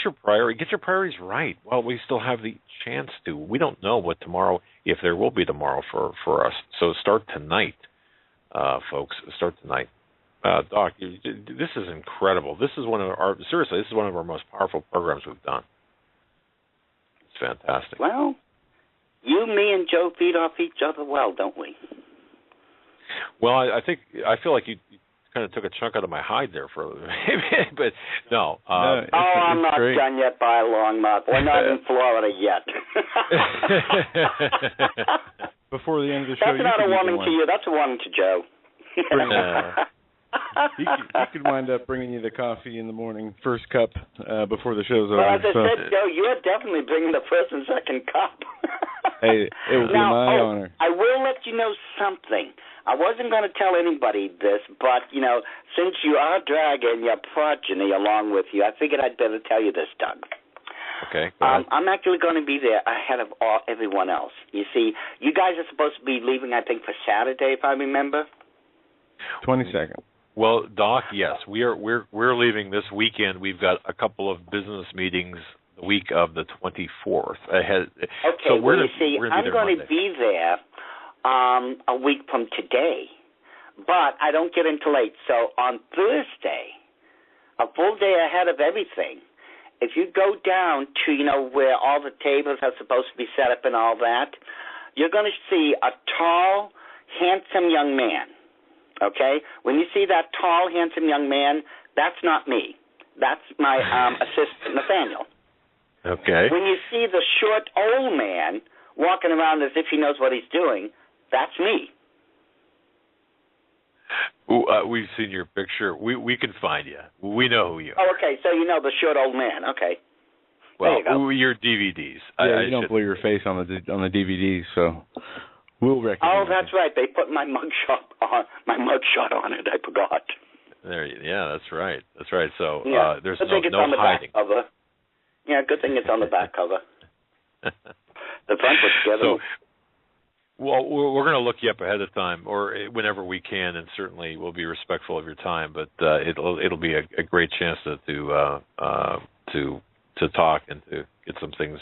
your priorities right while we still have the chance to. We don't know what tomorrow, if there will be tomorrow for us. So start tonight, folks. Start tonight. Doc, this is incredible. This is one of our most powerful programs we've done. It's fantastic. Well, you, me, and Joe feed off each other well, don't we? Well, I feel like you kind of took a chunk out of my hide there for a little bit, but no. I'm not great. done yet by a long mark. We're not in Florida yet. Before the end of the show, that's not a warning to you. That's a warning to Joe. He could wind up bringing you the coffee in the morning, first cup, before the show's over. Well, as I said, Joe, you're definitely bringing the first and second cup. Hey, it will be my honor. I will let you know something. I wasn't going to tell anybody this, but, since you are dragging your progeny along with you, I figured I'd better tell you this, Doug. Okay, go ahead. I'm actually going to be there ahead of everyone else. You see, you guys are supposed to be leaving, I think, for Saturday, if I remember. 22nd. Well, Doc, yes, we're leaving this weekend. We've got a couple of business meetings the week of the 24th ahead. Okay, so I'm going to be there a week from today, but I don't get in till 8. So on Thursday, a full day ahead of everything, if you go down to, where all the tables are supposed to be set up and all that, you're going to see a tall, handsome young man. Okay? When you see that tall, handsome young man, that's not me. That's my assistant, Nathaniel. Okay. When you see the short, old man walking around as if he knows what he's doing, that's me. We've seen your picture. We can find you. We know who you are. Oh, okay. So you know the short, old man. Okay. Well, your DVDs. Yeah, you don't blow your face on the DVDs, so we'll recognize. Oh, that's right. They put my mugshot on it. I forgot. That's right. That's right. So there's no hiding. Yeah, good thing it's on the back cover. The front was together. Well, we're going to look you up ahead of time, or whenever we can, and certainly we'll be respectful of your time. But it'll be a great chance to talk and to get some things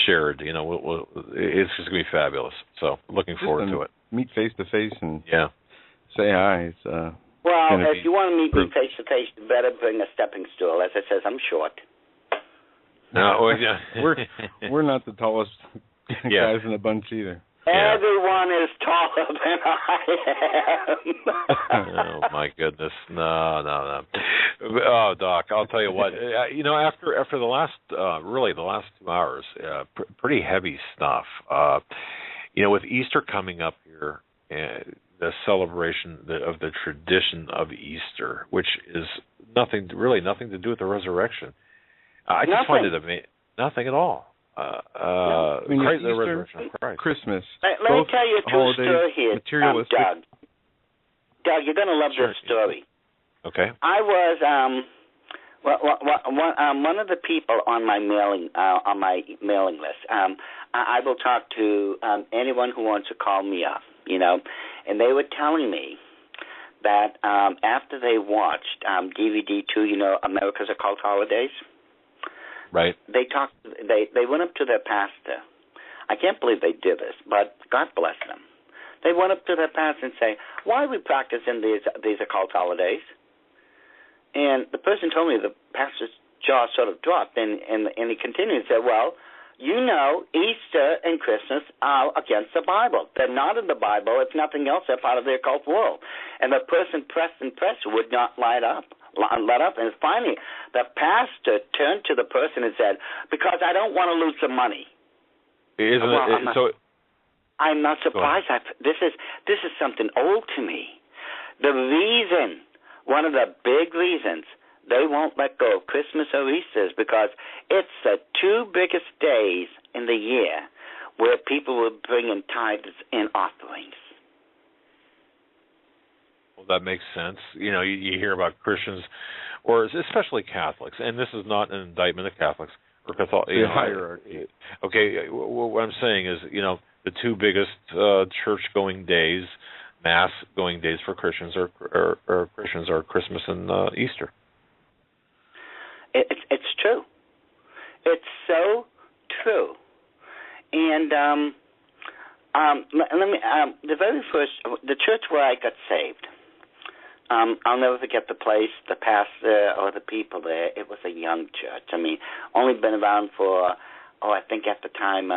shared. It's just going to be fabulous. So looking forward to it. Meet face to face and say hi. If you want to meet me face to face, you better bring a stepping stool. As I says, I'm short. No, we're not the tallest guys in the bunch either. Everyone is taller than I am. Oh my goodness, no. Oh, Doc, I'll tell you what. After the last 2 hours, pretty heavy stuff. With Easter coming up here, the celebration of the tradition of Easter, which is nothing to do with the resurrection. I just find it amazing. Nothing at all. Easter, the resurrection of Christ. Christmas. Let me tell you a true story here, Doug. Doug, you're going to love this story. Okay. I was one of the people on my mailing list. I will talk to anyone who wants to call me up. And they were telling me that after they watched DVD 2, America's Occult Holidays. Right. They went up to their pastor. I can't believe they did this, but God bless them. They went up to their pastor and say, "Why are we practicing these occult holidays?" And the person told me the pastor's jaw sort of dropped, and he continued and said, "Well, you know, Easter and Christmas are against the Bible. They're not in the Bible. If nothing else, they're part of the occult world. And the person pressed and pressed would not let up. And finally, the pastor turned to the person and said, because I don't want to lose some money. I'm not surprised. This is something old to me. The reason, one of the big reasons, they won't let go of Christmas or Easter is because it's the two biggest days in the year where people will bring in tithes and offerings. Well, that makes sense. You know, you hear about Christians, or especially Catholics, and this is not an indictment of Catholics or Catholic hierarchy. Okay, what I'm saying is, you know, the two biggest church-going days, mass-going days for Christians are Christmas and Easter. It's true. It's so true. And let me. The very first, the church where I got saved. I'll never forget the place, the pastor, or the people there. It was a young church. I mean, only been around for, I think at the time,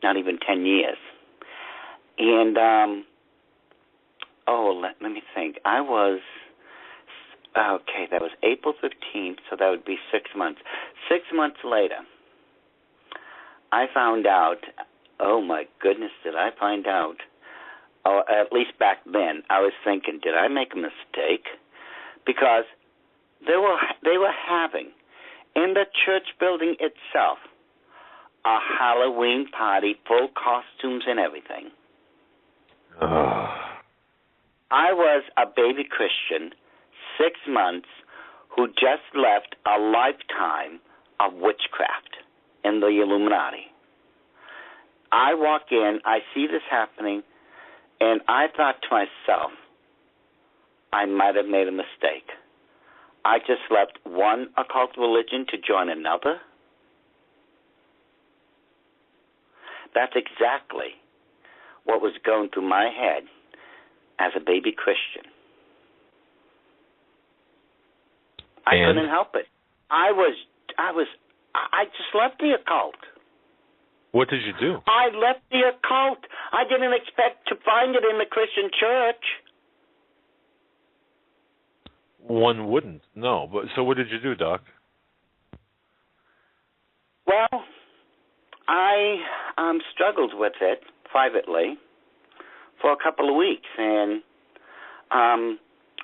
not even 10 years. And let me think. I was. Okay, that was April 15th, so that would be 6 months. 6 months later, I found out, oh my goodness, did I find out, or at least back then, I was thinking, did I make a mistake? Because they were having, in the church building itself, a Halloween party, full costumes and everything. I was a baby Christian, 6 months, who just left a lifetime of witchcraft in the Illuminati. I walk in, I see this happening, and I thought to myself, I might have made a mistake. I just left one occult religion to join another. That's exactly what was going through my head as a baby Christian. I couldn't help it. I just left the occult. What did you do? I left the occult. I didn't expect to find it in the Christian church. One wouldn't, no. But so what did you do, Doc? Well, I struggled with it privately for a couple of weeks, and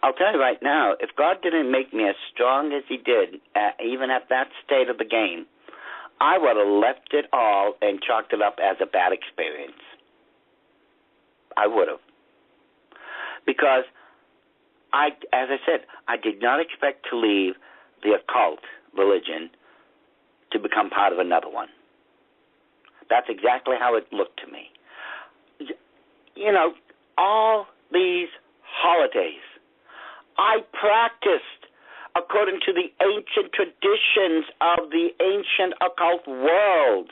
I'll tell you right now, if God didn't make me as strong as He did, even at that state of the game, I would have left it all and chalked it up as a bad experience. I would have. Because, as I said, I did not expect to leave the occult religion to become part of another one. That's exactly how it looked to me. You know, all these holidays, I practiced according to the ancient traditions of the ancient occult world.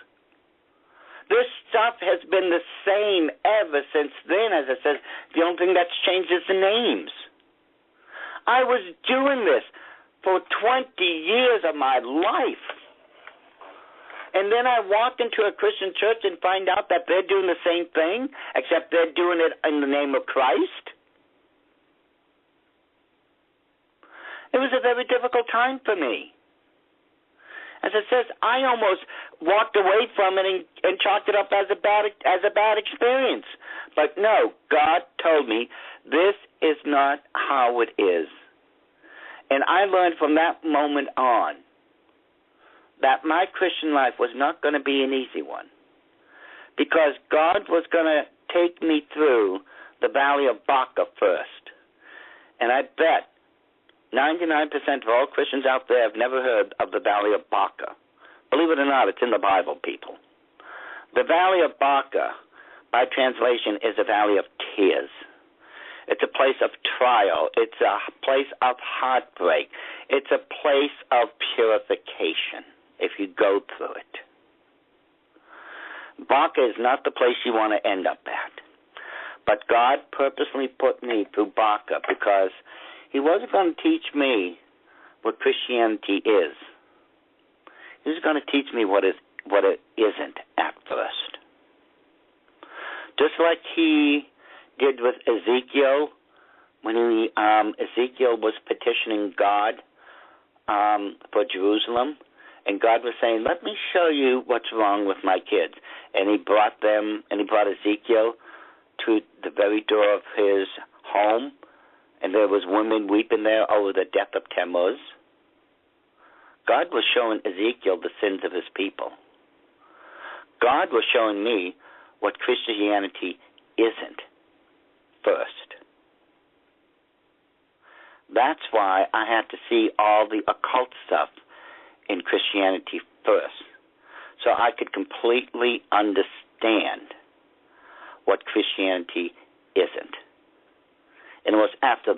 This stuff has been the same ever since then. As I said, the only thing that's changed is the names. I was doing this for 20 years of my life. And then I walked into a Christian church and find out that they're doing the same thing, except they're doing it in the name of Christ. It was a very difficult time for me. As it says, I almost walked away from it and chalked it up as a bad experience. But no, God told me this is not how it is. And I learned from that moment on that my Christian life was not going to be an easy one, because God was going to take me through the valley of Baca first. And I bet 99% of all Christians out there have never heard of the Valley of Baca. Believe it or not, it's in the Bible, people. The Valley of Baca, by translation, is a valley of tears. It's a place of trial. It's a place of heartbreak. It's a place of purification if you go through it. Baca is not the place you want to end up at. But God purposely put me through Baca because He wasn't going to teach me what Christianity is. He was going to teach me what it isn't first. Just like he did with Ezekiel, when Ezekiel was petitioning God for Jerusalem, and God was saying, let me show you what's wrong with my kids. And he brought Ezekiel to the very door of his home, and there was women weeping there over the death of Tammuz. God was showing Ezekiel the sins of his people. God was showing me what Christianity isn't first. That's why I had to see all the occult stuff in Christianity first, so I could completely understand what Christianity isn't. And it was after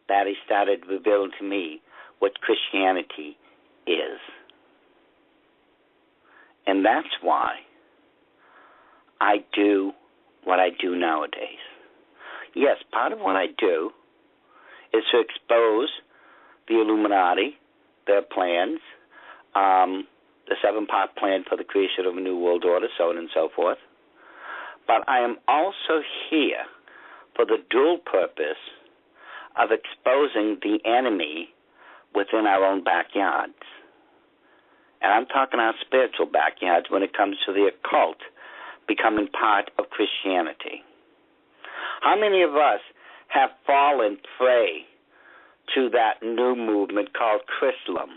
that he started revealing to me what Christianity is. And that's why I do what I do nowadays. Yes, part of what I do is to expose the Illuminati, their plans, the 7-part plan for the creation of a new world order, so on and so forth. But I am also here for the dual purpose of exposing the enemy within our own backyards. And I'm talking our spiritual backyards when it comes to the occult becoming part of Christianity. How many of us have fallen prey to that new movement called Chrislam?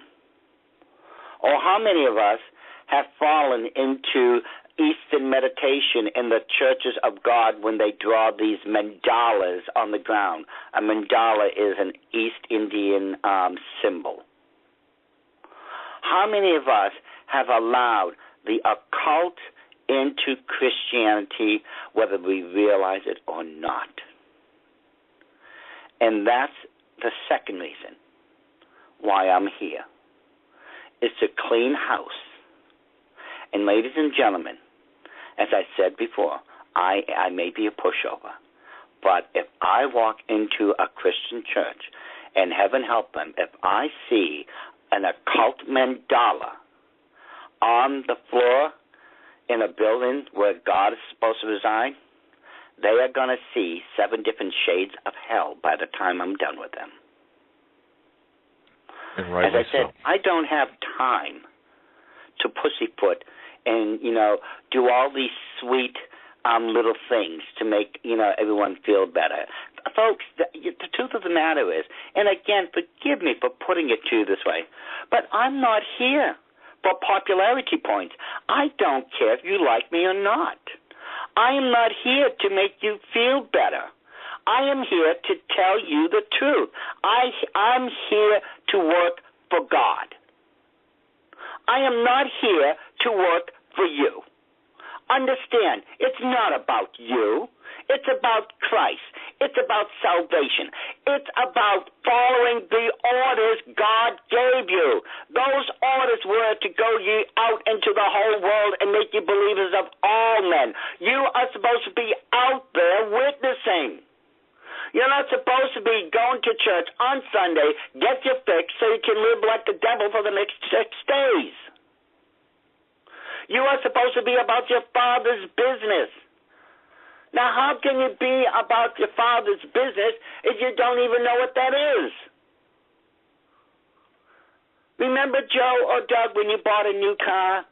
Or how many of us have fallen into Eastern meditation in the churches of God when they draw these mandalas on the ground? A mandala is an East Indian symbol. How many of us have allowed the occult into Christianity, whether we realize it or not? And that's the second reason why I'm here, is to clean house. And ladies and gentlemen, as I said before, I may be a pushover, but if I walk into a Christian church, and heaven help them, if I see an occult mandala on the floor in a building where God is supposed to reside, they are going to see 7 different shades of hell by the time I'm done with them. And rightly as I said, so. I don't have time to pussyfoot and, do all these sweet little things to make, everyone feel better. Folks, the truth of the matter is, and again, forgive me for putting it to you this way, but I'm not here for popularity points. I don't care if you like me or not. I am not here to make you feel better. I am here to tell you the truth. I'm here to work for God. I am not here to work for you. Understand, it's not about you. It's about Christ. It's about salvation. It's about following the orders God gave you. Those orders were to go ye out into the whole world and make you believers of all men. You are supposed to be out there witnessing. You're not supposed to be going to church on Sunday, get your fix so you can live like the devil for the next 6 days. You are supposed to be about your Father's business. Now, how can you be about your Father's business if you don't even know what that is? Remember, Joe or Doug, when you bought a new car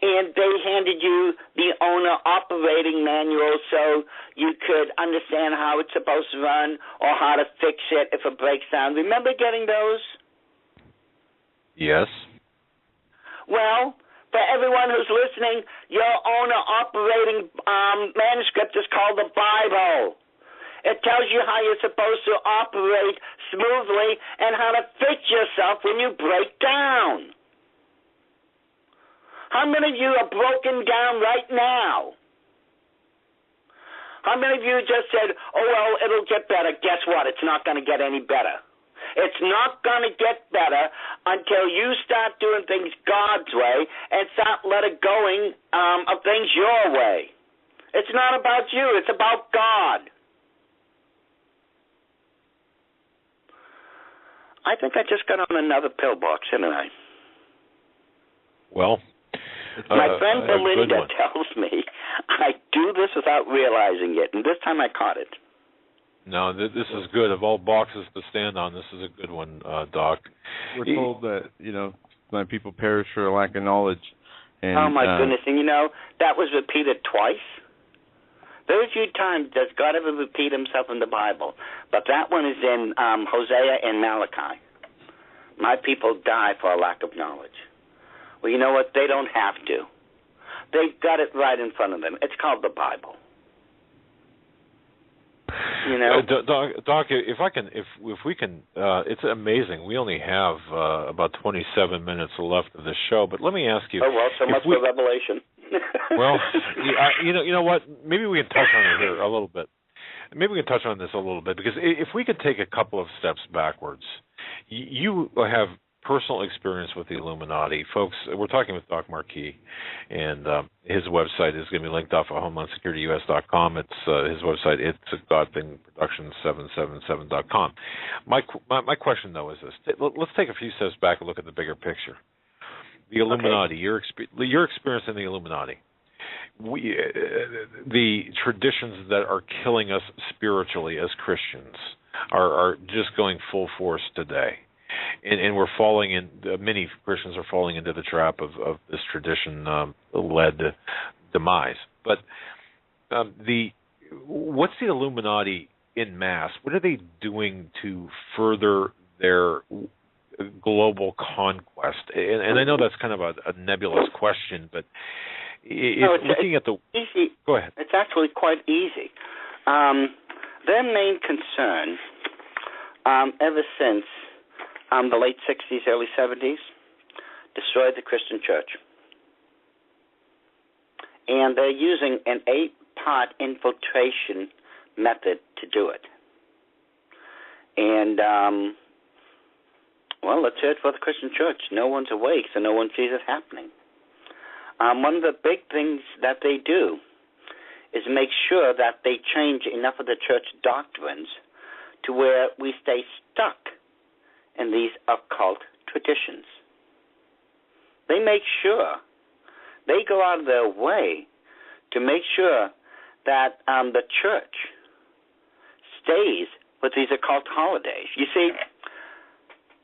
and they handed you the owner operating manual so you could understand how it's supposed to run or how to fix it if it breaks down? Remember getting those? Yes. Well, for everyone who's listening, your owner operating manuscript is called the Bible. It tells you how you're supposed to operate smoothly and how to fix yourself when you break down. How many of you are broken down right now? How many of you just said, oh, well, it'll get better? Guess what? It's not going to get any better. It's not going to get better until you start doing things God's way and start letting going of things your way. It's not about you. It's about God. I think I just got on another pillbox, didn't I? Well, My friend Belinda tells me I do this without realizing it, and this time I caught it. No, this is good. Of all boxes to stand on, this is a good one, Doc. We're told that, my people perish for a lack of knowledge. And, oh, my goodness. And, that was repeated twice. Very few times does God ever repeat himself in the Bible, but that one is in Hosea and Malachi. My people die for a lack of knowledge. Well, you know what? They don't have to. They've got it right in front of them. It's called the Bible. Doc, if we can, it's amazing. We only have about 27 minutes left of the show, but let me ask you. Oh well, so much for Revelation. Well, you know what? Maybe we can touch on it here a little bit. Maybe we can touch on this a little bit because if we could take a couple of steps backwards, you have personal experience with the Illuminati. Folks, we're talking with Doc Marquis, and his website is going to be linked off of HomelandSecurityUS.com. It's his website. It's GodThingProductions777.com. My question, though, is this. Let's take a few steps back and look at the bigger picture. The Illuminati, your experience in the Illuminati, the traditions that are killing us spiritually as Christians are just going full force today. And we're falling in. Many Christians are falling into the trap of this tradition-led demise. But what's the Illuminati in mass? What are they doing to further their global conquest? And I know that's kind of a nebulous question, but looking at the easy. Go ahead. It's actually quite easy. Their main concern, ever since the late 60s, early 70s, destroyed the Christian church. And they're using an 8-part infiltration method to do it. And, let's hear it for the Christian church. No one's awake, so no one sees it happening. One of the big things that they do is make sure that they change enough of the church doctrines to where we stay stuck in these occult traditions. They make sure, they go out of their way to make sure that the church stays with these occult holidays. You see,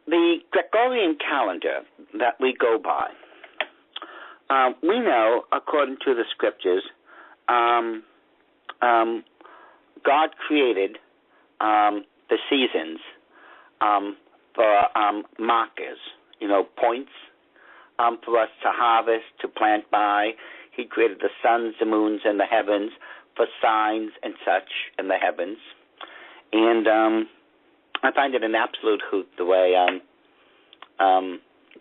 the Gregorian calendar that we go by, we know, according to the scriptures, God created the seasons for markers, points for us to harvest, to plant by. He created the suns, the moons, and the heavens for signs and such in the heavens. And I find it an absolute hoot the way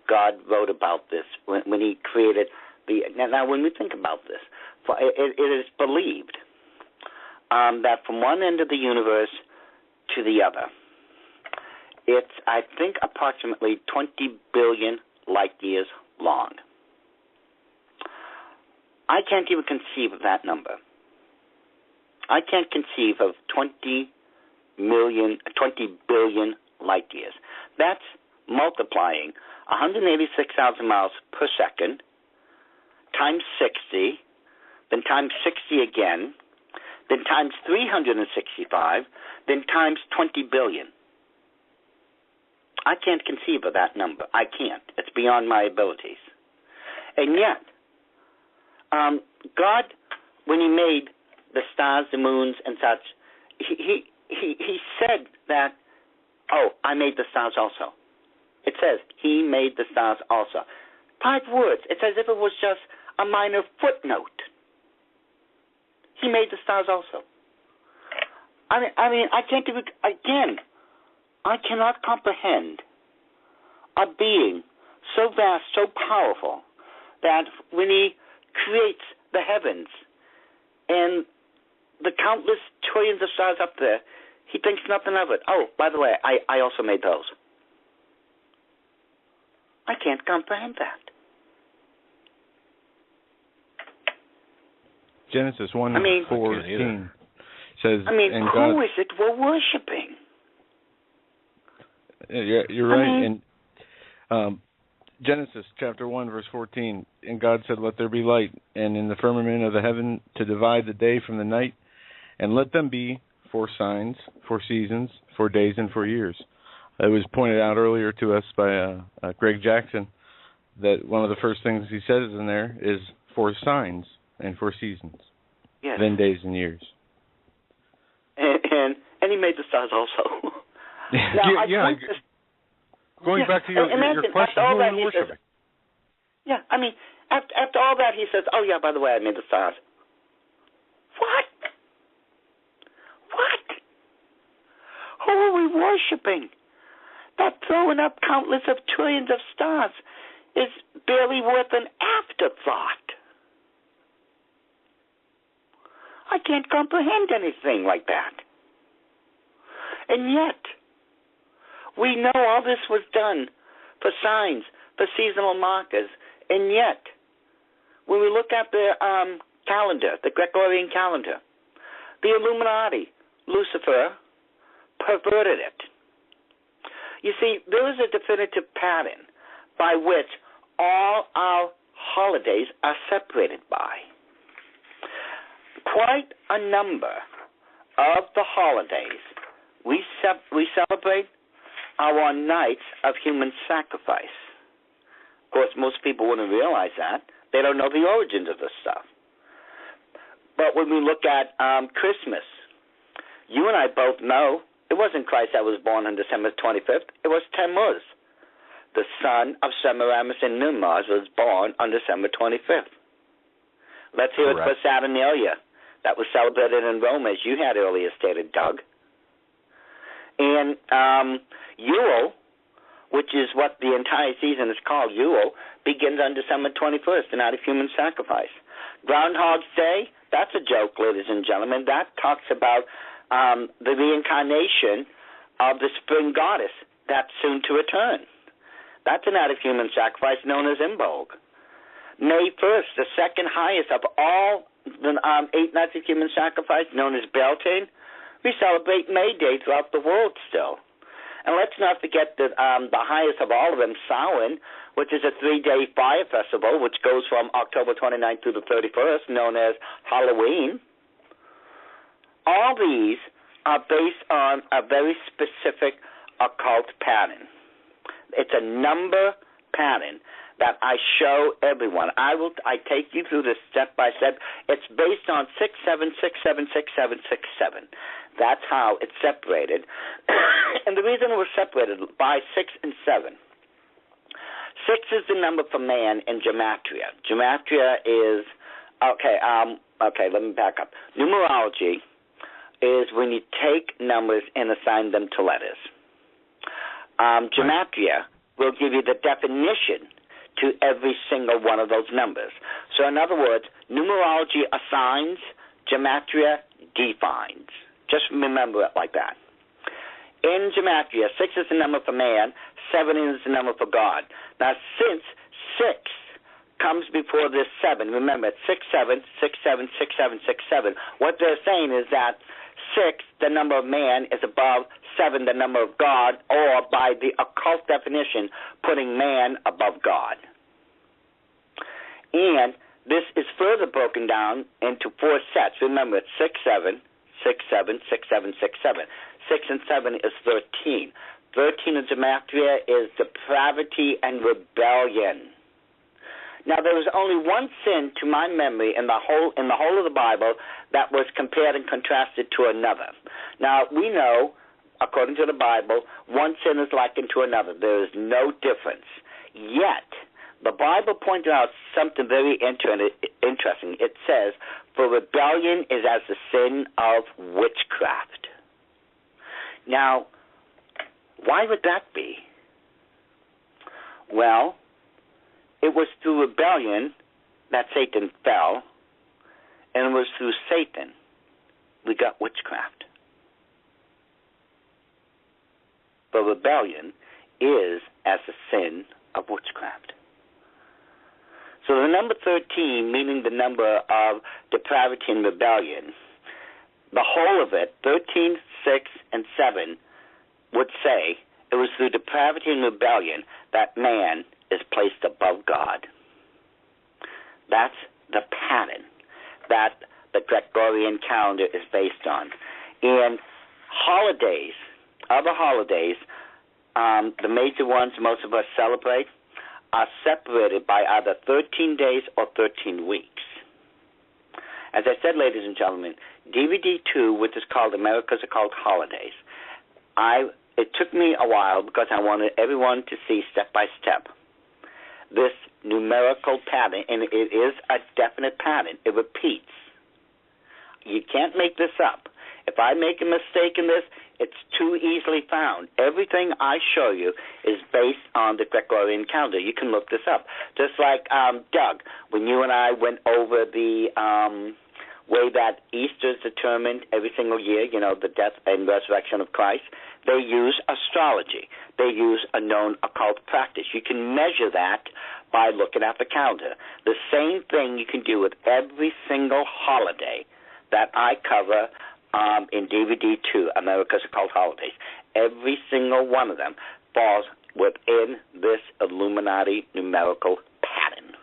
God wrote about this when he created the... Now, when we think about this, it is believed that from one end of the universe to the other, it's, I think, approximately 20 billion light years long. I can't even conceive of that number. I can't conceive of 20 billion light years. That's multiplying 186,000 miles per second times 60, then times 60 again, then times 365, then times 20 billion. I can't conceive of that number. I can't. It's beyond my abilities. And yet, God, when he made the stars, the moons, and such, he said that, I made the stars also. It says, he made the stars also. 5 words. It's as if it was just a minor footnote. He made the stars also. I mean, I can't even, again, I cannot comprehend a being so vast, so powerful, that when he creates the heavens and the countless trillions of stars up there, he thinks nothing of it. Oh, by the way, I also made those. I can't comprehend that. Genesis 1:14 says, and who is it we're worshiping? You're right. And Genesis chapter 1, verse 14, and God said, let there be light, and in the firmament of the heaven to divide the day from the night, and let them be for signs, for seasons, for days, and for years. It was pointed out earlier to us by Greg Jackson that one of the first things he says in there is for signs and for seasons, yes. Then days and years. And he made the stars also. Now, going back to your question, who are you worshiping? Yeah, I mean, after all that, he says, oh, yeah, by the way, I made the stars. What? Who are we worshiping? That throwing up countless of trillions of stars is barely worth an afterthought. I can't comprehend anything like that. And yet, we know all this was done for signs, for seasonal markers. And yet, when we look at the calendar, the Gregorian calendar, the Illuminati, Lucifer, perverted it. You see, there is a definitive pattern by which all our holidays are separated by. Quite a number of the holidays we celebrate are on nights of human sacrifice. Of course, most people wouldn't realize that. They don't know the origins of this stuff. But when we look at Christmas, you and I both know it wasn't Christ that was born on December 25th. It was Tammuz. The son of Semiramis and Nimrod was born on December 25th. Let's hear it for Saturnalia. That was celebrated in Rome, as you had earlier stated, Doug. And Yule, which is what the entire season is called, Yule, begins on December 21st, the night of human sacrifice. Groundhog's Day, that's a joke, ladies and gentlemen. That talks about the reincarnation of the spring goddess that's soon to return. That's a night of human sacrifice known as Imbolg. May 1st, the second highest of all the 8 nights of human sacrifice, known as Beltane. We celebrate May Day throughout the world still. And let's not forget that the highest of all of them, Samhain, which is a 3-day fire festival, which goes from October 29th through the 31st, known as Halloween. All these are based on a very specific occult pattern. It's a number pattern that I show everyone. I take you through this step by step. It's based on 67676767. That's how it's separated. And the reason it was separated by 6 and 7. 6 is the number for man in gematria. Gematria is let me back up. Numerology is when you take numbers and assign them to letters. Gematria will give you the definition to every single one of those numbers. So in other words, numerology assigns, gematria defines. Just remember it like that. In gematria, 6 is the number for man, 7 is the number for God. Now, since 6 comes before this 7, remember, it's 67676767. What they're saying is that 6, the number of man, is above 7, the number of God, or by the occult definition, putting man above God. And this is further broken down into 4 sets. Remember, it's 6, 7, 6, 7, 6, 7, 6, 7. 6 and 7 is 13. 13 in gematria is depravity and rebellion. Now, there was only one sin, to my memory, in the whole of the Bible that was compared and contrasted to another. Now, we know, according to the Bible, one sin is likened to another. There is no difference. Yet, the Bible pointed out something very interesting. It says, for rebellion is as the sin of witchcraft. Now, why would that be? Well, it was through rebellion that Satan fell, and it was through Satan we got witchcraft. But rebellion is as the sin of witchcraft. So the number 13, meaning the number of depravity and rebellion, the whole of it, 13, 6, and 7, would say it was through depravity and rebellion that man is placed Gregorian calendar is based on. And holidays, other holidays, the major ones most of us celebrate, are separated by either 13 days or 13 weeks. As I said, ladies and gentlemen, DVD 2, which is called America's Occult Holidays, it took me a while because I wanted everyone to see step by step this numerical pattern, and it is a definite pattern. It repeats. You can't make this up. If I make a mistake in this, it's too easily found. Everything I show you is based on the Gregorian calendar. You can look this up. Just like Doug, when you and I went over the way that Easter is determined every single year, the death and resurrection of Christ, they use astrology. They use a known occult practice. You can measure that by looking at the calendar. The same thing you can do with every single holiday that I cover in DVD 2, America's Occult Holidays. Every single one of them falls within this Illuminati numerical pattern.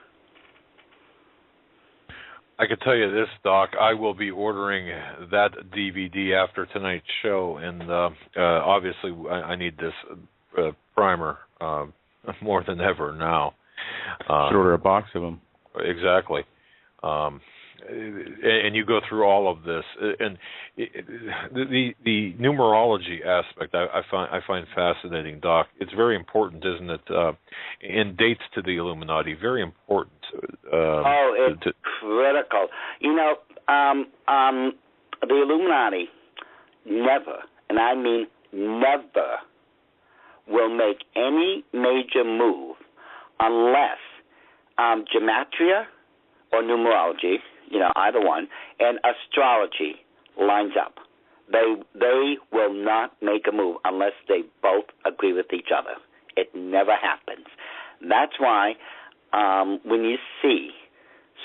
I can tell you this, Doc. I will be ordering that DVD after tonight's show, and obviously I need this primer more than ever now. Should order a box of them. Exactly. And you go through all of this, and the numerology aspect I find fascinating, Doc. It's very important, isn't it? And dates to the Illuminati, very important. It's critical. The Illuminati never, and I mean never, will make any major move unless gematria or numerology, either one, and astrology lines up. They will not make a move unless they both agree with each other. It never happens. That's why when you see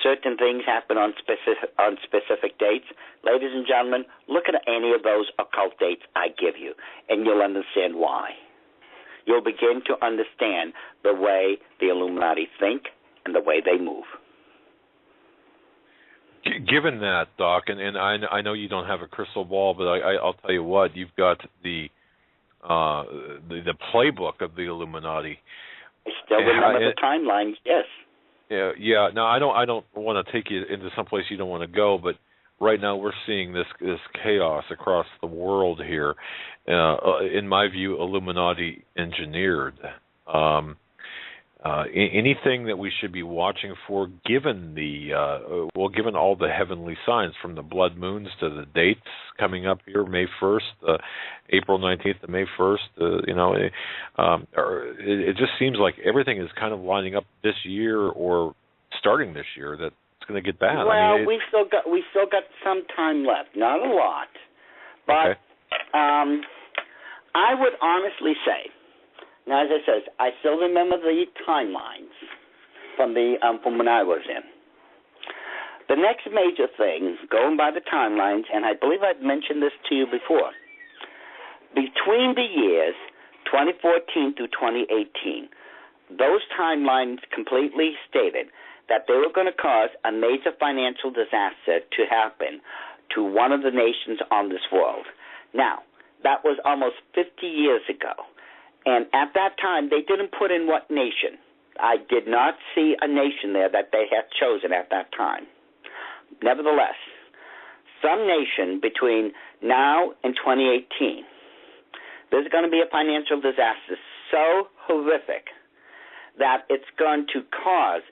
certain things happen on specific dates, ladies and gentlemen, look at any of those occult dates I give you, and you'll understand why. You'll begin to understand the way the Illuminati think and the way they move. Given that, Doc, and I know you don't have a crystal ball, but I'll tell you what, you've got the playbook of the Illuminati. I still remember the timelines, yes. Yeah. Now I don't want to take you into some place you don't want to go, but right now we're seeing this chaos across the world here. In my view, Illuminati engineered. Anything that we should be watching for, given given all the heavenly signs, from the blood moons to the dates coming up here, May 1st, April 19th to May 1st, it just seems like everything is kind of lining up this year or starting this year that it's going to get bad. Well, we've still got some time left, not a lot, but okay. I would honestly say. Now, as I said, I still remember the timelines from when I was in. The next major thing, going by the timelines, and I believe I've mentioned this to you before, between the years 2014 through 2018, those timelines completely stated that they were going to cause a major financial disaster to happen to one of the nations on this world. Now, that was almost 50 years ago. And at that time, they didn't put in what nation. I did not see a nation there that they had chosen at that time. Nevertheless, some nation between now and 2018, there's going to be a financial disaster so horrific that it's going to cause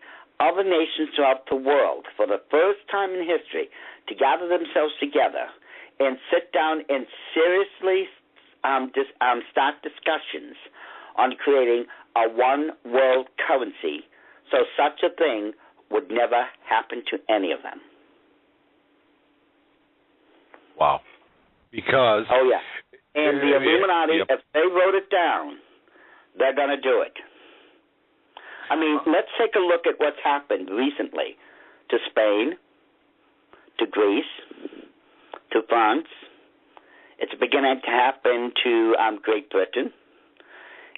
other nations throughout the world, for the first time in history, to gather themselves together and sit down and seriously start discussions on creating a one-world currency, so such a thing would never happen to any of them. Wow. Because... Oh, yeah. And the Illuminati, if they wrote it down, they're going to do it. I mean, let's take a look at what's happened recently to Spain, to Greece, to France. It's beginning to happen to Great Britain.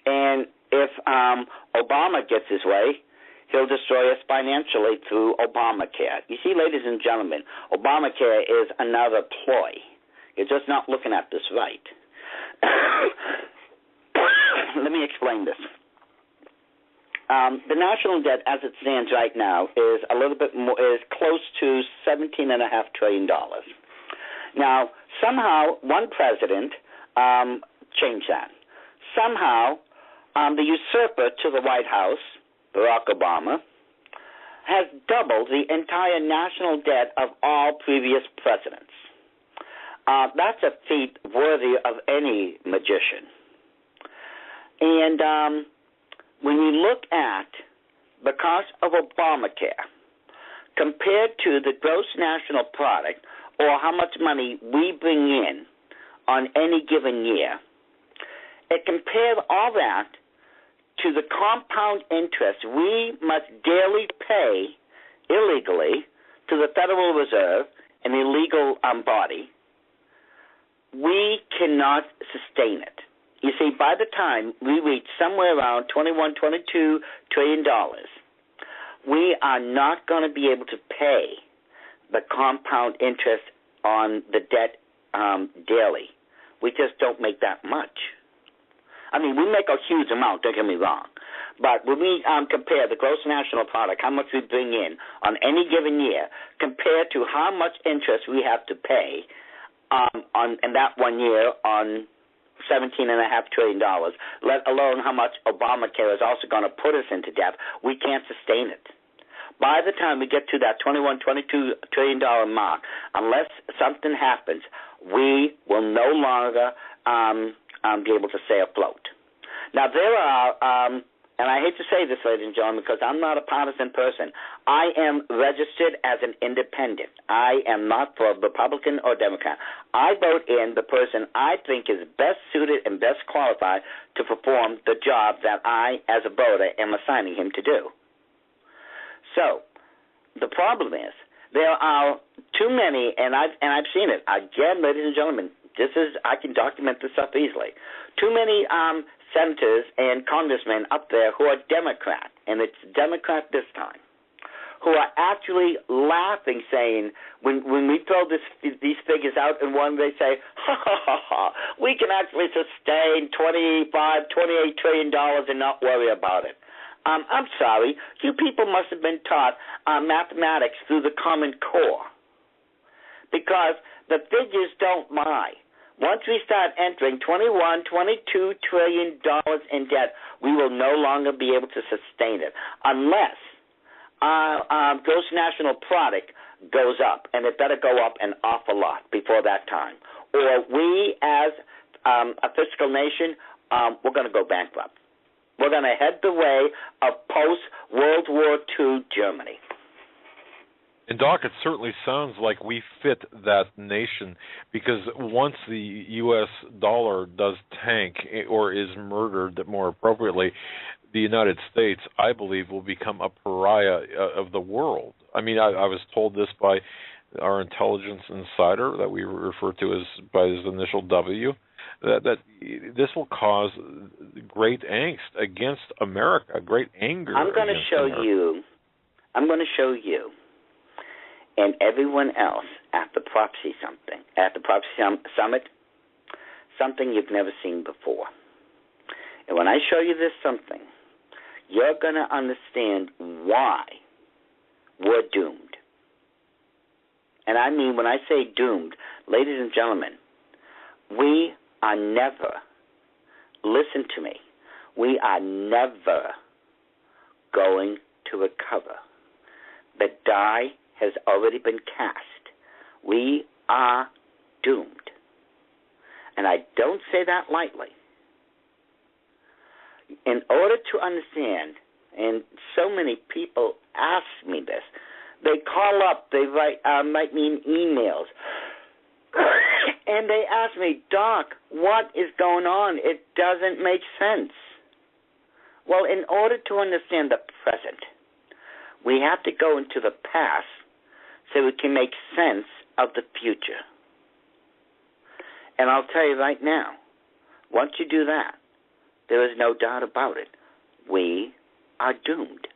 And if Obama gets his way, he'll destroy us financially through Obamacare. You see, ladies and gentlemen, Obamacare is another ploy. You're just not looking at this right. Let me explain this. The national debt, as it stands right now, is a little bit more, is close to $17.5 trillion. Now, somehow, one president changed that. Somehow, the usurper to the White House, Barack Obama, has doubled the entire national debt of all previous presidents. That's a feat worthy of any magician. And when you look at the cost of Obamacare compared to the gross national product, or how much money we bring in on any given year, it compares all that to the compound interest we must daily pay illegally to the Federal Reserve, an illegal body. We cannot sustain it. You see, by the time we reach somewhere around $21, $22 trillion, we are not going to be able to pay the compound interest on the debt daily. We just don't make that much. I mean, we make a huge amount, don't get me wrong. But when we compare the gross national product, how much we bring in on any given year, compared to how much interest we have to pay in that 1 year on $17.5 trillion, let alone how much Obamacare is also going to put us into debt, we can't sustain it. By the time we get to that $21, $22 trillion mark, unless something happens, we will no longer be able to stay afloat. Now, there are, and I hate to say this, ladies and gentlemen, because I'm not a partisan person. I am registered as an independent. I am not for Republican or Democrat. I vote in the person I think is best suited and best qualified to perform the job that I, as a voter, am assigning him to do. So, the problem is there are too many, and I've seen it again, ladies and gentlemen. I can document this stuff easily. Too many senators and congressmen up there who are Democrat, and it's Democrat this time, who are actually laughing, saying, when we throw these figures out in one, they say, ha, ha, ha, ha, we can actually sustain $28 trillion and not worry about it. I'm sorry, you people must have been taught mathematics through the Common Core, because the figures don't lie. Once we start entering $21, $22 trillion in debt, we will no longer be able to sustain it unless our gross national product goes up, and it better go up an awful lot before that time. Or we, as a fiscal nation, we're going to go bankrupt. We're going to head the way of post-World War II Germany. And, Doc, it certainly sounds like we fit that nation, because once the U.S. dollar does tank or is murdered, more appropriately, the United States, I believe, will become a pariah of the world. I mean, I was told this by our intelligence insider that we refer to as by his initial W, that this will cause great angst against America, great anger. I'm going to show you and everyone else at the Prophecy Summit, something you've never seen before. And when I show you this something, you're going to understand why we're doomed. And I mean, when I say doomed, ladies and gentlemen, we are never, listen to me, we are never going to recover. The die has already been cast. We are doomed. And I don't say that lightly. In order to understand, and so many people ask me this, they call up, they write me emails, and they ask me, Doc, what is going on? It doesn't make sense. Well, in order to understand the present, we have to go into the past so we can make sense of the future. And I'll tell you right now, once you do that, there is no doubt about it. We are doomed.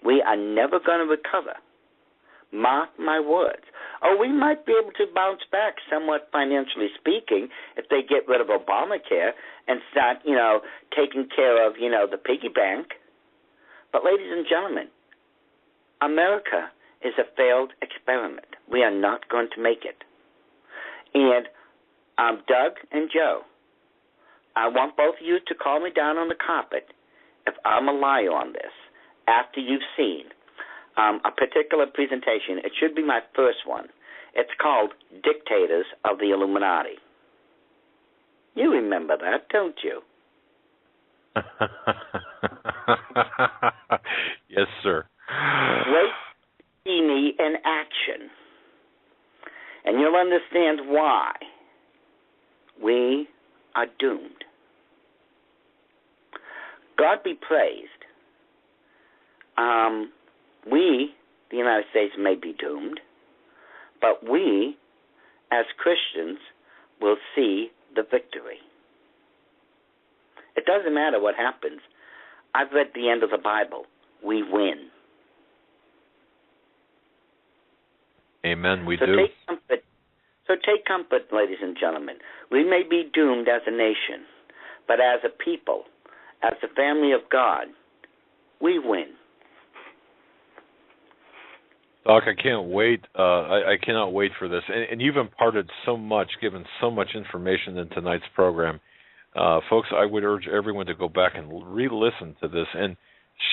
We are never going to recover. Mark my words. Oh, we might be able to bounce back somewhat financially speaking if they get rid of Obamacare and start, taking care of, the piggy bank. But ladies and gentlemen, America is a failed experiment. We are not going to make it. And Doug and Joe, I want both of you to call me down on the carpet if I'm a liar on this after you've seen a particular presentation. It should be my first one. It's called Dictators of the Illuminati. You remember that, don't you? Yes, sir. Wait to see me in action, and you'll understand why we are doomed. God be praised. We, the United States, may be doomed, but we, as Christians, will see the victory. It doesn't matter what happens. I've read the end of the Bible. We win. Amen, we do. Take comfort, ladies and gentlemen. We may be doomed as a nation, but as a people, as the family of God, we win. Doc, I can't wait. I cannot wait for this. And you've imparted so much, given so much information in tonight's program. Folks, I would urge everyone to go back and re-listen to this and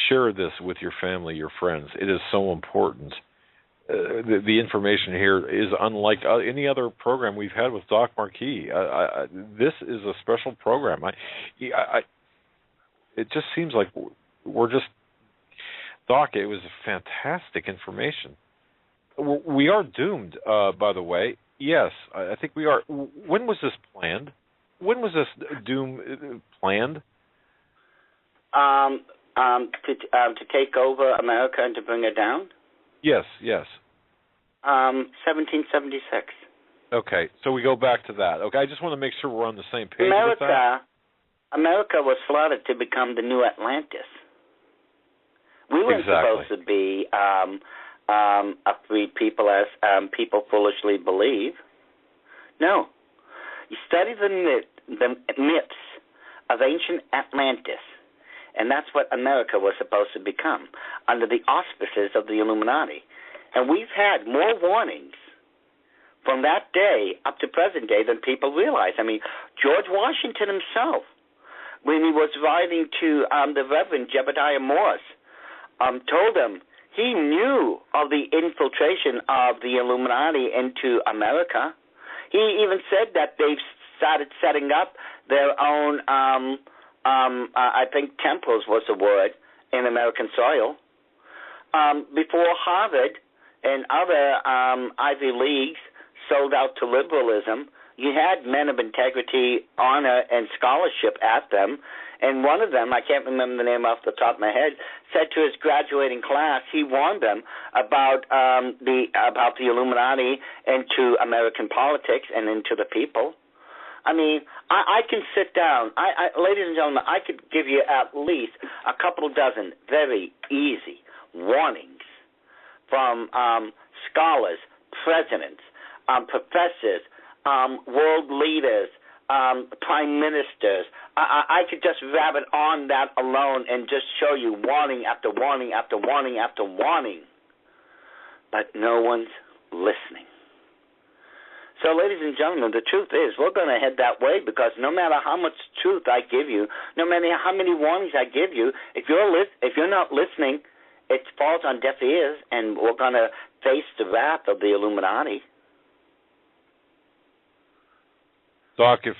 share this with your family, your friends. It is so important. The information here is unlike any other program we've had with Doc Marquis. This is a special program. It just seems like we're just... Doc, it was fantastic information. We are doomed, by the way. Yes, I think we are. When was this planned? When was this doom planned? To take over America and to bring it down? Yes. 1776. Okay, so we go back to that. Okay, I just want to make sure we're on the same page with that. America was slotted to become the new Atlantis. We weren't supposed to be a free people as people foolishly believe. No. You study the myths of ancient Atlantis, and that's what America was supposed to become under the auspices of the Illuminati. And we've had more warnings from that day up to present day than people realize. I mean, George Washington himself, when he was writing to the Reverend Jebediah Morse, told him he knew of the infiltration of the Illuminati into America. He even said that they've started setting up their own, I think temples was the word, in American soil. Before Harvard and other Ivy Leagues sold out to liberalism, you had men of integrity, honor, and scholarship at them. And one of them, I can't remember the name off the top of my head, said to his graduating class, he warned them about the Illuminati into American politics and into the people. I mean, I can sit down. Ladies and gentlemen, I could give you at least a couple dozen very easy warnings from scholars, presidents, professors, world leaders, prime ministers. I could just rabbit on that alone and just show you warning after warning after warning after warning. But no one's listening. So, ladies and gentlemen, the truth is we're going to head that way because no matter how much truth I give you, no matter how many warnings I give you, if you're not listening, it falls on deaf ears, and we're going to face the wrath of the Illuminati. Doc, if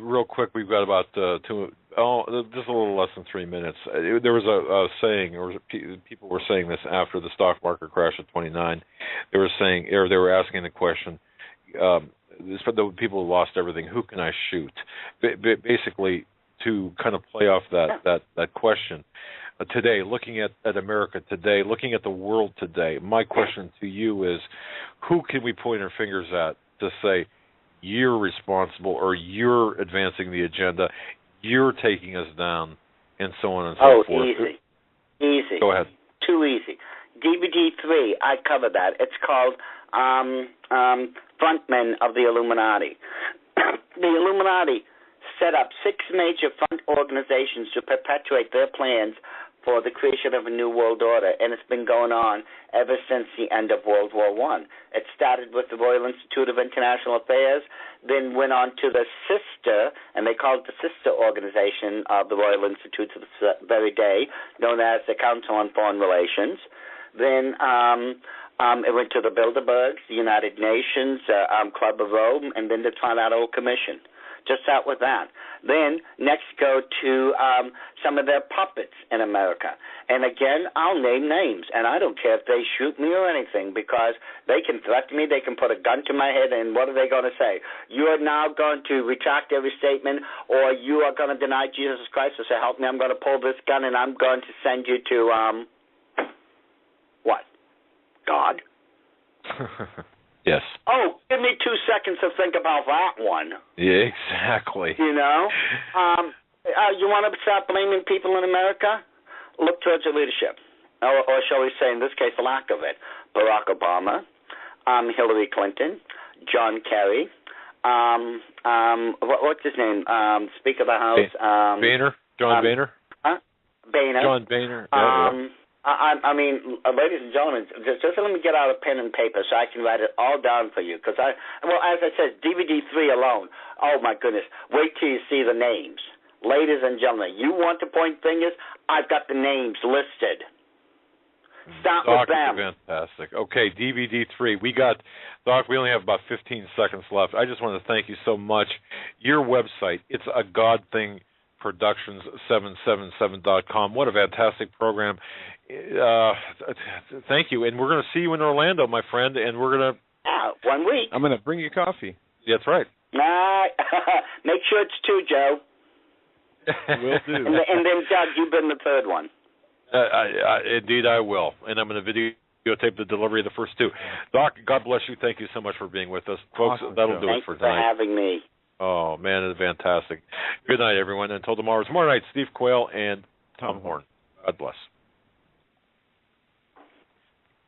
real quick, we've got about just a little less than 3 minutes. There was a saying, or people were saying this after the stock market crash of 29. They were saying, or they were asking the question, for the people who lost everything, who can I shoot? Basically, to kind of play off that question. Today, looking at America today, looking at the world today, my question to you is, who can we point our fingers at to say, you're responsible, or you're advancing the agenda, you're taking us down, and so on and so forth? Easy. Go ahead. too easy. DVD 3, I cover that. It's called Frontmen of the Illuminati. The Illuminati set up 6 major front organizations to perpetuate their plans for the creation of a new world order, and it's been going on ever since the end of World War I. It started with the Royal Institute of International Affairs, then went on to the sister, and they called it the sister organization of the Royal Institute to this very day, known as the Council on Foreign Relations. Then it went to the Bilderbergs, the United Nations, Club of Rome, and then the Trilateral Commission. Just out with that. Then next go to some of their puppets in America. And again, I'll name names, and I don't care if they shoot me or anything, because they can threaten me, they can put a gun to my head, and what are they going to say? You are now going to retract every statement, or you are going to deny Jesus Christ, or say, help me, I'm going to pull this gun, and I'm going to send you to, what? God? Yes. Oh, give me 2 seconds to think about that one. Yeah, exactly. You know? You want to start blaming people in America? Look towards the leadership. Or shall we say, in this case, the lack of it. Barack Obama, Hillary Clinton, John Kerry, what's his name? Speaker of the House. Boehner? John Boehner? Huh? Boehner. John Boehner. I mean, ladies and gentlemen, just let me get out a pen and paper so I can write it all down for you. Because as I said, DVD 3 alone, oh my goodness, wait till you see the names. Ladies and gentlemen, you want to point fingers? I've got the names listed. Start with them. Fantastic. Okay, DVD 3. Doc, we only have about 15 seconds left. I just want to thank you so much. Your website, it's a God thing. Productions777.com. What a fantastic program. Thank you. And we're going to see you in Orlando, my friend, and we're going to... 1 week. I'm going to bring you coffee. That's right. Make sure it's 2, Joe. Will do. And then, Doug, you've been the third one. Indeed, I will. And I'm going to videotape the delivery of the first 2. Doc, God bless you. Thank you so much for being with us. Folks, that'll do it for tonight. Thanks for having me. Oh, man, it's fantastic. Good night, everyone. Until tomorrow night, Steve Quayle and Tom Horn. God bless.